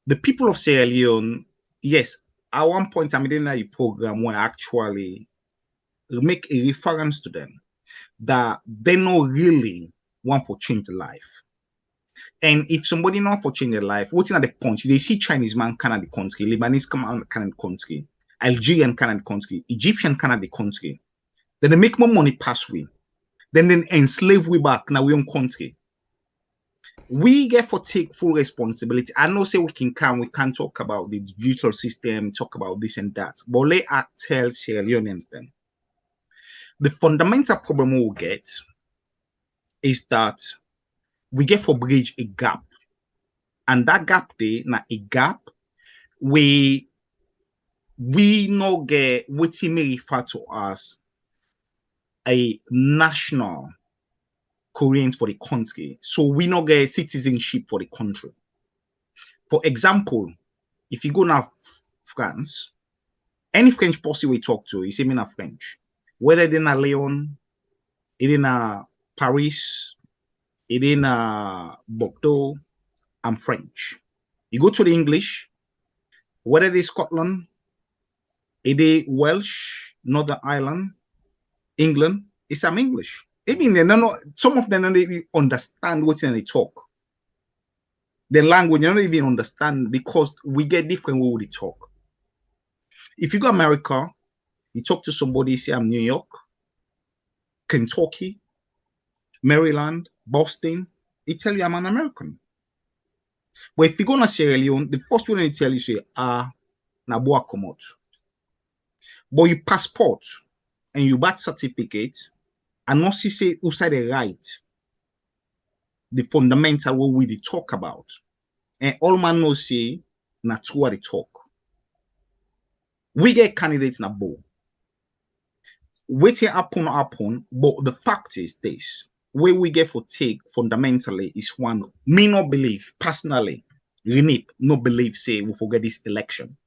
[SPEAKER 13] the people of Sierra Leone, yes, at one point I made a program where I actually make a reference to them that they don't really want to change the life. And if somebody not for change their life, what's in the point? They see Chinese man can at the country, Lebanese come out can the country, Algerian can at the country, Egyptian can at the country. Then they make more money pass we. Then they enslave we back now we own country. We get for take full responsibility. I know say we can talk about the digital system, talk about this and that. But let us tell Sierra Leoneans then. The fundamental problem we'll get is that we get for bridge a gap. And that gap there, now a gap, we no get what he may refer to as a national current for the country. So we no get citizenship for the country. For example, if you go now France, any French person we talk to, you say me na French. Whether they're in Lyon, it in Paris, it in Bordeaux, I'm French. You go to the English, whether they Scotland, it is Welsh, Northern Ireland, England, it's I'm English. I mean, they don't know, some of them don't even understand what they talk. The language, they don't even understand because we get different way we talk. If you go to America, you talk to somebody, say I'm New York, Kentucky, Maryland, Boston, they tell you I'm an American. But if you go to Sierra Leone, the first one they tell you say, na boa komot. But your passport and your birth certificate, and not say outside the right, the fundamental what we talk about. And all man knows say, na true what they talk. We get candidates na bow. Waiting happen, but the fact is this. Where we get for take fundamentally is one, me not believe, personally, RENIP no believe say we forget this election.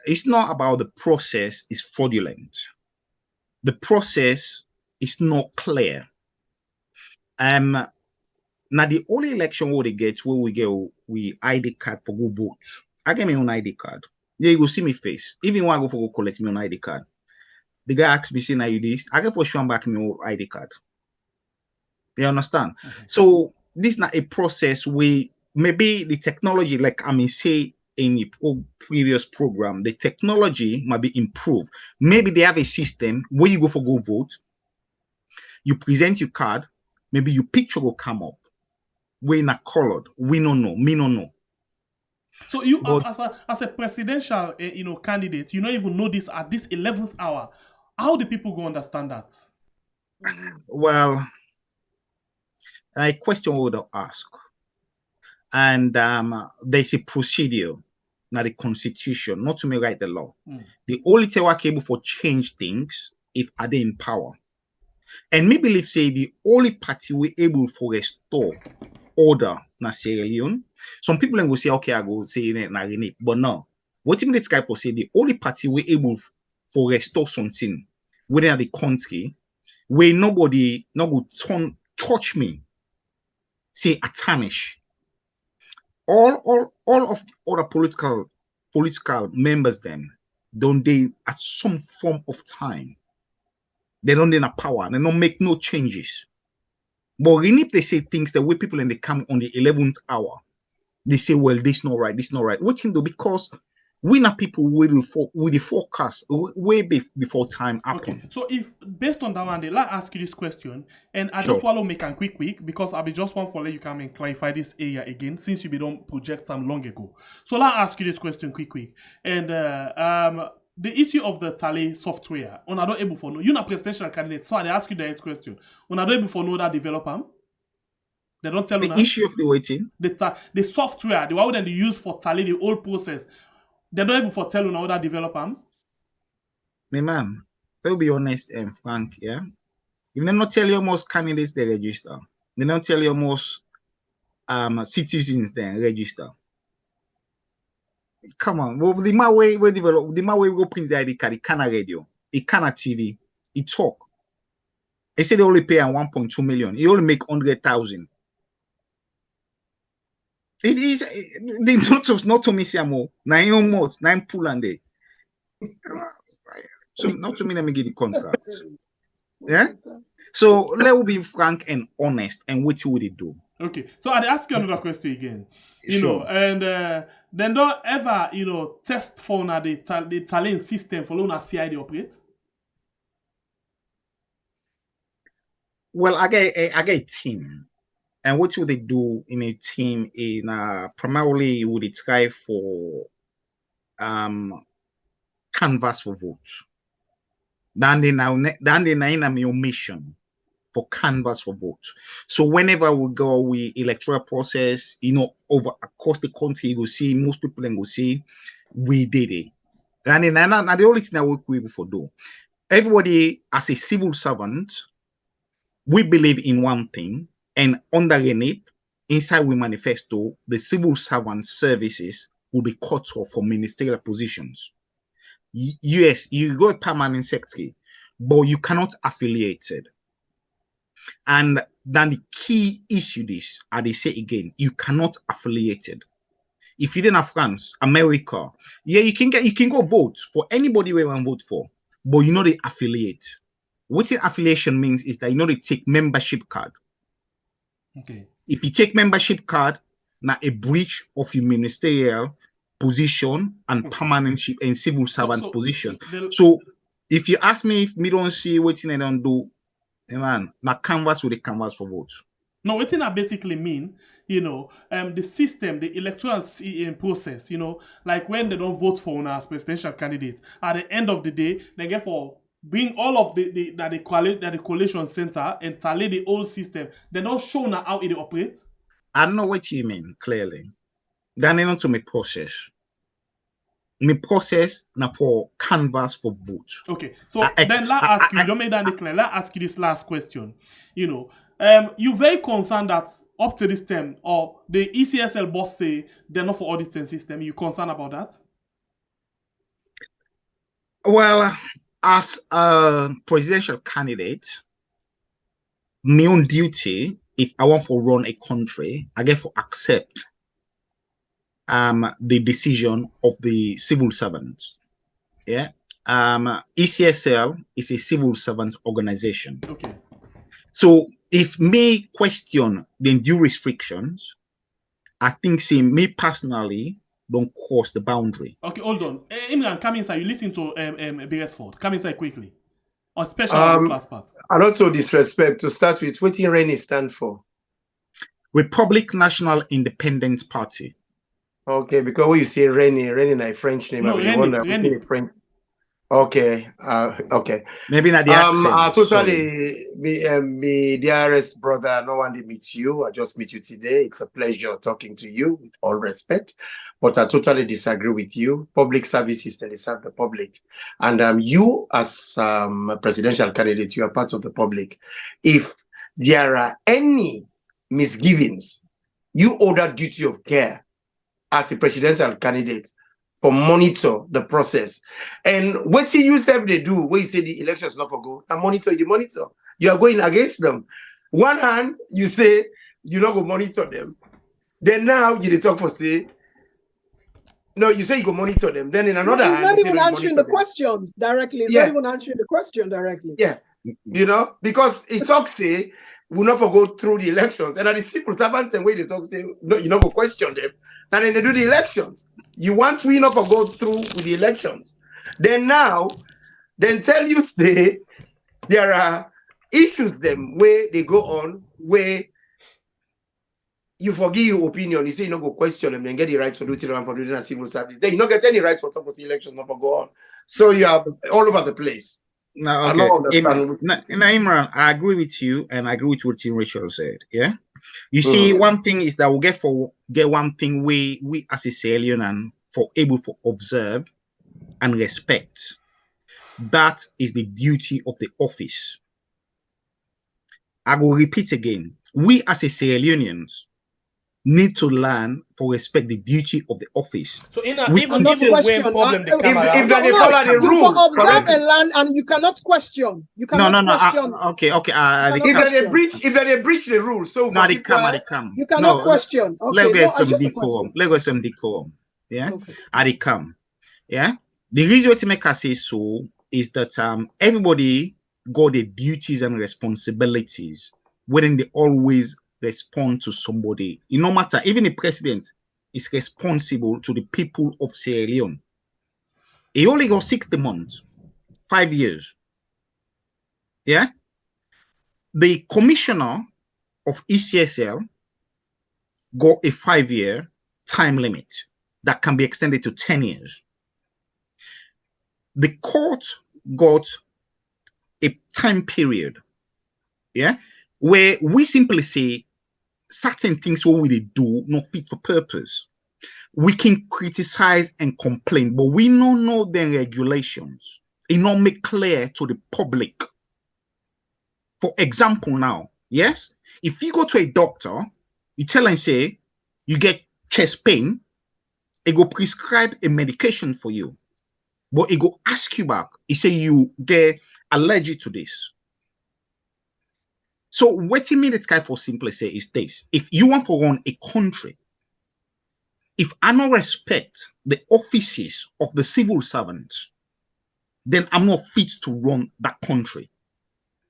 [SPEAKER 13] It's not about the process, it's fraudulent. the process is not clear. Now the only election where they get where we go, we ID card for go vote. I get my own ID card. Yeah, you go see me face. Even when I go for go collect my own ID card. The guy asks me, say, now you this, I get for sure back my own ID card. You understand? So this is not a process where maybe the technology, like I mean, say in the previous program, the technology might be improved. Maybe they have a system where you go for go vote, you present your card, maybe your picture will come up. We're not colored. We don't know. Me don't know.
[SPEAKER 6] So you, as a presidential, candidate, you don't even know this at this 11th hour. How do people go understand that?
[SPEAKER 13] Well, a question we would ask, and there's a procedure, not the constitution, not to me write the law. The only thing we're able for change things if are they in power, and me believe say the only party we able for restore order na Sierra Leone. Some people will say, okay, I go say na Renee, but no. What even this guy for say the only party we able for restore something within the country where nobody no go touch me, say a tarnish. All of the other political members then don't they at some form of time. They don't in a power, they don't make no changes. But really, if they say things the way people in the come on the 11th hour, they say, well, this not right, this not right. What do? Because we not people with the forecast way before time happen.
[SPEAKER 6] Okay. So if based on that one, they let ask you this question, and I just want to make a quick because I'll be just one for let you come and clarify this area again since you be don't project them long ago. So let ask you this question quick, and the issue of the tally software, on not able for know you're not presidential candidate, so I ask you the next question. On not able for know that developer. They don't tell you
[SPEAKER 13] the issue of the waiting.
[SPEAKER 6] The software, the one that they use for tally the whole process. They don't able for tell you now that developer.
[SPEAKER 13] My man, they'll be honest and frank, yeah. If they not tell you most candidates they register, they don't tell you most citizens they register. Come on, well, the my way we develop, the my way we go print the ID card, it cannot radio, it cannot TV, it talk. They say they only pay 1.2 million, he only make 100,000. It is the not to me more 9 months, 9 pull and day. So not to me, let me get the contract. Yeah. So let's be frank and honest, and what would it do?
[SPEAKER 6] Okay, so I'll ask you another question again. You know, and then don't ever, test for the talent system for how CID operate?
[SPEAKER 13] Well, I get a team. And what would they do in a team in primarily would it try for canvas for votes. Then they now in your mission for canvas for votes. So whenever we go with electoral process, over across the country, you will see most people then will see we did it. And then the only thing I work with for do. Everybody as a civil servant, we believe in one thing, and underneath, inside we manifesto, the civil servant services will be cut off from ministerial positions. Yes, you go a permanent secretary, but you cannot affiliate it. And then the key issue is, and they say again, you cannot affiliate it. If you didn't have France, America, yeah, you can go vote for anybody we want to vote for, but they affiliate. What the affiliation means is that they take membership card.
[SPEAKER 6] Okay.
[SPEAKER 13] If you take membership card, now a breach of your ministerial position and permanentship and civil servant position. So if you ask me if me don't see what I don't do, man, now canvas with the canvas for vote.
[SPEAKER 6] No, what I basically mean, the system, the electoral process, like when they don't vote for us presidential candidate, at the end of the day, they get for bring all of the coalition center and tally the old system. They don't show now how it operates.
[SPEAKER 13] I know what you mean clearly. Then not to my process. My process now for canvas for vote.
[SPEAKER 6] Okay, so then let's ask you. Don't make that clear. Let's ask you this last question. You very concerned that up to this time, or the ECSL boss say they're not for auditing system. You concerned about that?
[SPEAKER 13] Well, as a presidential candidate, my own duty, if I want to run a country, I get to accept the decision of the civil servants. Yeah. ECSL is a civil servants organization.
[SPEAKER 6] Okay.
[SPEAKER 13] So if me question the due restrictions, I think say me personally don't cross the boundary.
[SPEAKER 6] Okay, hold on. Imran, come inside. You listen to Beresford. Come inside quickly. Especially on this last part.
[SPEAKER 8] And also disrespect to start with, what in RENI stand for?
[SPEAKER 13] Republic National Independence Party.
[SPEAKER 8] Okay, because when you say RENI is a French name.
[SPEAKER 6] No,
[SPEAKER 8] RENI. French. Okay, okay.
[SPEAKER 13] Maybe not the accent.
[SPEAKER 8] I totally, me dearest brother, I don't want to meet you. I just meet you today. It's a pleasure talking to you with all respect. But I totally disagree with you. Public service is to serve the public. And you, as a presidential candidate, you are part of the public. If there are any misgivings, you owe that duty of care as a presidential candidate for monitor the process. And what you say they do, when you say the election is not for go, and monitor, you monitor. You are going against them. One hand, you say you're not going to monitor them. Then now you talk for say, no, you say you go monitor them. Then in another hand,
[SPEAKER 7] not even answering the questions directly. It's not even answering the question directly.
[SPEAKER 8] Yeah, you know, because it talks say we'll not go through the elections, and at the civil servants and way they talk say no, you not go question them, and then they do the elections. You want we not go through with the elections. Then now, then tell you say there are issues them where they go on where you forgive your opinion. You say you not go question them, then get the right to do it for doing a civil service. Then you not get any right for talk about the elections, not for go on. So you are all over the place.
[SPEAKER 13] No, okay. Imran, I agree with you, and I agree with what Rachel said. Yeah. You see, one thing is that we'll get one thing we as a Sierra Leonean for able to observe and respect. That is the duty of the office. I will repeat again. We as a Sierra Leoneans need to learn to respect the duty of the office.
[SPEAKER 6] So if they follow
[SPEAKER 7] the rule, observe and learn, and you cannot question. You cannot question.
[SPEAKER 13] Okay.
[SPEAKER 8] If they breach the rules, so
[SPEAKER 13] they come.
[SPEAKER 7] You cannot question. Okay,
[SPEAKER 13] let's get some decorum. Let's get some decorum. Yeah, they come. Yeah, the reason why to make us say so is that everybody got their duties and responsibilities, wherein they always respond to somebody. It no matter, even the president is responsible to the people of Sierra Leone. He only got 60 months, 5 years. Yeah. The commissioner of ECSL got a 5-year time limit that can be extended to 10 years. The court got a time period, yeah, where we simply say certain things what we do not fit for purpose. We can criticize and complain, but we don't know the regulations. It not make clear to the public. For example, now, yes, if you go to a doctor, you tell and say you get chest pain, it go prescribe a medication for you, but it go ask you back. It say you get allergic to this. So what you mean that guy for simply say is this: if you want to run a country, if I don't respect the offices of the civil servants, then I'm not fit to run that country.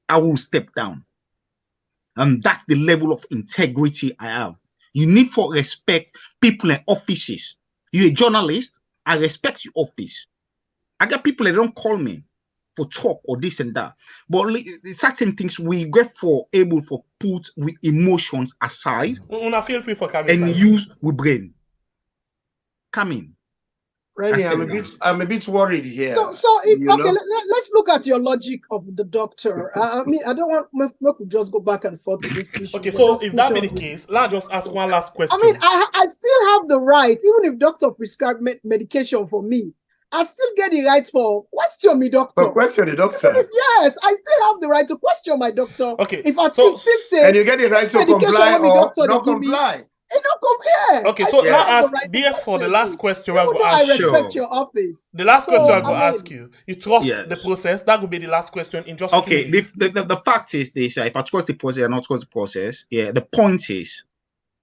[SPEAKER 13] I will step down. And that's the level of integrity I have. You need to respect people in offices. You're a journalist, I respect your office. I got people that don't call me for talk or this and that. But certain things we get for able to put with emotions aside
[SPEAKER 6] feel free for coming
[SPEAKER 13] and use with brain. Come in.
[SPEAKER 8] Really, I'm a bit worried here.
[SPEAKER 7] So let's look at your logic of the doctor. I mean, I don't want to just go back and forth with this issue.
[SPEAKER 6] Okay, so if that be the case, let's just ask one last question.
[SPEAKER 7] I mean, I still have the right, even if doctor prescribe medication for me, I still get the right for question me doctor.
[SPEAKER 8] For question the doctor.
[SPEAKER 7] Yes, I still have the right to question my doctor.
[SPEAKER 6] Okay.
[SPEAKER 7] If I still say,
[SPEAKER 8] and you get the right to comply or not comply.
[SPEAKER 7] You know, come here.
[SPEAKER 6] Okay, so
[SPEAKER 7] I
[SPEAKER 6] now
[SPEAKER 7] have
[SPEAKER 6] ask
[SPEAKER 7] the right to
[SPEAKER 6] DS for the
[SPEAKER 7] question
[SPEAKER 6] last
[SPEAKER 7] you.
[SPEAKER 6] question.
[SPEAKER 7] Even
[SPEAKER 6] I'm
[SPEAKER 7] though
[SPEAKER 6] going
[SPEAKER 7] I
[SPEAKER 6] to ask you.
[SPEAKER 7] respect your office.
[SPEAKER 6] The last question I'm
[SPEAKER 7] I
[SPEAKER 6] going to
[SPEAKER 7] mean,
[SPEAKER 6] ask you. You trust
[SPEAKER 13] Yes.
[SPEAKER 6] the process? That would be the last question in just 2
[SPEAKER 13] Okay,
[SPEAKER 6] minutes.
[SPEAKER 13] the fact is this: if I trust the process, I not trust the process. Yeah, the point is,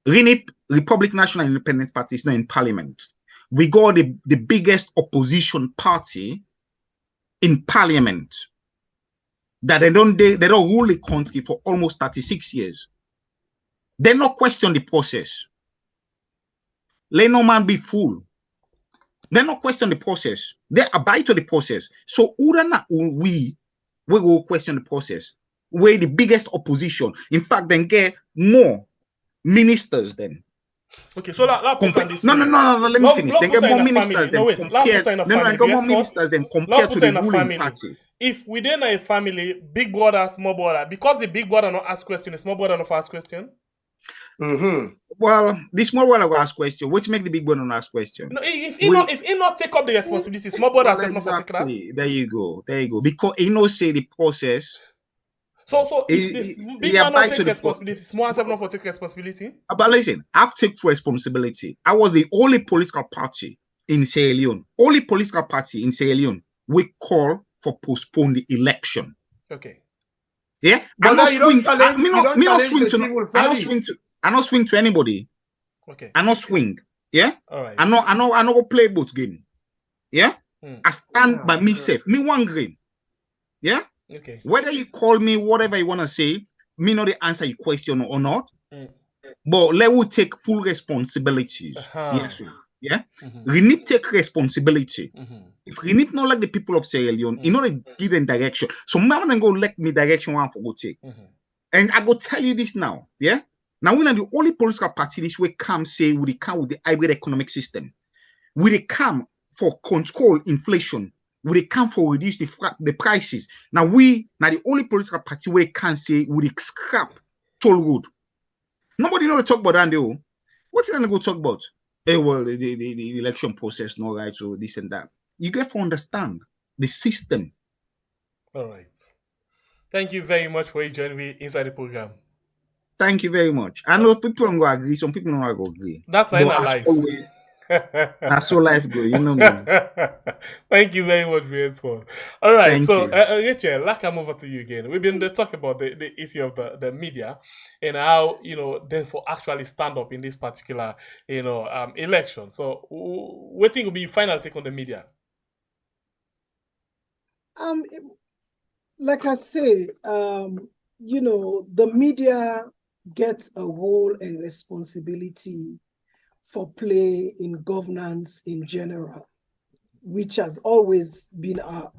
[SPEAKER 13] Republic National Independence Party is not in parliament. We got the biggest opposition party in parliament that they don't rule the country for almost 36 years. They not question the process. Let no man be fool. They not question the process. They abide to the process. So we will question the process. We're the biggest opposition. In fact, then get more ministers then.
[SPEAKER 6] Okay, so that puts on this.
[SPEAKER 13] No, let me finish. They get more ministers than compared. More ministers than compared to the ruling party.
[SPEAKER 6] If within a family, big brother, small brother, because the big brother not ask question, the small brother not ask question.
[SPEAKER 13] Well, the small brother will ask question. What make the big brother not ask question?
[SPEAKER 6] No, if he not take up the responsibility, small brother
[SPEAKER 13] well,
[SPEAKER 6] exactly.
[SPEAKER 13] There you go. Because he knows say the process.
[SPEAKER 6] So if this big man not take responsibility, small self not for take responsibility.
[SPEAKER 13] But listen, I've taken responsibility. I was the only political party in Sierra Leone. Only political party in Sierra Leone. We call for postpone the election.
[SPEAKER 6] Okay.
[SPEAKER 13] Yeah,
[SPEAKER 8] but
[SPEAKER 13] I not swing to anybody.
[SPEAKER 6] Okay.
[SPEAKER 13] I not swing. Yeah.
[SPEAKER 6] All right.
[SPEAKER 13] I know go play both game. Yeah. I stand by myself. Me one green. Yeah.
[SPEAKER 6] Okay.
[SPEAKER 13] Whether you call me whatever you want to say, me know the answer your question or not. But let we take full responsibilities. Yes. Yeah. We need to take responsibility. If we need not like the people of Sierra Leone, you know, they give them direction. So man then go let me direction one for go take. And I go tell you this now. Yeah. Now we're not the only political party this way come say we come with the hybrid economic system. We come for control inflation. We come for reduce the prices. Now we the only political party where can say we scrap toll road. Nobody know to talk about that though. What's it gonna go talk about? Hey, well, the election process, no right, so this and that. You get to understand the system.
[SPEAKER 6] All right. Thank you very much for joining me inside the program.
[SPEAKER 13] Thank you very much. I know people don't go agree, some people don't go agree.
[SPEAKER 6] That's not life.
[SPEAKER 13] Always, that's how life goes, you know me.
[SPEAKER 6] Thank you very much, Rachel. All right, Rachel, let's come over to you again. We've been talking about the issue of the media and how, therefore actually stand up in this particular, election. So, what think will be your final take on the media?
[SPEAKER 7] Like I say, the media gets a role and responsibility for play in governance in general, which has always been our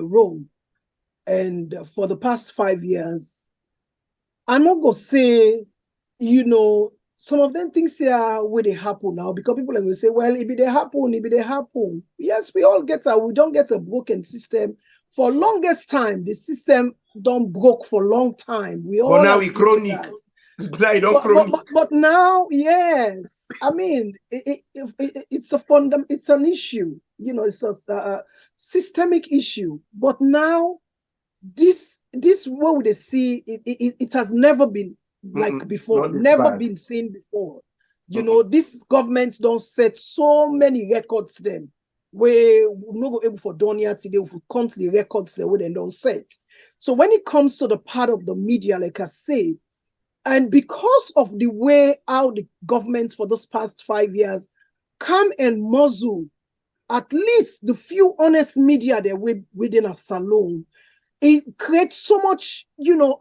[SPEAKER 7] role. And for the past 5 years, I'm not gonna say, some of them things here where they happen now, because people will say, well, if they happen. Yes, we don't get a broken system. For longest time, the system don't broke for long time.
[SPEAKER 8] But now we chronic.
[SPEAKER 7] But now, yes, I mean, it's an issue. It's a systemic issue. But now, this what they see, it has never been like before, never been seen before. This government don't set so many records them where we're not able for Donia today, we constantly records them where they don't set. So when it comes to the part of the media, like I say, and because of the way how the government for this past 5 years come and muzzle at least the few honest media that within a salon, it creates so much,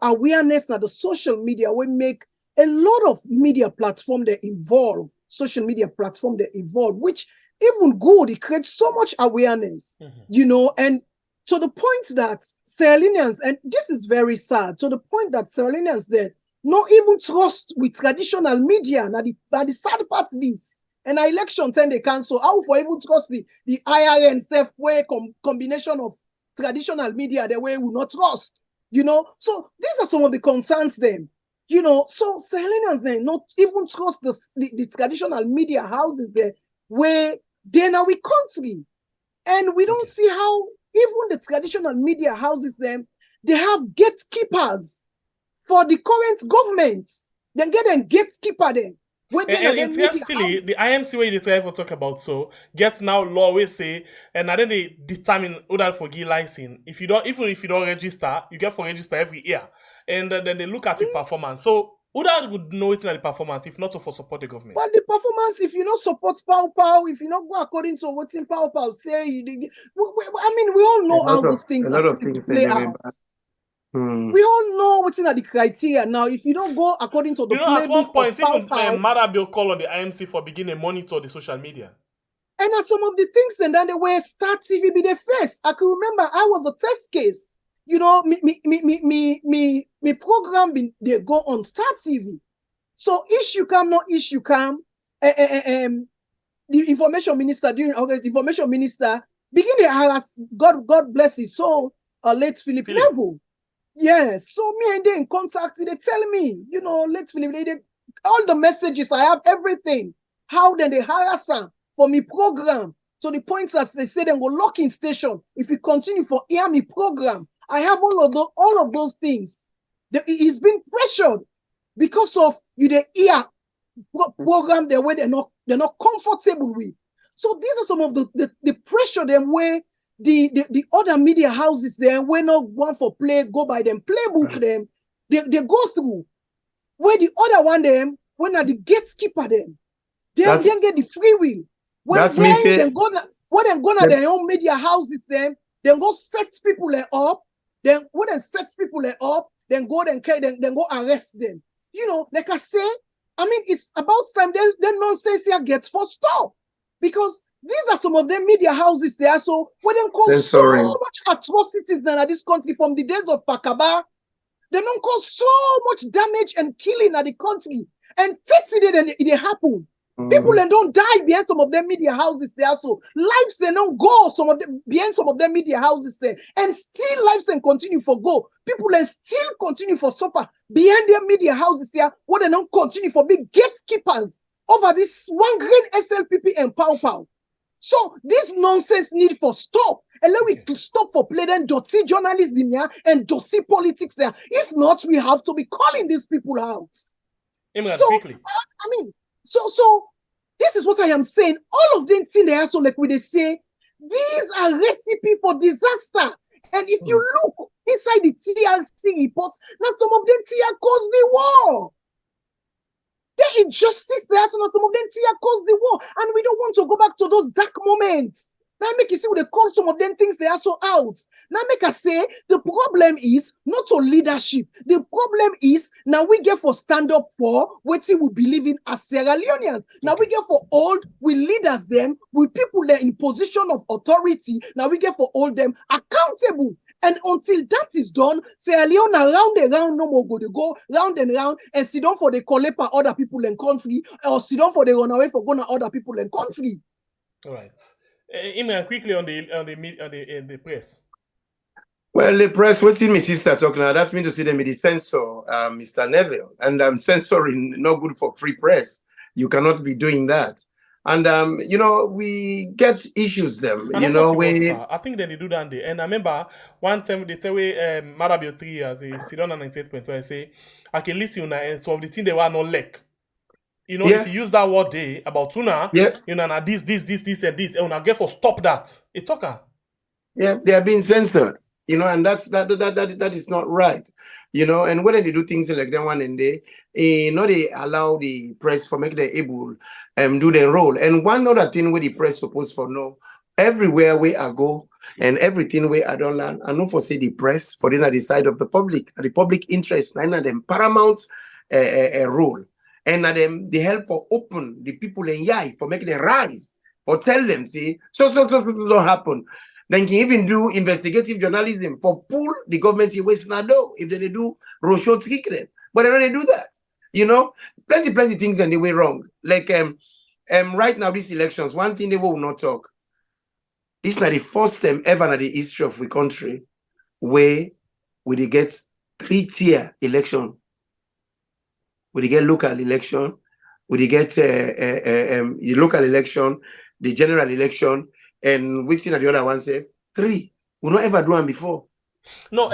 [SPEAKER 7] awareness that the social media will make a lot of media platform that evolve, social media platform that evolve, which even good, it creates so much awareness, and to the point that Sierra Leoneans, and this is very sad, to the point that Sierra Leoneans then not even trust with traditional media. Now the sad part is, and election then they cancel. How for even trust the IRN self way combination of traditional media the way we not trust, So these are some of the concerns then, So Sierra Leoneans then not even trust the traditional media houses there where they're now we country, and we don't see how even the traditional media houses them they have gatekeepers for the current government. Then get them gatekeeper then.
[SPEAKER 6] And interestingly, the IMC way they try to talk about so get now law we say, and then they determine who that for give license. If you don't, even if you don't register, you get for register every year, and then they look at your performance. So who that would know it in the performance if not to for support the government?
[SPEAKER 7] But the performance, if you not support Pow, if you not go according to what in Pow say, I mean, we all know how these things are play out. We all know what's in the criteria now. If you don't go according to the playbook,
[SPEAKER 6] at one point, even Maada will call on the IMC for beginning to monitor the social media.
[SPEAKER 7] And as some of the things, and then the way Star TV be the first. I can remember I was a test case. You know, me program they go on Star TV. So issue come, not issue come. The information minister during August, the information minister begin to harass God bless his soul, late Philip Level. Yes, so me and they in contact, they tell me, you know, late Philip, all the messages, I have everything. How then they harass them for me program. So the points that they say they go lock in station. If you continue for hear me program, I have all of those things. He's been pressured because of the ear program the way they're not comfortable with. So these are some of the pressure them where the other media houses there when not one for play go by them playbook them they go through where the other one them when are the gatekeeper them they then get the free will when they go to their own media houses them then go set people up then when they set people up then go arrest them. You know, like I say, I mean it's about time then nonsense here gets for stop because these are some of them media houses there. So when them cause so much atrocities than this country from the days of Pakaba, they don't cause so much damage and killing at the country. And 30 days it happen. People then don't die behind some of them media houses there. So lives they don't go behind some of them media houses there. And still lives then continue for go. People then still continue for suffer behind their media houses there. What they don't continue for big gatekeepers over this one green SLPP and Pow. So this nonsense need for stop. And let we stop for play them dirty journalism here and dirty politics there. If not, we have to be calling these people out.
[SPEAKER 6] Quickly.
[SPEAKER 7] I mean, so this is what I am saying. All of them things there, so like we they say, these are recipe for disaster. And if you look inside the TRC reports, now some of them TR caused the war. The injustice there, some of them TR caused the war. And we don't want to go back to those dark moments. Now make you see what they call some of them things they are so out. Now make us say the problem is not to leadership. The problem is now we get for stand up for what we believe in as Sierra Leoneans. Now we get for old, we leaders them, with people there in position of authority. Now we get for all them accountable. And until that is done, Sierra Leone round and round no more go round and round and sit down for the collect by other people in country or sit down for the run away for going to other people in country.
[SPEAKER 6] All right. Imran, quickly on the press.
[SPEAKER 8] Well, the press, what did my sister talking about? That means to see them with the censor, Mr. Neville. And censoring not good for free press. You cannot be doing that. And you know, we get issues them. You know,
[SPEAKER 6] I think they do that day. And I remember one time they tell me Maada 3 years, they sit down on 98.2. I say, I can listen and some of the things they were not like. You know, if you use that word day about tuna, you know, now this, and this, and I get for stop that. It's okay.
[SPEAKER 8] Yeah, they are being censored. You know, and that is not right. You know, and when they do things like that one and they, you know, they allow the press for make them able do their role. And one other thing where the press supposed for know, everywhere where I go and everything where I don't learn, I know for say the press for the side of the public interest, none of them paramount role. And they help for open the people in Yai for make them rise or tell them, see, so don't happen. Then can even do investigative journalism for pull the government in West Nado if they do Rochot secret. But they don't do that. You know, plenty things and they way wrong. Like right now, these elections, one thing they will not talk. This is not the first time ever in the history of the country where we get 3-tier election. We get local election, we get the local election, the general election, and which thing are the other ones say 3. We not ever do them before.
[SPEAKER 6] No,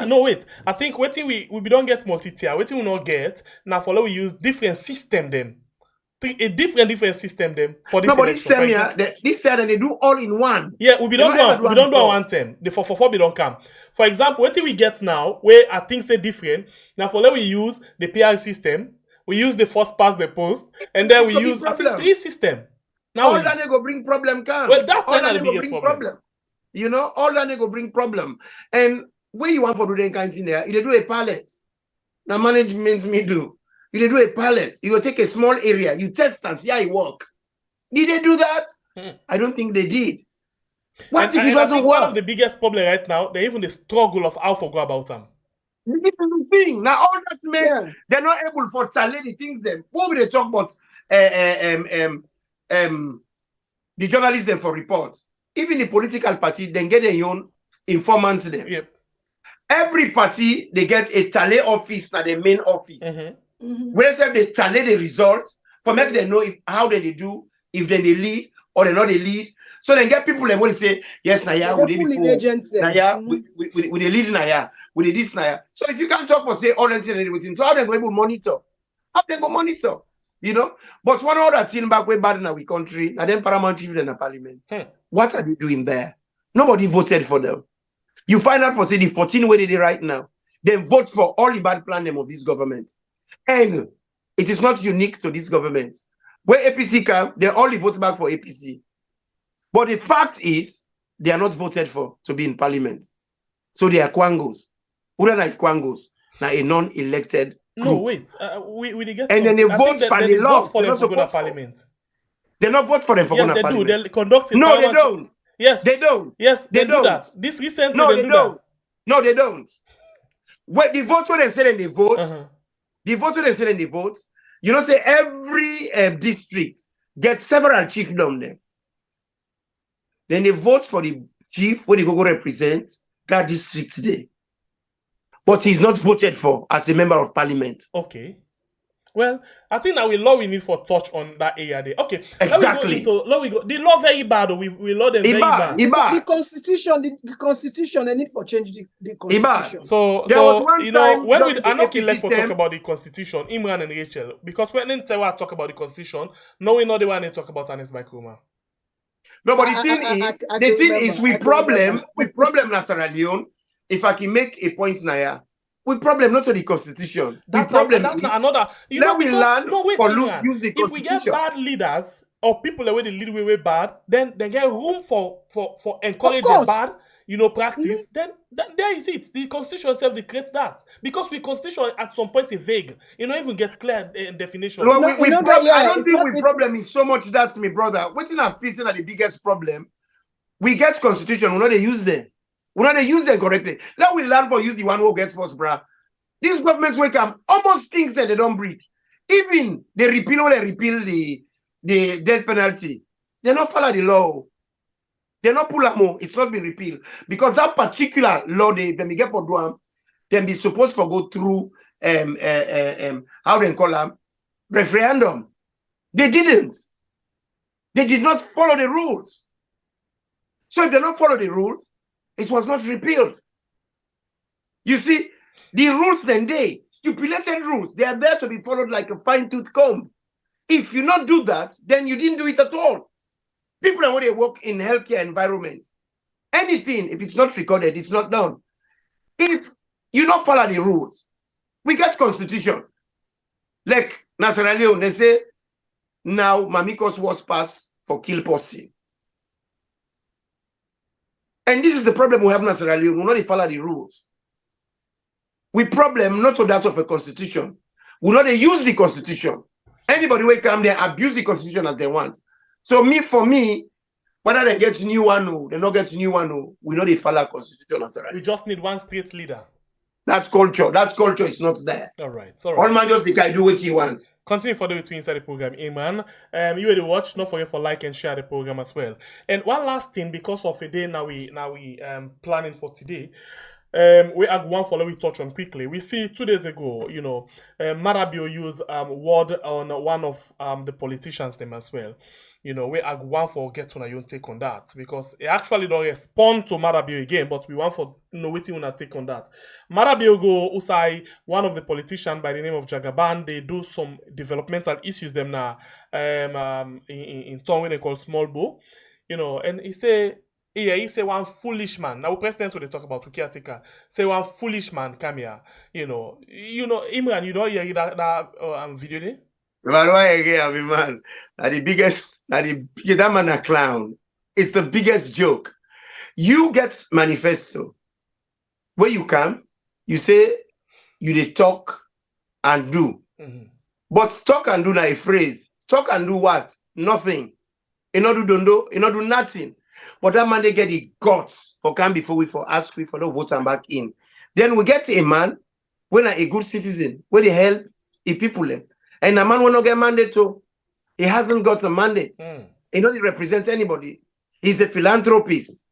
[SPEAKER 6] no, wait. I think waiting we don't get multi-tier. Waiting we not get now. Follow we use different system them. a different system them for this
[SPEAKER 8] No, but
[SPEAKER 6] election.
[SPEAKER 8] this time, yeah, this year they do all in one.
[SPEAKER 6] Yeah, we don't do one term. The 4 we don't come. For example, what we get now, where I think say different. Now for let we use the PR system, we use the first past the post, and then we use I think 3 system. Now
[SPEAKER 8] all that they go bring problem come.
[SPEAKER 6] Well, that's
[SPEAKER 8] all
[SPEAKER 6] not
[SPEAKER 8] that
[SPEAKER 6] the
[SPEAKER 8] go
[SPEAKER 6] biggest
[SPEAKER 8] bring
[SPEAKER 6] problem.
[SPEAKER 8] You know, all that they go bring problem. And where you want for do the kind thing there, you do a pallet. Now management me do. You do a pallet. You go take a small area, you test and see how it work. Did they do that? I don't think they did. What if it doesn't work?
[SPEAKER 6] One of the biggest problem right now, they even the struggle of how to go about them.
[SPEAKER 8] This is the thing. Now all that means they're not able for challenge the things them. What will they talk about the journalists them for reports? Even the political party, then get their own informants them.
[SPEAKER 6] Yep.
[SPEAKER 8] Every party they get a tally office at the main office. Where they tally the results for make them know how they do, if then they lead or they not they lead. So then get people that will say, yes, Naya, we did before. Naya, we they lead Naya, we did this Naya. So if you can't talk for say all and everything, so how they go able to monitor? How they go monitor? You know? But one other thing back way bad in our country, and then paramount chief in the parliament. What are they doing there? Nobody voted for them. You find out for say the 14 where they did right now. They vote for all the bad plan them of this government. And it is not unique to this government. Where APC come, they only vote back for APC. But the fact is, they are not voted for to be in parliament. So they are Kwangos. Who are like Kwangos? Now a non-elected group.
[SPEAKER 6] No, wait. We get
[SPEAKER 8] and then they vote for the laws.
[SPEAKER 6] For them to go to parliament.
[SPEAKER 8] They not vote for them for
[SPEAKER 6] yes,
[SPEAKER 8] going to
[SPEAKER 6] they
[SPEAKER 8] parliament.
[SPEAKER 6] do. They conduct
[SPEAKER 8] no, they don't.
[SPEAKER 6] Yes.
[SPEAKER 8] They don't.
[SPEAKER 6] Yes,
[SPEAKER 8] they don't.
[SPEAKER 6] Do that. This recently
[SPEAKER 8] no,
[SPEAKER 6] they
[SPEAKER 8] don't.
[SPEAKER 6] That.
[SPEAKER 8] No, they don't. When the vote when they say and they vote, the vote when they say and they vote, you know, say every district gets several chiefdoms there. Then they vote for the chief when they go represent that district today. But he's not voted for as a member of parliament.
[SPEAKER 6] Okay. Well, I think that we need for touch on that area there. Okay.
[SPEAKER 8] Exactly.
[SPEAKER 6] The law very bad. We law them very bad.
[SPEAKER 7] The constitution, they need for change the constitution.
[SPEAKER 6] So
[SPEAKER 8] there was one
[SPEAKER 6] you know, when we
[SPEAKER 8] I'm
[SPEAKER 6] not left for talk about the constitution, Imran and Rachel, because when they talk about the constitution, no, we know the one they talk about Anis Bakruma.
[SPEAKER 8] No, but the thing is, we problem Sierra Leone. If I can make a point, Naya, we problem not to the constitution.
[SPEAKER 6] That's
[SPEAKER 8] not
[SPEAKER 6] another. You know,
[SPEAKER 8] we learn for use the constitution.
[SPEAKER 6] If we get bad leaders or people that way they lead way bad, then they get room for encourage the bad, you know, practice. Then there is it. The constitution itself creates that because the constitution at some point is vague. You don't even get clear definition.
[SPEAKER 8] No, I don't think we problem is so much that, my brother. What I'm facing are the biggest problem. We get constitution, we know they use them. We know they use them correctly. Now we learn for use the one who gets first, bruh. These governments wake up almost things that they don't breathe. Even they repeal the death penalty. They not follow the law. They not pull a more. It's not been repealed because that particular law they get for Duam, then be supposed to go through how they call them referendum. They didn't. They did not follow the rules. So if they don't follow the rules, it was not repealed. You see, the rules then they stipulated rules. They are there to be followed like a fine-tooth comb. If you not do that, then you didn't do it at all. People are when they work in healthcare environment. Anything, if it's not recorded, it's not done. If you not follow the rules, we get constitution. Like Sierra Leone, they say, now Mamikos was passed for kill person. And this is the problem we have in Sierra Leone. We not follow the rules. We problem not to that of a constitution. We not use the constitution. Anybody will come there, abuse the constitution as they want. So for me, whether they get new one or they not get new one, we know they follow constitution as Sierra Leone.
[SPEAKER 6] We just need one state leader.
[SPEAKER 8] That's culture. That culture is not there.
[SPEAKER 6] All right. All
[SPEAKER 8] man just the guy do what he wants.
[SPEAKER 6] Continue further with inside the program, Iman. You will watch. Don't forget for like and share the program as well. And one last thing, because of a day now we planning for today. We have one follow we touch on quickly. We see 2 days ago, you know, Maada used word on one of the politicians them as well. we are want for get on your take on that because it actually don't respond to Marabio again, but we want for waiting on a take on that. Marabio go usai one of the politicians by the name of Jagaban, they do some developmental issues them now in town when they call small bow, and he say one foolish man. Now president when they talk about caretaker, say one foolish man come here, Imran, you don't hear that video there?
[SPEAKER 8] But why again, man? The biggest, that man a clown. It's the biggest joke. You get manifesto. Where you come, you say you dey talk and do. But talk and do na a phrase. Talk and do what? Nothing. You not do dondo, you not do nothing. But that man they get the guts for come before we for ask we for the vote and back in. Then we get a man when a good citizen, where they help the people them. And a man will not get mandate to. He hasn't got a mandate. He don't represent anybody. He's a philanthropist.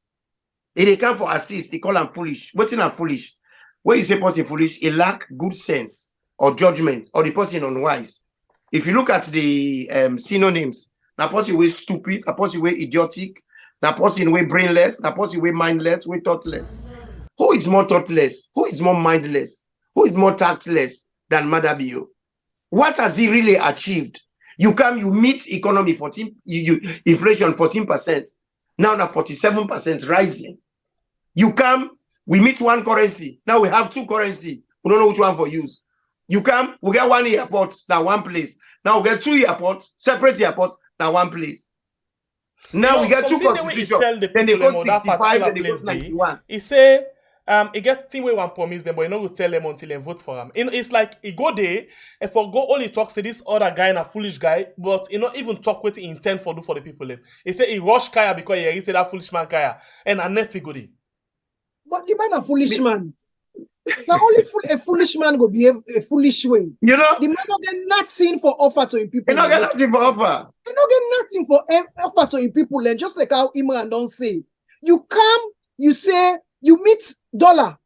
[SPEAKER 8] If they come for assist, they call him foolish. What's in foolish? When you say person foolish, he lack good sense or judgment, or the person unwise. If you look at the synonyms, na person way stupid, na person way idiotic, na person way brainless, na person way mindless, way thoughtless. Who is more thoughtless? Who is more mindless? Who is more tactless than Maada Bio? What has he really achieved? You come, you meet economy 14, inflation 14%, now 47% rising. You come, we meet one currency, now we have two currency. We don't know which one for use. You come, we get one airport, now one place. Now we get two airports, separate airports, now one place. Now we get two constitutions. Then they go 65, then they go 91.
[SPEAKER 6] He say, he get thing we want promise them, but you know go tell them until they vote for him. It's like he go there and for go only talk to this other guy and a foolish guy, but he not even talk what he intend for do for the people. He say he rush Kaya because he hated that foolish man Kaya and a net go there.
[SPEAKER 7] But the man a foolish man. Now only a foolish man go behave a foolish way.
[SPEAKER 8] The
[SPEAKER 7] man don't get nothing for offer to him people.
[SPEAKER 8] He don't get nothing for offer.
[SPEAKER 7] He don't get nothing for offer to him people. And just like how Imran don't say, you come, you say you meet dollar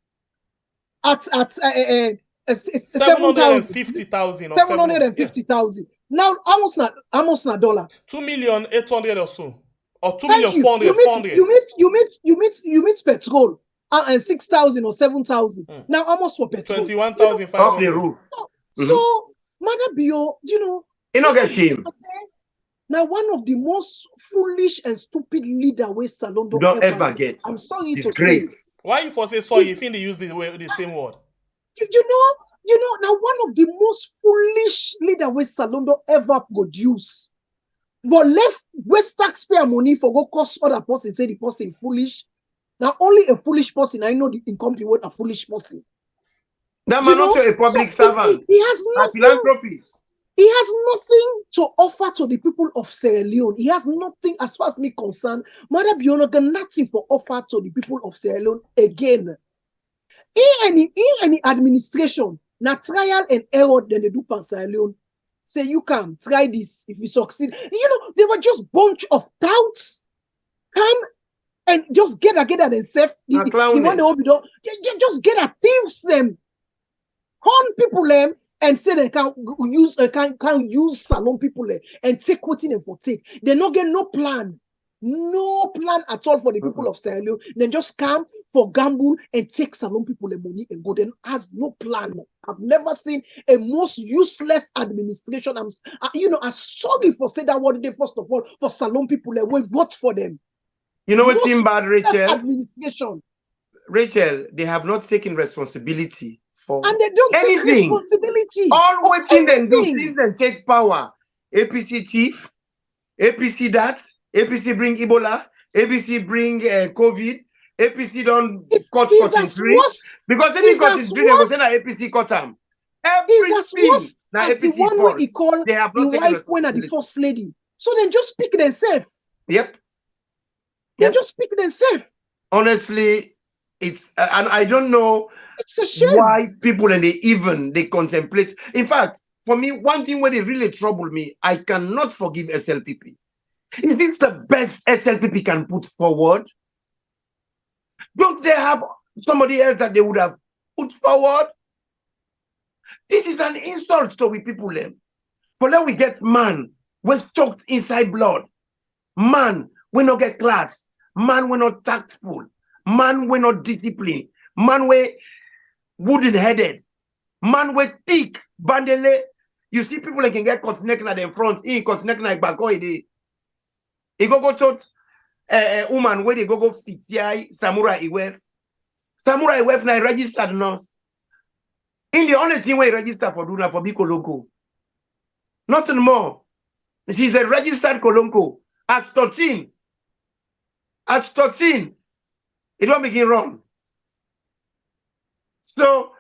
[SPEAKER 7] at
[SPEAKER 6] 750,000 or
[SPEAKER 7] 750,000. Now almost not dollar.
[SPEAKER 6] 2,800,000 or so, or
[SPEAKER 7] 2,400,000. You meet petrol. And 6,000 or 7,000. Now almost for petrol.
[SPEAKER 6] 21,500.
[SPEAKER 8] Off the roof.
[SPEAKER 7] So Maada Bio,
[SPEAKER 8] you not get shame.
[SPEAKER 7] Now one of the most foolish and stupid leader we Salondo
[SPEAKER 8] don't ever get.
[SPEAKER 7] I'm sorry
[SPEAKER 8] disgrace.
[SPEAKER 7] To say.
[SPEAKER 6] Why you for say sorry if they use the same word?
[SPEAKER 7] You know, now one of the most foolish leader we Salondo ever produce. But left West taxpayer money for go cost other person, say the person foolish. Now, only a foolish person, I know the company what a foolish person.
[SPEAKER 8] That man not a public servant.
[SPEAKER 7] He has nothing.
[SPEAKER 8] A philanthropist.
[SPEAKER 7] He has nothing to offer to the people of Sierra Leone. He has nothing, as far as me concerned. Maada Bio got nothing for offer to the people of Sierra Leone again. In any administration, na trial and error then they do pan Sierra Leone. Say you come try this if you succeed. They were just bunch of touts. Come. And just get at themselves. The one they will be done. Just get at thieves them. Con people them and say they can use salon people them and take what in them for take. They not get no plan. No plan at all for the people of Sierra Leone. Then just come for gamble and take salon people the money and go. Then has no plan. I've never seen a most useless administration. I'm sorry for saying that word. First of all, for salon people, we vote for them.
[SPEAKER 8] You know what's in bad, Rachel?
[SPEAKER 7] Administration.
[SPEAKER 8] Rachel, they have not taken responsibility for
[SPEAKER 7] and they don't
[SPEAKER 8] anything.
[SPEAKER 7] Take responsibility.
[SPEAKER 8] All waiting them do since they take power. APC thief, APC that, APC bring Ebola, APC bring COVID, APC don't cut cotton tree. Because any cotton tree, they will say that APC cut them. Everything now APC
[SPEAKER 7] the one way he called
[SPEAKER 8] they have not
[SPEAKER 7] the wife when at the first lady. So then just pick themselves.
[SPEAKER 8] Yep.
[SPEAKER 7] They just pick themselves.
[SPEAKER 8] Honestly, it's and I don't know
[SPEAKER 7] it's a shame.
[SPEAKER 8] Why people and they contemplate. In fact, for me, one thing where they really trouble me, I cannot forgive SLPP. Is this the best SLPP can put forward? Don't they have somebody else that they would have put forward? This is an insult to we people. For now we get man was choked inside blood. Man, we not get class. Man, we not tactful. Man, we not disciplined. Man, we wooden-headed. Man, we thick. Bandele. You see people that can get connect na them front. He connect na back. He go to woman where they go fit samurai iwef. Samurai iwef na registered nurse. In the only thing we register for do na for be kolonko. Nothing more. She's a registered kolonko. At 13. At 13. It don't begin wrong. So,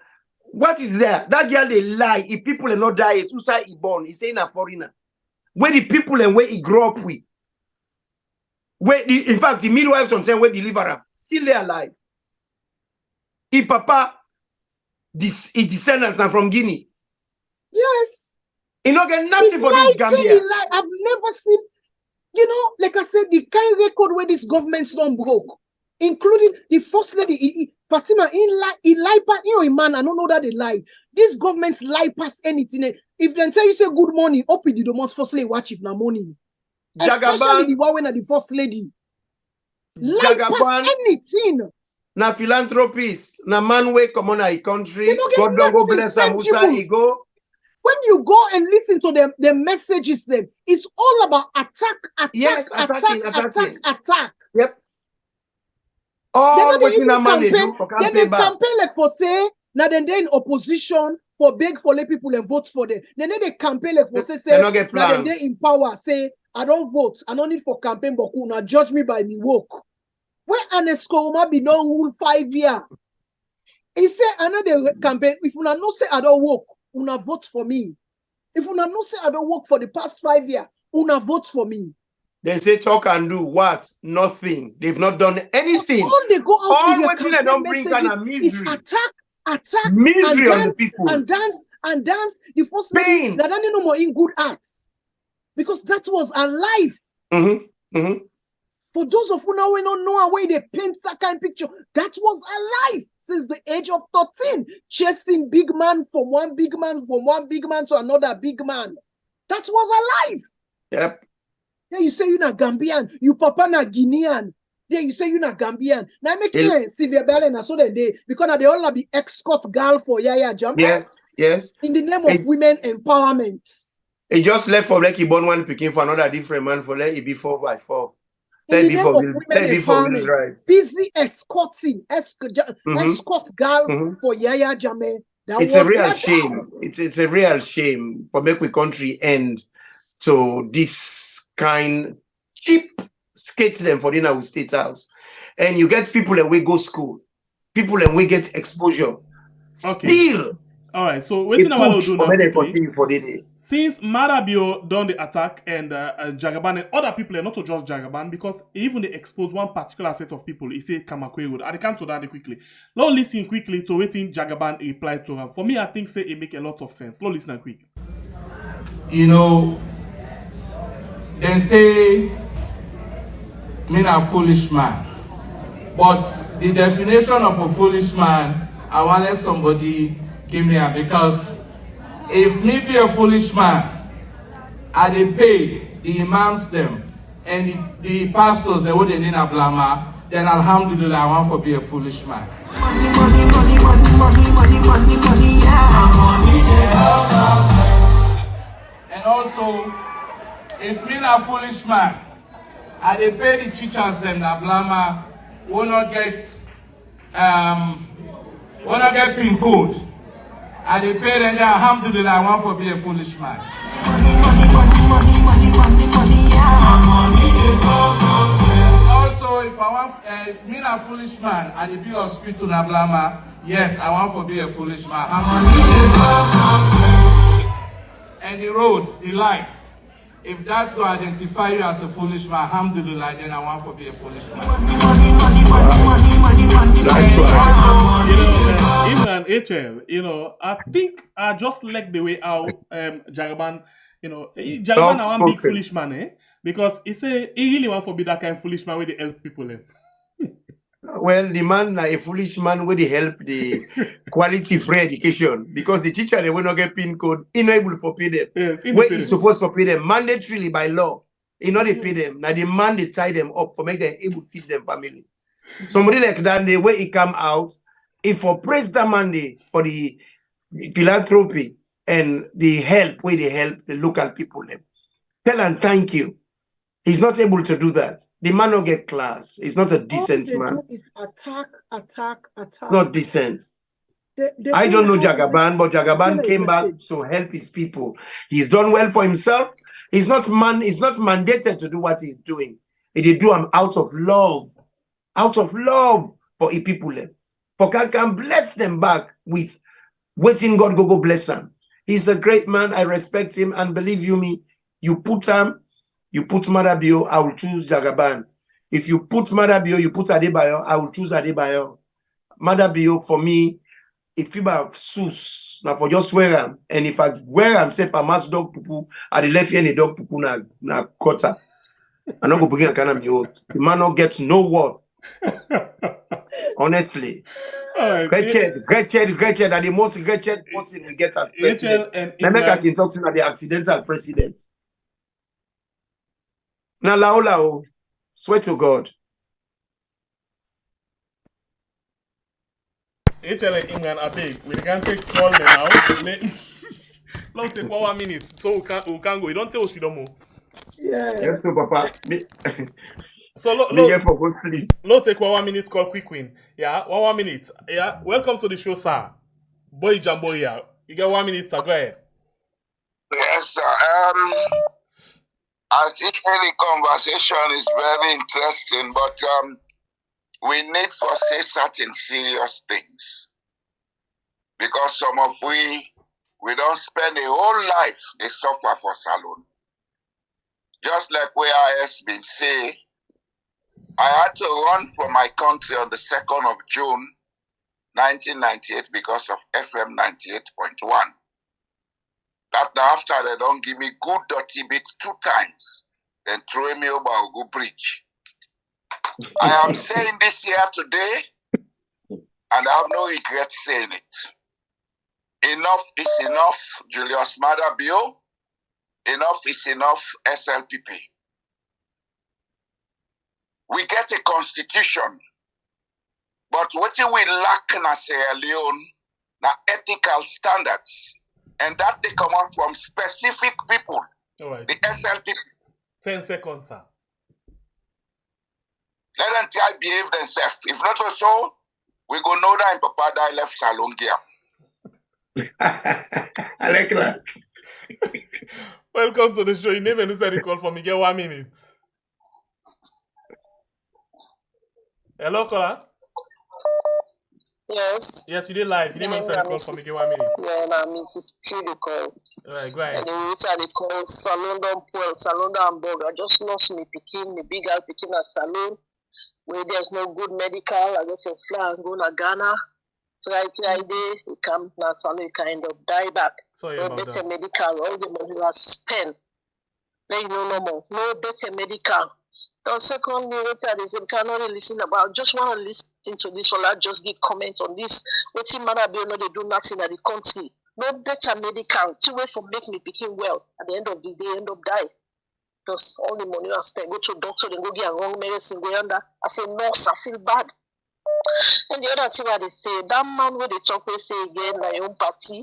[SPEAKER 8] what is there? That girl, they lie. If people are not dying, two side he born. He's saying a foreigner. Where the people and where he grew up with. Where in fact, the midwives on saying where deliver him. Still they alive. If papa, his descendants are from Guinea.
[SPEAKER 7] Yes.
[SPEAKER 8] He not get nothing for this Gambia.
[SPEAKER 7] I've never seen, like I said, the kind of record where this government's don't broke, including the first lady, Fatima, he lie past, man, I don't know that they lie. This government lie past anything. If they tell you say good morning, open the most first lady watch if na morning. Especially the one when the first lady. Lie past anything.
[SPEAKER 8] Na philanthropist, na man way come on a country. God don't go bless Musa, he go.
[SPEAKER 7] When you go and listen to them, the messages, it's all about attack.
[SPEAKER 8] Yep. All what in a man they do for
[SPEAKER 7] campaign. Then they campaign like for say, now then they're in opposition for beg for let people and vote for them. Then they campaign like for say, now then they in power, say, I don't vote, I don't need for campaign, but now judge me by me work. Where Anesco might be no rule 5 years. He said another campaign, if you not say I don't work, una vote for me. If una no say I don't work for the past 5 years, una vote for me.
[SPEAKER 8] They say talk and do what? Nothing. They've not done anything.
[SPEAKER 7] All they go out
[SPEAKER 8] all
[SPEAKER 7] with
[SPEAKER 8] what they don't bring kind of misery.
[SPEAKER 7] Is attack,
[SPEAKER 8] misery
[SPEAKER 7] and
[SPEAKER 8] on the people.
[SPEAKER 7] And dance. The first lady that I no more in good acts. Because that was a life. For those of you now we don't know where they paint that kind of picture, that was a life since the age of 13, chasing big man from one big man to another big man. That was a life.
[SPEAKER 8] Yep.
[SPEAKER 7] Yeah, you say you're not Gambian, you papa na Guinean. Yeah, you say you're not Gambian. Now make me Sylvia Belen so that they because they all be escort girl for Yaya Jammeh.
[SPEAKER 8] Yes.
[SPEAKER 7] In the name of women empowerment.
[SPEAKER 8] He just left for like he born one picking for another different man for let it be 4x4.
[SPEAKER 7] In the name of women empowerment, busy escorting, escort girls for Yaya Jammeh.
[SPEAKER 8] It's a real shame. It's a real shame for make we country end to this kind cheap skate them for dinner with State House. And you get people and we go school. People and we get exposure.
[SPEAKER 6] Okay.
[SPEAKER 8] Still.
[SPEAKER 6] All right. So waiting I want to do now quickly. Since Maada done the attack and Jagaban and other people, and not just Jagaban, because even they expose one particular set of people, he say Kamakwe Road. I can't do that quickly. Let's listen quickly to waiting Jagaban reply to him. For me, I think say it make a lot of sense. Let's listen quick.
[SPEAKER 14] They say me a foolish man. But the definition of a foolish man, I wanted somebody give me a because if me be a foolish man, I dey pay the imams them and the pastors they would in a blama, then alhamdulillah I want to be a foolish man. And also, if me a foolish man, I dey pay the teachers them na blama will not get pin code. I dey pay them alhamdulillah I want to be a foolish man. Also, if I want me a foolish man, I dey be hospital na blama. Yes, I want to be a foolish man. And the roads, the lights. If that will identify you as a foolish man, alhamdulillah, then I want to be a foolish man.
[SPEAKER 6] Even an HL, I think I just like the way how Jagaban, Jagaban I want big foolish man, because he say he really want to be that kind of foolish man where they help people.
[SPEAKER 8] Well, the man a foolish man where they help the quality free education because the teacher they will not get pin code, unable for pay them.
[SPEAKER 6] Yes,
[SPEAKER 8] where is supposed to pay them mandatorily by law. You know they pay them. Now the man they tie them up for make them able to feed them family. Somebody like that, the way he come out, if for praise that man for the philanthropy and the help, where they help the local people them. Tell and thank you. He's not able to do that. The man don't get class. He's not a decent
[SPEAKER 7] All they
[SPEAKER 8] man.
[SPEAKER 7] do is attack.
[SPEAKER 8] Not decent.
[SPEAKER 7] They
[SPEAKER 8] I don't know
[SPEAKER 7] have
[SPEAKER 8] Jagaban, but Jagaban came back to help his people. He's done well for himself. He's not mandated to do what he's doing. He did do him out of love for his people. For God can bless them back with waiting God go bless him. He's a great man. I respect him, and believe you me, you put Maada Bio, I will choose Jagaban. If you put Maada Bio, you put Adebayo, I will choose Adebayo. Maada Bio for me. If you have sus, now for just wear them, and if I wear them, say for mass dog pupu, I the left any dog pupu na quarter. I'm not going to begin a kind of the man not get no word. Honestly. Great chair, that the most great chair person we get as president. I can talk to the accidental president. Now lao, swear to God.
[SPEAKER 6] HL England, I beg. We can take call now. Let's take 1 minute, so we can go. You don't tell us you don't move.
[SPEAKER 7] Yeah.
[SPEAKER 8] Yes, no, Papa.
[SPEAKER 6] So let's take 1 minute call quick win. Yeah, 1 minute. Yeah, welcome to the show, sir. Boy Jambo here. You get 1 minute, sir. Go ahead.
[SPEAKER 15] Yes, sir. As each daily conversation is very interesting, but we need to say certain serious things, because some of we don't spend a whole life they suffer for salon. Just like where I has been say, I had to run from my country on the 2nd of June 1998 because of FM 98.1. That after they don't give me good dirty bit 2 times, then throw me over a good bridge. I am saying this here today, and I have no regret saying it. Enough is enough, Julius Maada Bio. Enough is enough, SLPP. We get a constitution, but what we lack in Sierra Leone, na ethical standards, and that they come out from specific people.
[SPEAKER 6] All right.
[SPEAKER 15] The SLPP.
[SPEAKER 6] 10 seconds, sir.
[SPEAKER 15] Let them try behave themselves. If not so, we go know that in Papa die left salon gear.
[SPEAKER 8] I like that.
[SPEAKER 6] Welcome to the show. Your name and who call for me. Get 1 minute. Hello, caller.
[SPEAKER 16] Yes.
[SPEAKER 6] Yes, you did live. Your name and call for me. Get 1 minute.
[SPEAKER 16] Yeah, na Mrs. Chidi call.
[SPEAKER 6] All right, go ahead.
[SPEAKER 16] And the waiter they call Salon Hamburg. I just lost me picking, me big girl picking a salon where there's no good medical. I guess a fly and go to Ghana. Try there, you come now salon, you kind of die back.
[SPEAKER 6] Sorry
[SPEAKER 16] no
[SPEAKER 6] about
[SPEAKER 16] better
[SPEAKER 6] that.
[SPEAKER 16] medical, all the money you have spent. Then you know no more. No better medical. The secondly, what they say, cannot really listen about. Just want to listen to this one. I just give comments on this. What in Maada Bio, no, they do nothing at the country. No better medical. Two way from make me picking well. At the end of the day, end up die. Just all the money I spend. Go to a doctor, then go get a wrong medicine. Go under. I say nurse, I feel bad. And the other thing where they say, that man where they talk, we say again, my own party.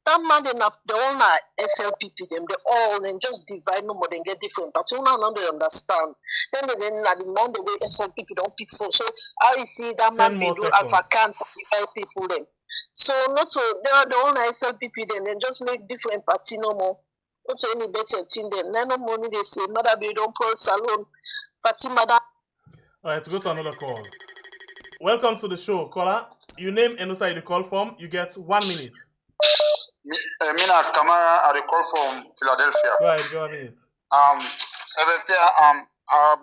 [SPEAKER 16] That man, they all are SLPP, them, they all, then just divide no more, then get different. But you now they understand. Then the man, the way SLPP don't pick for. So, how you see that man, they do alpha can for the help people, then. So, not so, they are the only SLPP, then just make different party no more. Not so any better thing, then. No money, they say, Maada Bio don't pull salon, party Maada.
[SPEAKER 6] All right, go to another call. Welcome to the show, caller. You name and who you call from. You get 1 minute.
[SPEAKER 17] Mina Kamara, I call from Philadelphia.
[SPEAKER 6] Right, go 1 minute.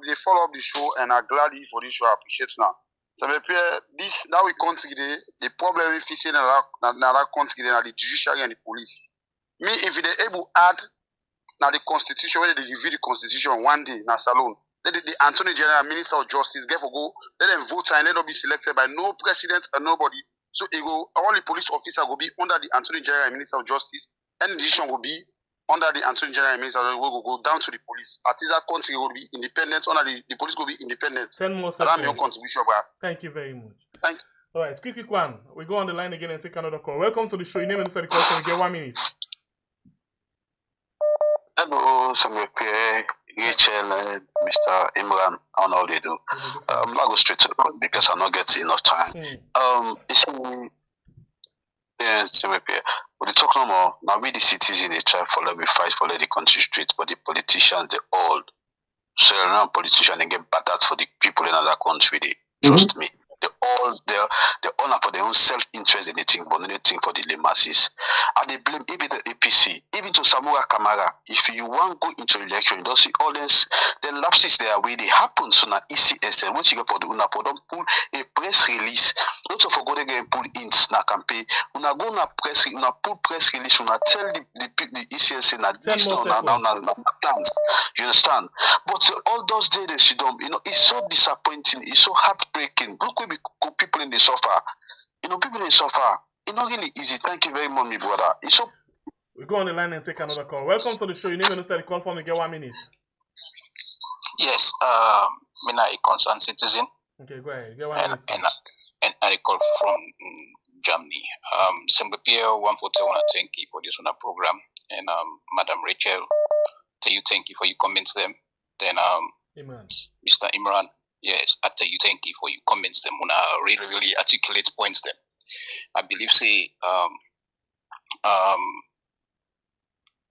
[SPEAKER 17] They follow up the show and I'm glad for this show. I appreciate now. This now we consider the problem we face in another country, the judiciary and the police. Me, if they able to add now the constitution, when they review the constitution one day, na salon. Let the Attorney General, Minister of Justice, get for go. Let them vote and let them be selected by no president and nobody. So it go, all the police officers will be under the Attorney General and Minister of Justice, and the decision will be under the Attorney General Minister, we will go down to the police. At least that country will be independent. Under the police will be independent.
[SPEAKER 6] 10 more
[SPEAKER 17] That's my
[SPEAKER 6] seconds.
[SPEAKER 17] contribution, bro.
[SPEAKER 6] Thank you very much.
[SPEAKER 17] Thank you.
[SPEAKER 6] All right, quick one. We go on the line again and take another call. Welcome to the show. Your name and the call. So we get 1 minute.
[SPEAKER 18] Hello, Samuel Pierre, Rachel, Mr. Imran, and all they do. I'll go straight to the point because I'm not getting enough time. It's Samuel Pierre. But they talk no more. Now we the citizens they try for we fight for the country straight, but the politicians they all so now politicians they get battered for the people in other country. They trust me. They all for their own self-interest and they think, but they think for the masses. And they blame even the APC, even to Samura Kamara. If you want to go into election, you don't see all this, the lapses there where they happen. So now ECSL, what you go for the UNAPO, don't pull a press release. Not to forget again pull in na campaign. Una go na press, una pull press release. Una tell the ECSL that this now plans. You understand? But all those days they see them, it's so disappointing. It's so heartbreaking. Look where people in the suffer. People in the suffer. It's not really easy. Thank you very much, my brother. It's so.
[SPEAKER 6] We go on the line and take another call. Welcome to the show. Your name and the call from. You get 1 minute.
[SPEAKER 19] Yes, I'm a concerned citizen.
[SPEAKER 6] Okay, go ahead. Get 1 minute.
[SPEAKER 19] And I call from Germany. Simple Pierre, 141. Thank you for this program. And Madam Rachel, tell you thank you for your comments them. Then Mr. Imran. Yes, I tell you thank you for your comments them when I really articulate points them. I believe say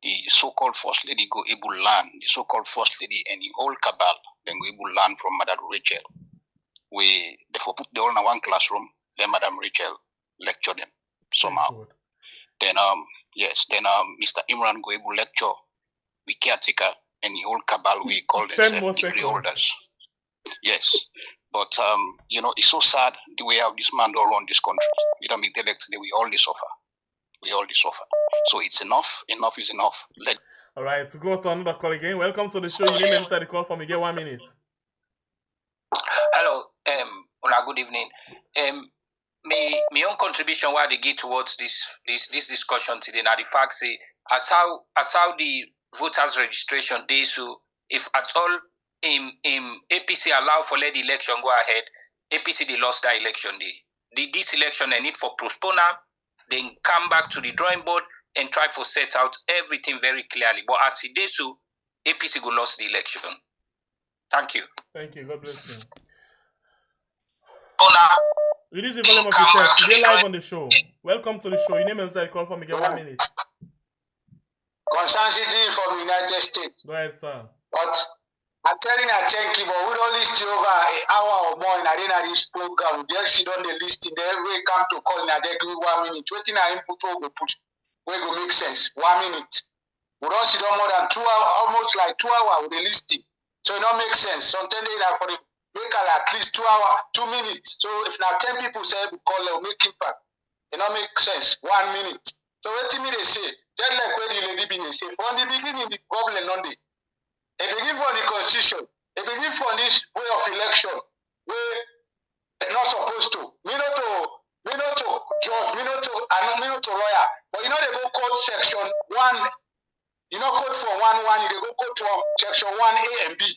[SPEAKER 19] the so-called first lady go able land, the so-called first lady and the whole cabal then go able land from Madam Rachel. We therefore put them all in one classroom, then Madam Rachel lecture them somehow. Then Mr. Imran go able lecture we caretaker and the whole cabal we call themselves degree holders. Yes, but it's so sad the way how this man don't run this country. We don't make the election, we all suffer. We all suffer. So it's enough. Enough is enough.
[SPEAKER 6] All right, to go to another call again. Welcome to the show. Your name inside the call from. You get 1 minute.
[SPEAKER 20] Hello, good evening. My own contribution why they give towards this discussion today now the fact say as how the voters registration day so if at all APC allow for let the election go ahead, APC they lost that election day. This election they need for postpone then come back to the drawing board and try for set out everything very clearly. But as it did so, APC go lost the election. Thank you.
[SPEAKER 6] Thank you. God bless you. Reduce the volume of your text. You're live on the show. Welcome to the show. Your name inside call for me. Get 1 minute.
[SPEAKER 21] Concerned citizen from the United States.
[SPEAKER 6] Go ahead, sir.
[SPEAKER 21] But I'm telling you, thank you, but we don't list over an hour or more in arena this program. Just sit on the list, then we come to call in a day, give 1 minute. Waiting our input, we go make sense. 1 minute. We don't sit on more than 2 hours, almost like 2 hours with the listing. So it don't make sense. Sometimes they like for the make at least 2 hours, 2 minutes. So if now 10 people say we call it, make impact. It don't make sense. 1 minute. So what me they say, just like where the lady been say, from the beginning the problem on the if you give for the constitution, if you give for this way of election, where it's not supposed to, me not to judge, me not to lawyer, but they go code section 1, code for 1, you go code to section 1A and B,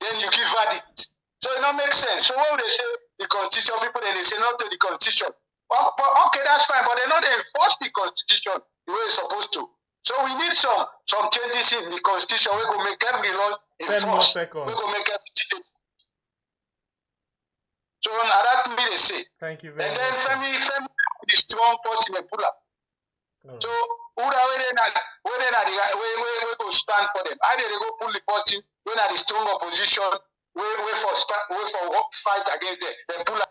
[SPEAKER 21] then you give verdict. So it don't make sense. So when they say the constitution, people then they say not to the constitution. But okay, that's fine, but they not enforce the constitution the way it's supposed to. So we need some changes in the constitution. We go make every law enforced. We go make everything. So that me they say.
[SPEAKER 6] Thank you very much.
[SPEAKER 21] And then family is strong person in pull up. So who we go stand for them. Either they go pull the person when are the strong opposition. We for fight against them. They pull up.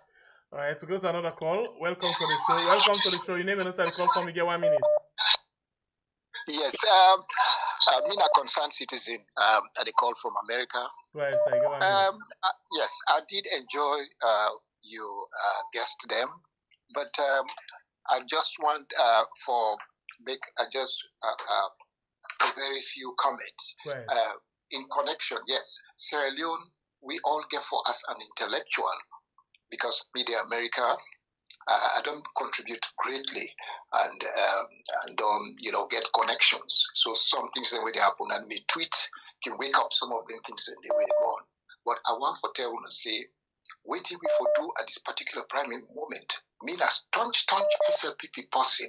[SPEAKER 6] All right, to go to another call. Welcome to the show. Welcome to the show. Your name and the call from. You get 1 minute.
[SPEAKER 22] Yes, I'm a concerned citizen. I call from America.
[SPEAKER 6] Right, so go on.
[SPEAKER 22] Yes, I did enjoy you guest them, but I just want a very few comments.
[SPEAKER 6] Right.
[SPEAKER 22] In connection. Yes, Sierra Leone, we all get for us an intellectual because media America I don't contribute greatly and don't, get connections. So some things that will happen and me tweet can wake up some of them things and they will go on. But I want to tell you say, waiting we for do at this particular prime moment, me a staunch SLPP person,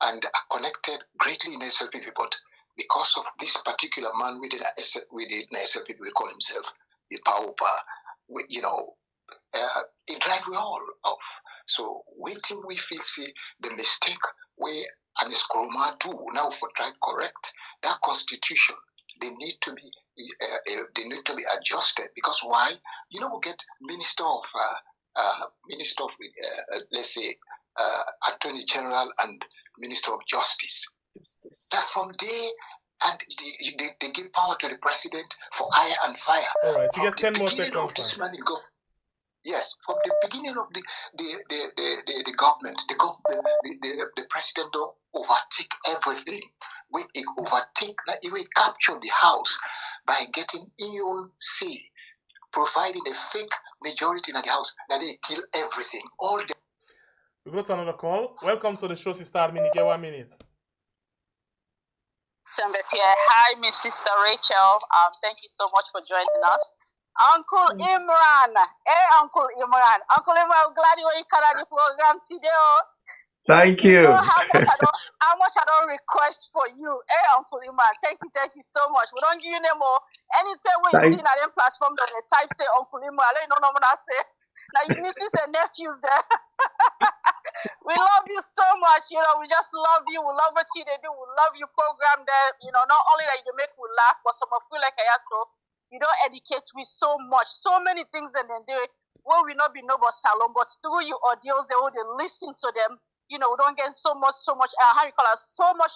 [SPEAKER 22] and are connected greatly in SLPP, but because of this particular man within SLPP, we call himself the power, it drives we all off. So waiting we feel see the mistake where and the Skroma do now for try correct that constitution. They need to be adjusted because why? We get minister of let's say Attorney General and Minister of Justice. That from there and they give power to the president for hire and fire.
[SPEAKER 6] All right, you
[SPEAKER 22] from
[SPEAKER 6] get 10 more seconds.
[SPEAKER 22] Yes, from the beginning of the government, the president don't overtake everything. We capture the house by getting ill say, providing a fake majority in the house, that they kill everything. All the
[SPEAKER 6] We got another call. Welcome to the show, Sister Armin. Get 1 minute.
[SPEAKER 2] Hi, Miss Sister Rachel. Thank you so much for joining us. Uncle Imran. Hey, Uncle Imran. Uncle Imran, I'm glad you carried the program today.
[SPEAKER 8] Thank you.
[SPEAKER 2] You know how much I don't request for you. Hey, Uncle Imran. Thank you so much. We don't give you no more. Anytime we see on them platform that they type say Uncle Imran, I don't know what I say. Now you nieces and nephews there. We love you so much. We just love you. We love what you do. We love your program there. Not only that you make we laugh, but some of you like I ask you don't educate me so much, so many things, and then they will not be no but salon, but through your audios, they will listen to them. We don't get so much, so much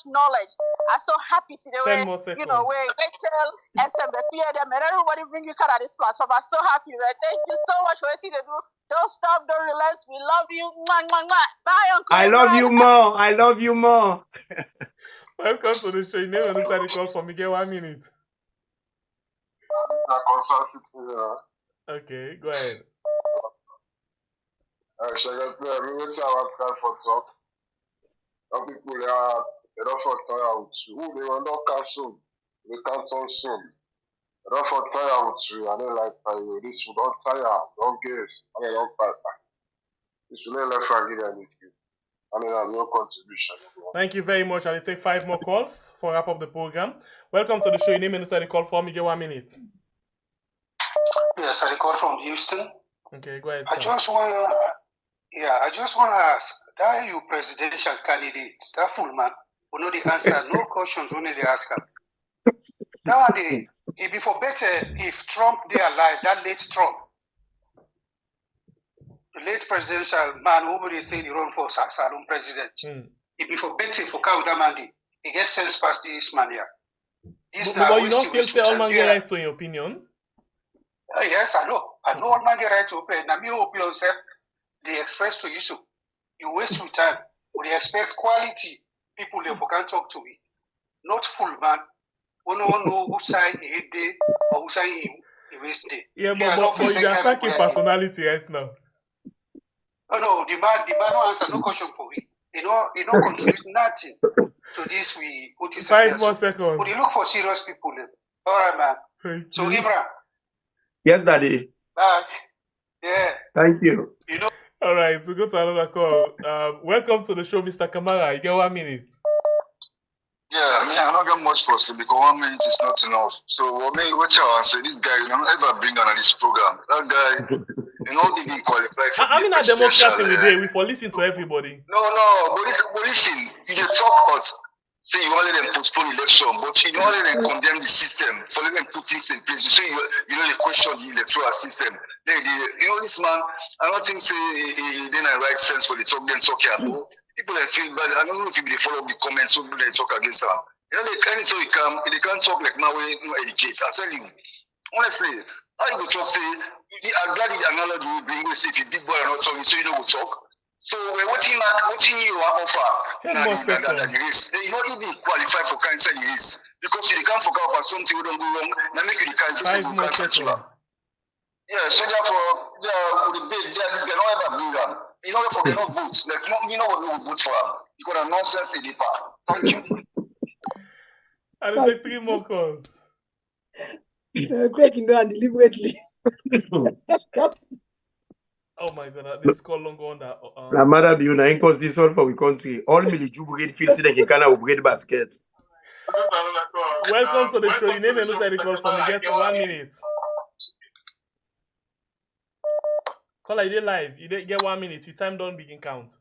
[SPEAKER 2] knowledge. I'm so happy today.
[SPEAKER 6] 10 more seconds.
[SPEAKER 2] Where Rachel, SMBP, them, and everybody bring you at this platform. I'm so happy, man. Thank you so much for what you do. Don't stop, don't relent. We love you. Mwah, mwah, mwah. Bye, Uncle.
[SPEAKER 8] I love you more. I love you more.
[SPEAKER 6] Welcome to the show. You never understand the call for me. Get 1 minute. Okay, go ahead.
[SPEAKER 3] People are for tired who they will not cancel. They cancel soon. They're for tired and then like this will not tire, don't guess. I mean, don't fight. This will not forget anything. I mean, I have no contribution.
[SPEAKER 6] Thank you very much. I'll take 5 more calls for wrap up the program. Welcome to the show. Your name inside the call for me. Get 1 minute.
[SPEAKER 23] Yes, I call from Houston.
[SPEAKER 6] Okay, go ahead.
[SPEAKER 23] I just want to ask that you presidential candidates, that full man, who know the answer, no questions, only they ask him. Nowadays, it'd be for better if Trump they alive, that late Trump, the late presidential man who they say he run for Salon president. It'd be for better for Kau Damandi. He gets sense past this man here.
[SPEAKER 6] But you don't feel say all man get right to your opinion?
[SPEAKER 23] Yes, I know. I know all man get right to opinion. Now, me opinion, sir, they express to you so. You waste your time. We expect quality people they can talk to me. Not full man. We don't know who side he hit day or who side he waste day.
[SPEAKER 6] Yeah, but you're attacking personality right now.
[SPEAKER 23] No, the man no answer, no question for me. You know contribute nothing to this. We put it
[SPEAKER 6] 5 more seconds.
[SPEAKER 23] But you look for serious people then. All right, man.
[SPEAKER 6] Thank
[SPEAKER 23] so,
[SPEAKER 6] you.
[SPEAKER 23] Imran.
[SPEAKER 8] Yes, Daddy.
[SPEAKER 23] Bye. Yeah.
[SPEAKER 8] Thank you.
[SPEAKER 6] All right, so go to another call. Welcome to the show, Mr. Kamara. You get 1 minute.
[SPEAKER 3] Yeah, I mean, I don't get much for sleep because 1 minute is not enough. So, what I say, this guy, ever bring on this program. That guy, didn't qualify for
[SPEAKER 6] I mean, a democracy we do. We for listen to everybody.
[SPEAKER 3] No, but listen, you talk about, say you want them postpone election, but you don't let them condemn the system, so let them put things in place. You say you question the electoral system. This man, I don't think say he didn't have right sense for the talk them talking about. People that feel bad, I don't know if they follow the comments, so they talk against them. Anytime they can't talk like my way, no educate. I tell you, honestly, I go talk say, I'm glad the analogy will bring this if you big boy are not talking, so you don't go talk. So what you offer the race, they not even qualify for cancer the race. Because you can't focus on something you don't go wrong, now make you the cancer. Yeah, so therefore, the judges cannot ever do that. You know, for no votes. Like, you know what we vote for? You got a nonsense in the part. Thank you.
[SPEAKER 6] And it's like 3 more calls.
[SPEAKER 7] Taking down deliberately.
[SPEAKER 6] Oh my god, this call long on that.
[SPEAKER 8] La Maada be una cause this one for we country. All miliju brigade feels like a kind of brigade basket.
[SPEAKER 6] Welcome to the show. Your name and who the call from. You get 1 minute. Call ID live. You get 1 minute. Your time don't begin count.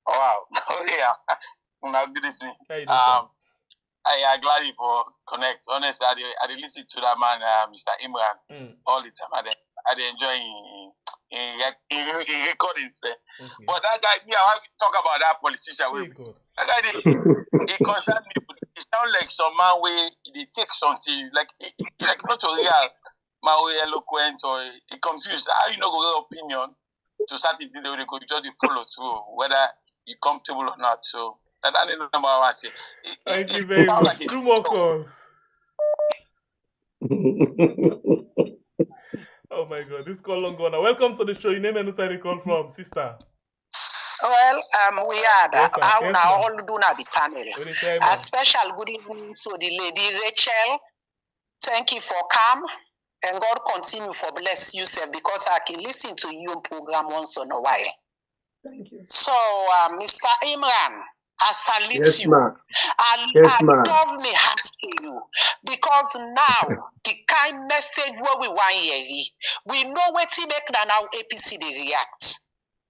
[SPEAKER 1] Oh, wow. Oh, yeah. Good evening.
[SPEAKER 6] How you doing,
[SPEAKER 1] I am glad you for connect. Honestly, I listen to that man, Mr. Imran, all the time. I enjoy in recordings there. Okay. But that guy, I want to talk about that politician. That guy, he concerns me. He sounds like some man where they take something, like not a real man way eloquent or he confused. How you know go opinion to certain things they go just follow through, whether you're comfortable or not. So that's the number one thing.
[SPEAKER 6] Thank you very much. Like 2 more calls. Oh my god, this call long gone. Welcome to the show. Your name and where you call from, sister.
[SPEAKER 4] Well, we are
[SPEAKER 6] Yes,
[SPEAKER 4] I
[SPEAKER 6] yes,
[SPEAKER 4] now all do now the panel.
[SPEAKER 6] Anytime,
[SPEAKER 4] A special good evening to the lady Rachel. Thank you for come. And God continue for bless you, sir, because I can listen to you program once in a while.
[SPEAKER 7] Thank you.
[SPEAKER 4] So, Mr. Imran, I salute
[SPEAKER 8] Yes,
[SPEAKER 4] you.
[SPEAKER 8] ma'am.
[SPEAKER 4] I love me heart to you because now the kind message where we want here, we know what to make than our APC they react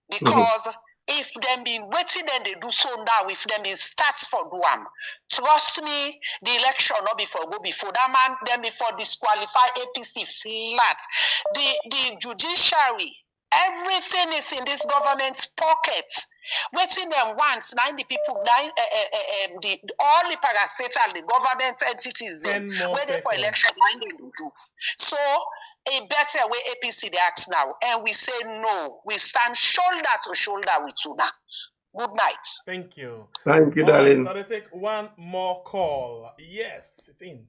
[SPEAKER 4] because if them been waiting and they do so now, if them been starts for Duam, trust me, the election not before go before that man, then before disqualify APC flat. The judiciary, everything is in this government's pocket. Waiting them once, 90 people, all the parastatal, the government entities, them, waiting for election, 90 do. So, a better way APC they act now. And we say no. We stand shoulder to shoulder with you now. Good night.
[SPEAKER 6] Thank you.
[SPEAKER 8] Thank you, darling.
[SPEAKER 6] So I'll take 1 more call. Yes, it's in.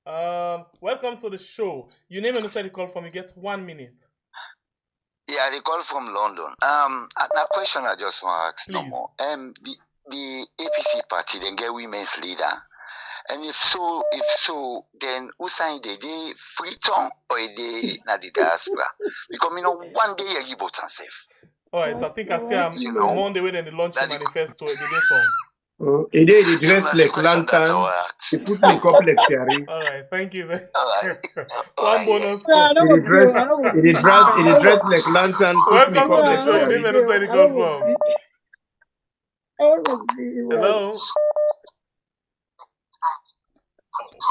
[SPEAKER 6] Welcome to the show. Your name and where you call from. You get 1 minute.
[SPEAKER 5] Yeah, they call from London. A question I just want to ask no more. The APC party then get women's leader, and if so, then who signed the Freetown or the na the diaspora? Because one day you vote and safe.
[SPEAKER 6] All right, I think I see I'm Monday when they launch the manifesto.
[SPEAKER 8] He did dress like lantern. He put me complex here.
[SPEAKER 6] All right, thank you. One bonus.
[SPEAKER 8] He dress like lantern.
[SPEAKER 6] Welcome to the show. Your name and where you come from. Hello.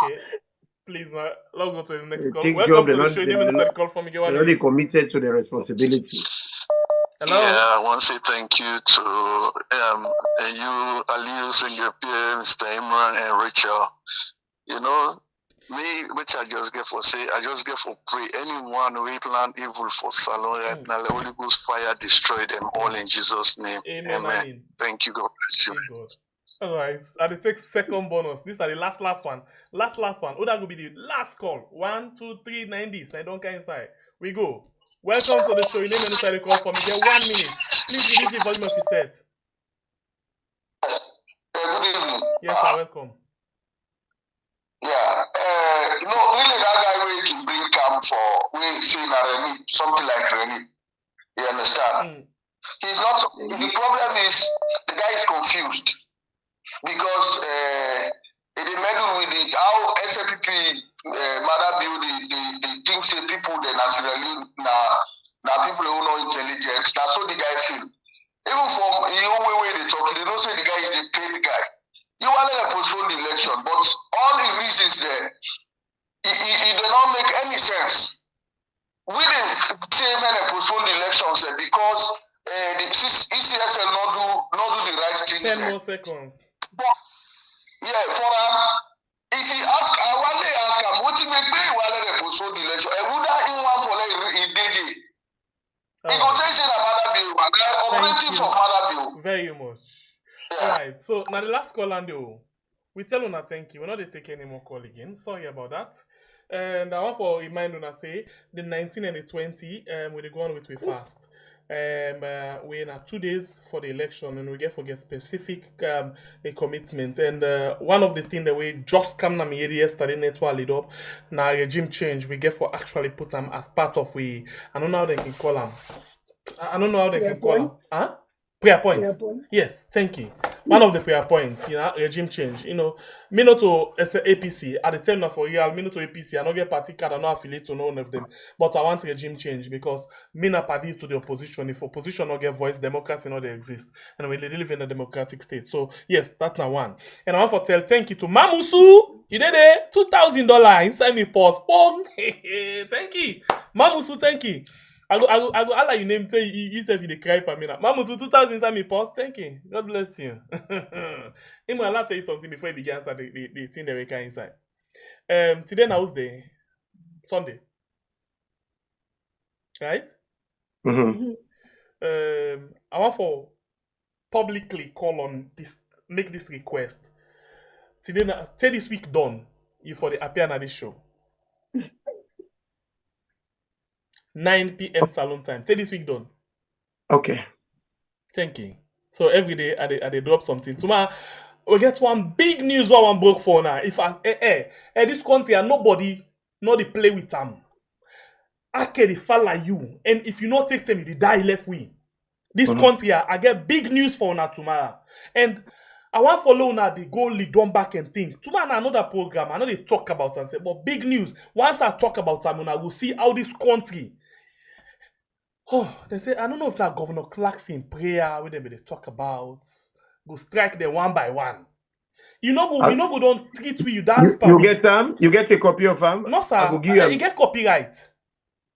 [SPEAKER 6] Okay. Please, let's go to the next call. Welcome to the show. Your name and where you call from.
[SPEAKER 8] They're already committed to the responsibility.
[SPEAKER 6] Hello.
[SPEAKER 18] Yeah, I want to say thank you to you, Aliu, Singapore, Mr. Imran, and Rachel. You know, me, which I just get for pray. Anyone who plan evil for Salon right now, the Holy Ghost fire destroy them all in Jesus' name. Amen. Thank you, God bless you.
[SPEAKER 6] All right, and it takes second bonus. These are the last one. Last one. Oh, that will be the last call. 1, 2, 3, 9 this. I don't care inside. We go. Welcome to the show. Your name and where you call from. You get 1 minute. Please release the volume of your set.
[SPEAKER 3] Good evening.
[SPEAKER 6] Yes, sir. Welcome.
[SPEAKER 3] Yeah. Really that guy way to bring camp for we see Remy, something like Remy. You understand? He's not. The problem is the guy is confused because in the middle with the how SAPP Maada build the things say people they naturally now people who know intelligence. That's what the guy feel. Even from the way they talk, they don't say the guy is the paid guy. You want to postpone the election, but all the reasons there, it did not make any sense. We didn't say when they postpone the elections because the ECSL not do the right things.
[SPEAKER 6] 10 more seconds.
[SPEAKER 3] But, yeah, for if he ask, I want to ask him, what you make pay while they postpone the election? And would that in one for like he did it? He go say that Maada bill, the operatives of Maada bill.
[SPEAKER 6] Very much. Yeah. Alright, so now the last call and we tell Una thank you. We're not going to take any more call again. Sorry about that. And I want to remind you, say the 19 and the 20, we go on with we fast. We're in 2 days for the election, and we get specific a commitment. And one of the things that we just come to me yesterday, network lead up now regime change. We get for actually put them as part of we. I don't know how they can call them. I don't know how they can call them. Huh? Prayer points. Yes, thank you. One of the prayer points, regime change. Me not to it's a APC at the time now for real. Me not to APC. I don't get party card. I don't affiliate to none of them. But I want regime change because me not party to the opposition. If opposition not get voice, democracy not they exist, and we live in a democratic state. So yes, that's now one. And I want to tell thank you to Mamusu. You did it. $2,000 inside me pause. Thank you, Mamusu. Thank you. I go Allah you name tell you say you cry for me now. Mamusu 2000 inside me pause. Thank you. God bless you. I'll tell you something before you begin answer the thing that we can inside. Today now is the Sunday. Right? I want for publicly call on this, make this request. Today now, till this week done, you for the appear on this show. 9 p.m. salon time. Say this week done.
[SPEAKER 8] Okay.
[SPEAKER 6] Thank you. So every day I they drop something. Tomorrow we get one big news what one broke for now. If this country and nobody not they play with them. I can fall like you. And if you not take them, you die left way. This country I get big news for now tomorrow. And I want to follow now they go lead on back and think. Tomorrow another program. I know they talk about and say, but big news. Once I talk about them, I will see how this country. Oh, they say, I don't know if that Governor Clark's in prayer, with them they talk about, go strike them one by one. You know, we no go don't treat you dance.
[SPEAKER 8] You get them? You get a copy of them?
[SPEAKER 6] No, sir.
[SPEAKER 8] I go give you
[SPEAKER 6] You get copyright.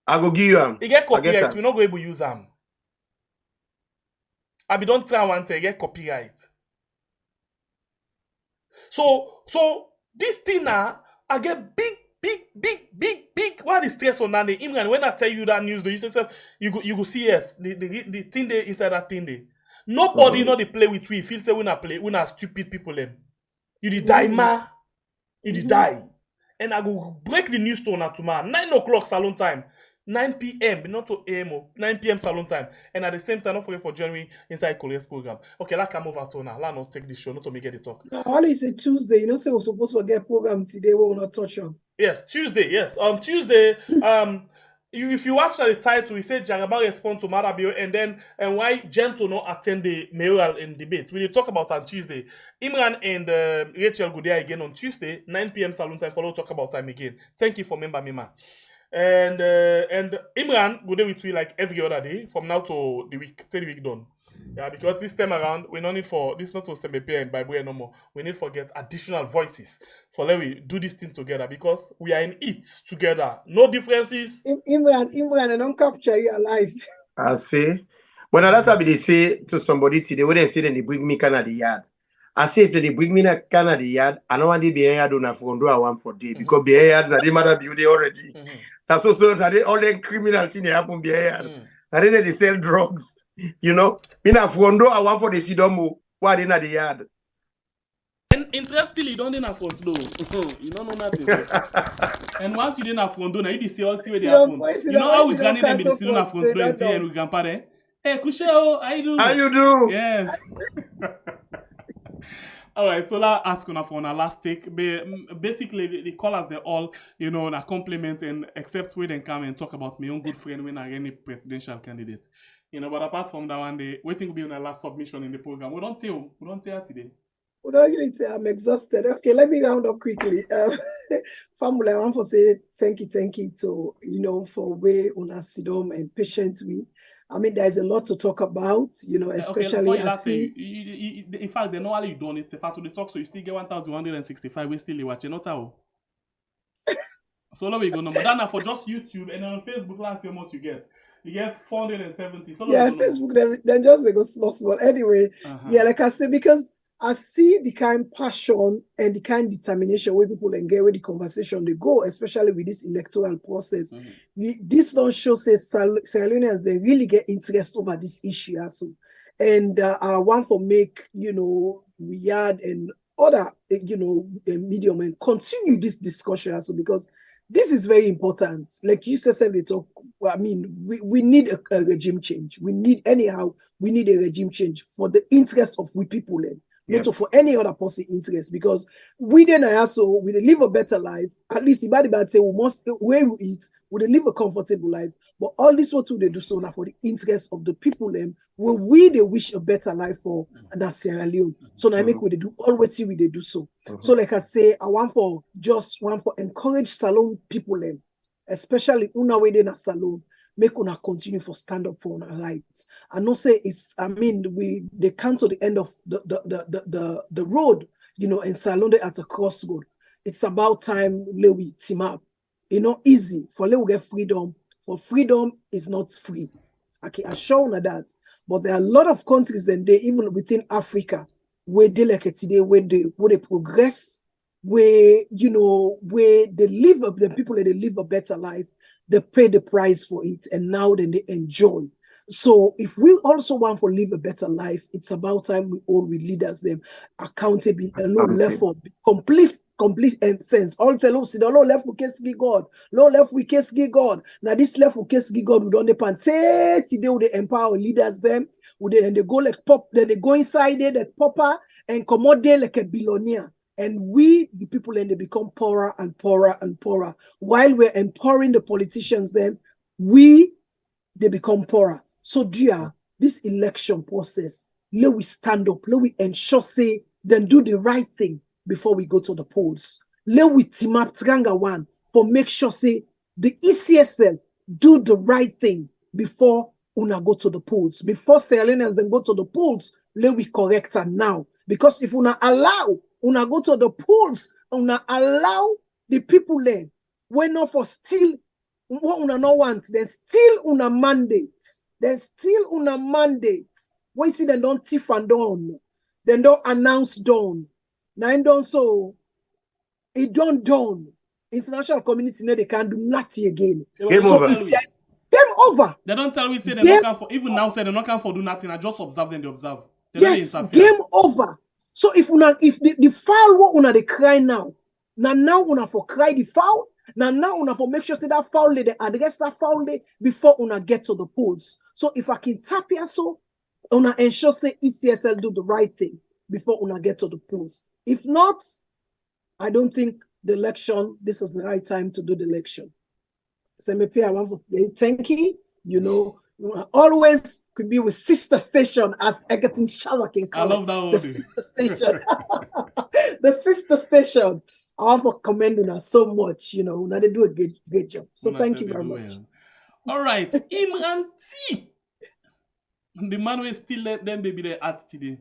[SPEAKER 8] I go give you them.
[SPEAKER 6] You get copyright. We not go able to use them. I be don't try one to get copyright. So this thing now, I get big. What is stress on that day? Imran, when I tell you that news, you go see yes. The thing there inside that thing there. Nobody know they play with we. Feel say we not play. We not stupid people them. You did die, ma. You did die. And I go break the news to tomorrow. 9 o'clock salon time. 9 p.m. Not to AM. 9 p.m. salon time. And at the same time, not forget for January inside Korea's program. Okay, let's come over to now. Let's not take this show. Not to make it talk.
[SPEAKER 7] No, all is a Tuesday. You know, say we're supposed to get program today. We will not touch on.
[SPEAKER 6] Yes, Tuesday. Yes, on Tuesday. If you watch the title, we said Jagaban respond to Maada bill, and why Gento not attend the mayoral in debate. We will talk about on Tuesday. Imran and Rachel go there again on Tuesday, 9 p.m. salon time. Follow talk about time again. Thank you for member Mima. And Imran go there with we like every other day from now to the week, till the week done. Yeah, because this time around we don't need for this not to SMBP and Bible no more. We need to get additional voices for let we do this thing together because we are in it together. No differences.
[SPEAKER 7] Imran, I don't capture you alive.
[SPEAKER 8] I say, when that's what they say to somebody today, when they say then they bring me Canada yard. I say if they bring me na Canada yard, I don't want to be yard on a phone do I want for day because be yard na they matter beauty already. That's also that they all the criminal thing they happen be yard. And then they sell drugs. You know, in a front door, I want for the Sidomo, what in the yard.
[SPEAKER 6] And interestingly, you don't in a front door. You don't know nothing. And once you didn't have front door, now you see all the way they happen. You know how we granny them in still in a front door and we grandpa there? Hey, Kusheo, how you do?
[SPEAKER 8] How you do?
[SPEAKER 6] Yes. All right, so let's ask for our last take. Basically, the callers, they all, a compliment and except when they come and talk about my own good friend when I any presidential candidate. But apart from that one, they waiting to be on our last submission in the program. We don't tell today.
[SPEAKER 7] We don't really tell. I'm exhausted. Okay, let me round up quickly. Family, I want to say thank you to, for way on our sidom and patiently. I mean, there's a lot to talk about, especially
[SPEAKER 6] in fact, they know how you done it. If they talk, so you still get 1,165. We still watching, not how. So now we go number. That's for just YouTube and on Facebook. Last year, what you get. You get 470. So
[SPEAKER 7] yeah, Facebook, then just they go small. Anyway, yeah, like I said, because I see the kind of passion and the kind of determination where people engage with the conversation they go, especially with this electoral process. This don't show say Sierra Leoneans they really get interest over this issue also. And I want to make Riyadh and other medium and continue this discussion also because this is very important. Like you said, I mean, we need a regime change. We need a regime change for the interest of we people, not for any other person interest. Because we then also we live a better life. At least if anybody say we must where we eat, we live a comfortable life. But all this what they do so now for the interest of the people, where we they wish a better life for, and that's Sierra Leone. So now make we they do all what we they do so. So like I say, I want for encourage salon people, especially una way in a salon, make una continue for stand up for our rights. And not say they come to the end of the road, in salon they at a crossroad. It's about time we team up. Easy for we get freedom. For freedom is not free. Okay, I shown that. But there are a lot of countries and they even within Africa where they like it today, where they progress, where where they live up, the people that they live a better life, they pay the price for it, and now then they enjoy. So if we also want to live a better life, it's about time we all leaders them accountable and low level complete sense. All tell us the low left we case God, low left we case God. Now this left we case God, we don't depend. Say today we empower leaders them, and they go like pop, then they go inside there like popper and come out there like a billionaire. And we, the people, and they become poorer and poorer and poorer. While we're empowering the politicians, then they become poorer. So, dear, this election process, let we stand up, let we ensure, say, then do the right thing before we go to the polls. Let we team up Tranga one for make sure, say, the ECSL do the right thing before una go to the polls. Before Sierra Leoneans then go to the polls, let we correct her now. Because if una allow una go to the polls, una allow the people there, when not for still what una no want, then still una mandate. Then still una mandate. When you see them don't tiff and done, then don't announce done. Now it done so it don't done. International community know they can't do nothing again.
[SPEAKER 6] Game
[SPEAKER 7] so
[SPEAKER 6] over.
[SPEAKER 7] If game over.
[SPEAKER 6] They don't tell we say they don't come for even now say they don't come for do nothing. I just observe them, they observe. They
[SPEAKER 7] yes, game over. So if the foul what una they cry now una for cry the foul, now una for make sure say that foul they address that foul before una get to the polls. So if I can tap here so una ensure say ECSL do the right thing before una get to the polls. If not, I don't think the election, this is the right time to do the election. So maybe I want to thank you. Always could be with sister station as Egerton Shower can call
[SPEAKER 6] I love that
[SPEAKER 7] the sister station. The sister station. I want to commend you so much. Now they do a great job. So thank you very much.
[SPEAKER 6] All right, Imran T. The man will still let them be there at today.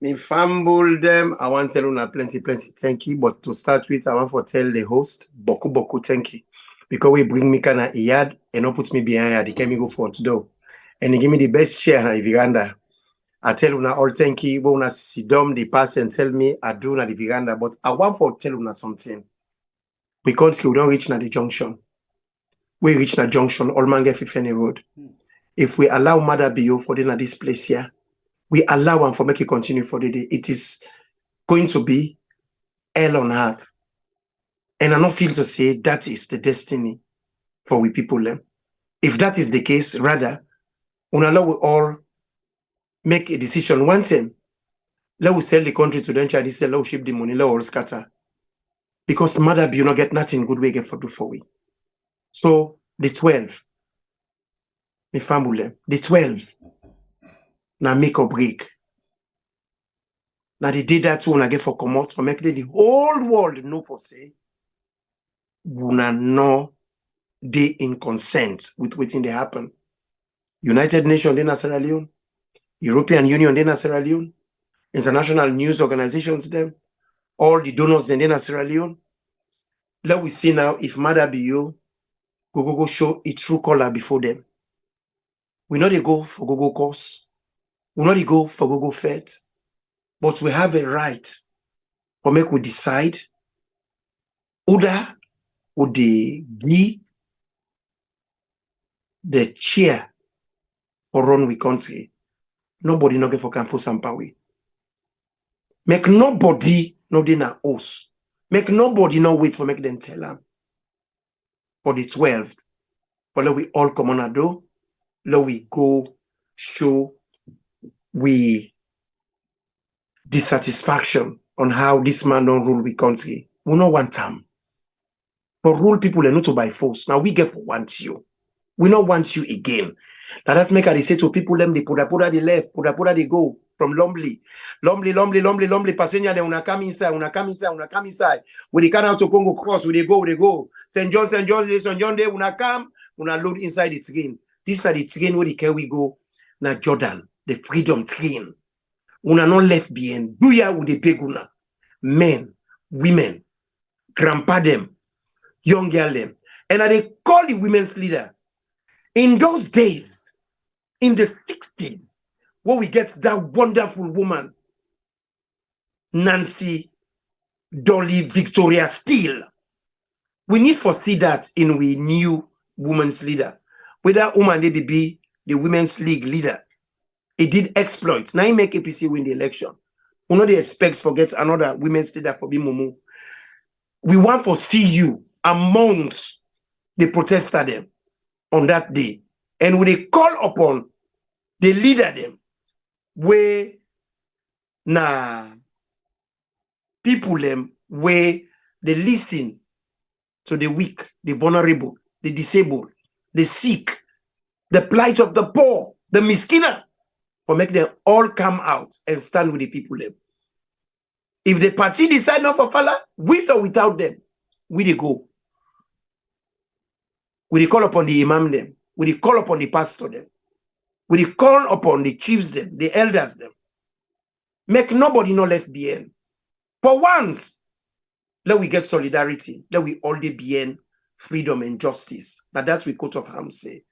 [SPEAKER 8] Me fumble them. I want to tell you plenty thank you. But to start with, I want to tell the host boku thank you. Because we bring me kind of yard and not put me behind yard. He can me go front door. And he give me the best chair na the veranda. I tell you all thank you. But when I sit down, the person tell me I do na the veranda. But I want to tell you something. Because we don't reach na the junction. We reach na junction, all man get 50 road. If we allow Maada BO for the na this place here, we allow one for make it continue for the day. It is going to be hell on earth. And I don't feel to say that is the destiny for we people. If that is the case, rather, we allow we all make a decision one time. Let we sell the country to them, Chinese, let we ship the money, let we all scatter. Because Maada BO not get nothing good we get for do for we. So the 12, the family, the 12, now make or break. Now the day that one I get for come out, for make the whole world know for say, we no they in consent with waiting they happen. United Nations in Sierra Leone, European Union in Sierra Leone, international news organizations them, all the donors in Sierra Leone. Let we see now if Maada BO go show its true color before them. We know they go for go course. We know they go for go fed. But we have a right for make we decide whether would they give the chair for run we country. Nobody no get for can for Sampawi. Make nobody no dey na us. Make nobody no wait for make them tell them. for the 12th. But let we all come on a do. Let we go show we dissatisfaction on how this man don't rule we country. We not want him. But rule people are not to by force. Now we get want you. We not want you again. Now that make I say to people them they put the left, put they go from Lombly, Passenger, then una come inside. When they come out to Congo cross, when they go. St. John, they una come, una load inside the train. This are the train where the we go. Now Jordan, the freedom train. Una not left behind. Do ya with the peguna. Men, women, grandpa them, young girl them. And they call the women's leader. In those days, in the 60s, where we get that wonderful woman, Nancy Dolly Victoria Steele. We need to see that in we new women's leader. Whether that woman did be the women's league leader, it did exploits. Now he make APC win the election. We know they expect forget another women's leader for Bimumu. We want to see you amongst the protester them on that day. And when they call upon the leader them, where people them where they listen to the weak, the vulnerable, the disabled, the sick, the plight of the poor, the miskina, for make them all come out and stand with the people them. If the party decide not for Fala, with or without them, we they go. We they call upon the imam them. We they call upon the pastor them. We they call upon the chiefs them, the elders them. Make nobody no left behind. For once, let we get solidarity. Let we all day behind freedom and justice. But that's what coat of arms say.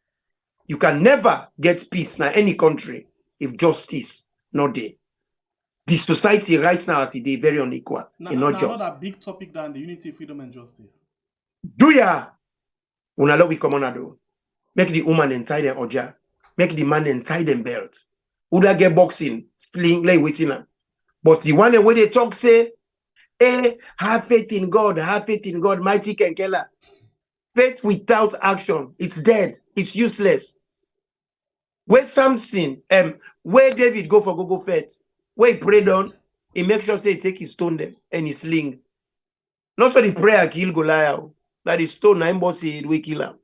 [SPEAKER 8] You can never get peace in any country if justice not there. The society right now as it is very unequal. Not just.
[SPEAKER 6] Another big topic than the unity, freedom, and justice.
[SPEAKER 8] Do ya? Unalo we come on do. Make the woman and tie them oja. Make the man and tie them belt. Uda get boxing, sling, lay waiting. But the one where they talk say, hey, have faith in God, mighty Kenkela. Faith without action, it's dead, it's useless. Where something, where David go for go faith, where he prayed on, he make sure say he take his stone them and his sling. Not for the prayer kill Goliath, that the stone na him boss we kill him.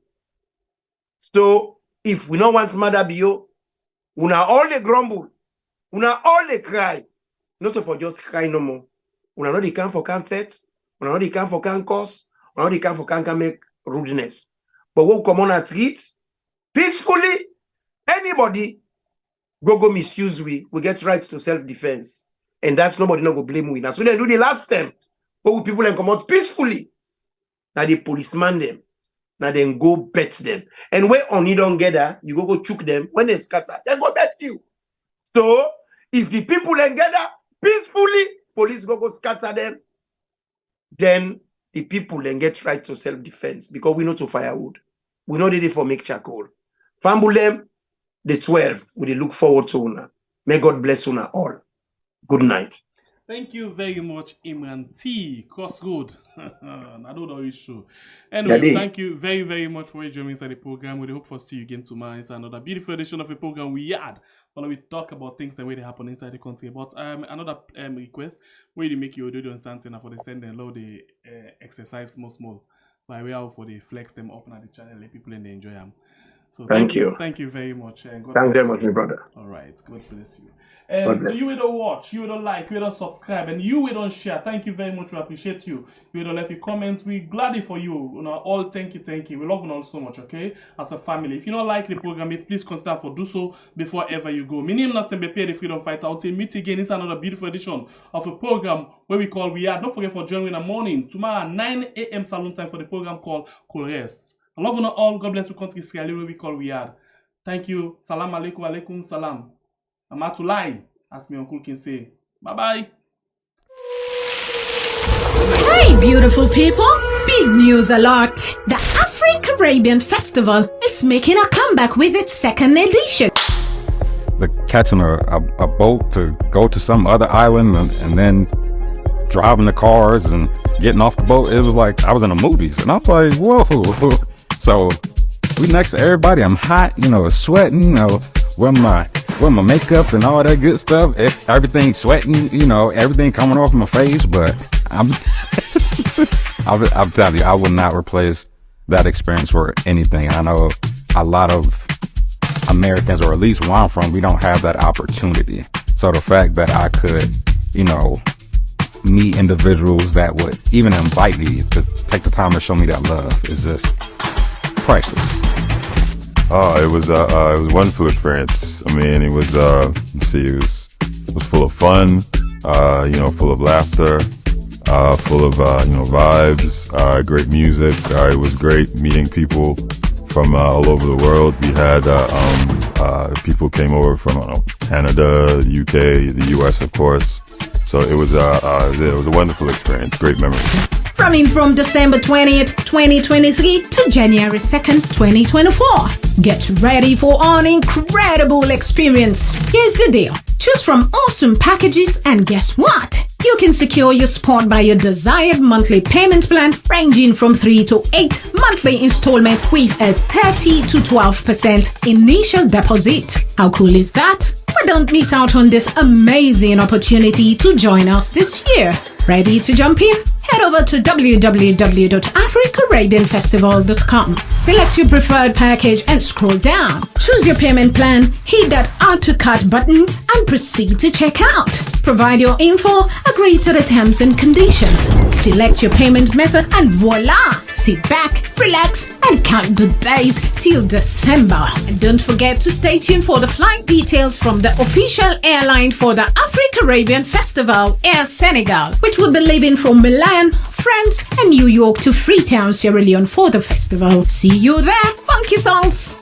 [SPEAKER 8] So if we don't want Maada bio, una all the grumble, una all the cry, not for just cry no more. Una not the can for can faith, una not the can for can cause, una not the can for can make rudeness. But what come on at treat peacefully, anybody go misuse we get rights to self-defense. And that's nobody not go blame we. Now so they do the last time. But people then come out peacefully. Now the policeman them. Now then go bet them. And when only don't get that, you go choke them. When they scatter, they go bet you. So if the people then get that peacefully, police go scatter them, then the people then get right to self-defense because we know to firewood. We know they for make charcoal. Famble them, the 12th, we look forward to una. May God bless una all. Good night.
[SPEAKER 6] Thank you very much, Imran T. Crossroad. I don't know issue. Anyway, thank you very, very much for joining inside the program. We hope to see you again tomorrow. It's another beautiful edition of a program we had. While we talk about things the way they happen inside the country. But another request, where you make your audio something for the send and load the exercise small by way of for the flex them up on the channel, let people and they enjoy them. So thank you. Thank you very much. And God
[SPEAKER 8] thank you very much, my brother.
[SPEAKER 6] All right. God bless you. So you will don't watch, you will don't like, you will don't subscribe, and you will don't share. Thank you very much. We appreciate you. You will don't leave your comments. We're glad for you. You know, all thank you. We love you all so much, okay? As a family. If you don't like the program, please consider for do so before ever you go. My name is MAAD, the Freedom Fighter. Until meet again, it's another beautiful edition of a program where we call We Are. Don't forget for joining in the morning. Tomorrow, 9 a.m. Salon time for the program called Kores. I love you all. God bless you. Country Sky, where we call We Are. Thank you. Salam alaikum, alaikum salam. Amatulai, as my uncle can say. Bye-bye.
[SPEAKER 10] Hey, beautiful people. Big news alert. The Afro-Caribbean Festival is making a comeback with its second edition.
[SPEAKER 11] The catching a boat to go to some other island and then driving the cars and getting off the boat. It was like I was in the movies. And I was like, whoa. So we next to everybody. I'm hot, sweating, wearing my makeup and all that good stuff. Everything sweating, everything coming off my face. But I'm telling you, I will not replace that experience for anything. I know a lot of Americans, or at least where I'm from, we don't have that opportunity. So the fact that I could, meet individuals that would even invite me to take the time to show me that love is just priceless.
[SPEAKER 9] It was a wonderful experience. I mean, it was it was full of fun, full of laughter, full of vibes, great music. It was great meeting people from all over the world. We had people came over from Canada, the UK, the US, of course. So it was a wonderful experience. Great memories.
[SPEAKER 10] Running from December 20th, 2023 to January 2nd, 2024. Get ready for an incredible experience. Here's the deal. Choose from awesome packages, and guess what? You can secure your spot by your desired monthly payment plan ranging from 3 to 8 monthly installments with a 30 to 12% initial deposit. How cool is that? But don't miss out on this amazing opportunity to join us this year. Ready to jump in? Head over to www.africarabbianfestival.com. Select your preferred package and scroll down. Choose your payment plan, hit that Add to Cart button, and proceed to checkout. Provide your info, agree to the terms and conditions. Select your payment method, and voila! Sit back, relax, and count the days till December. And don't forget to stay tuned for the flight details from the official airline for the Afro-Caribbean Festival, Air Senegal, which will be leaving from Milan, France, and New York to Freetown, Sierra Leone for the festival. See you there, funky souls!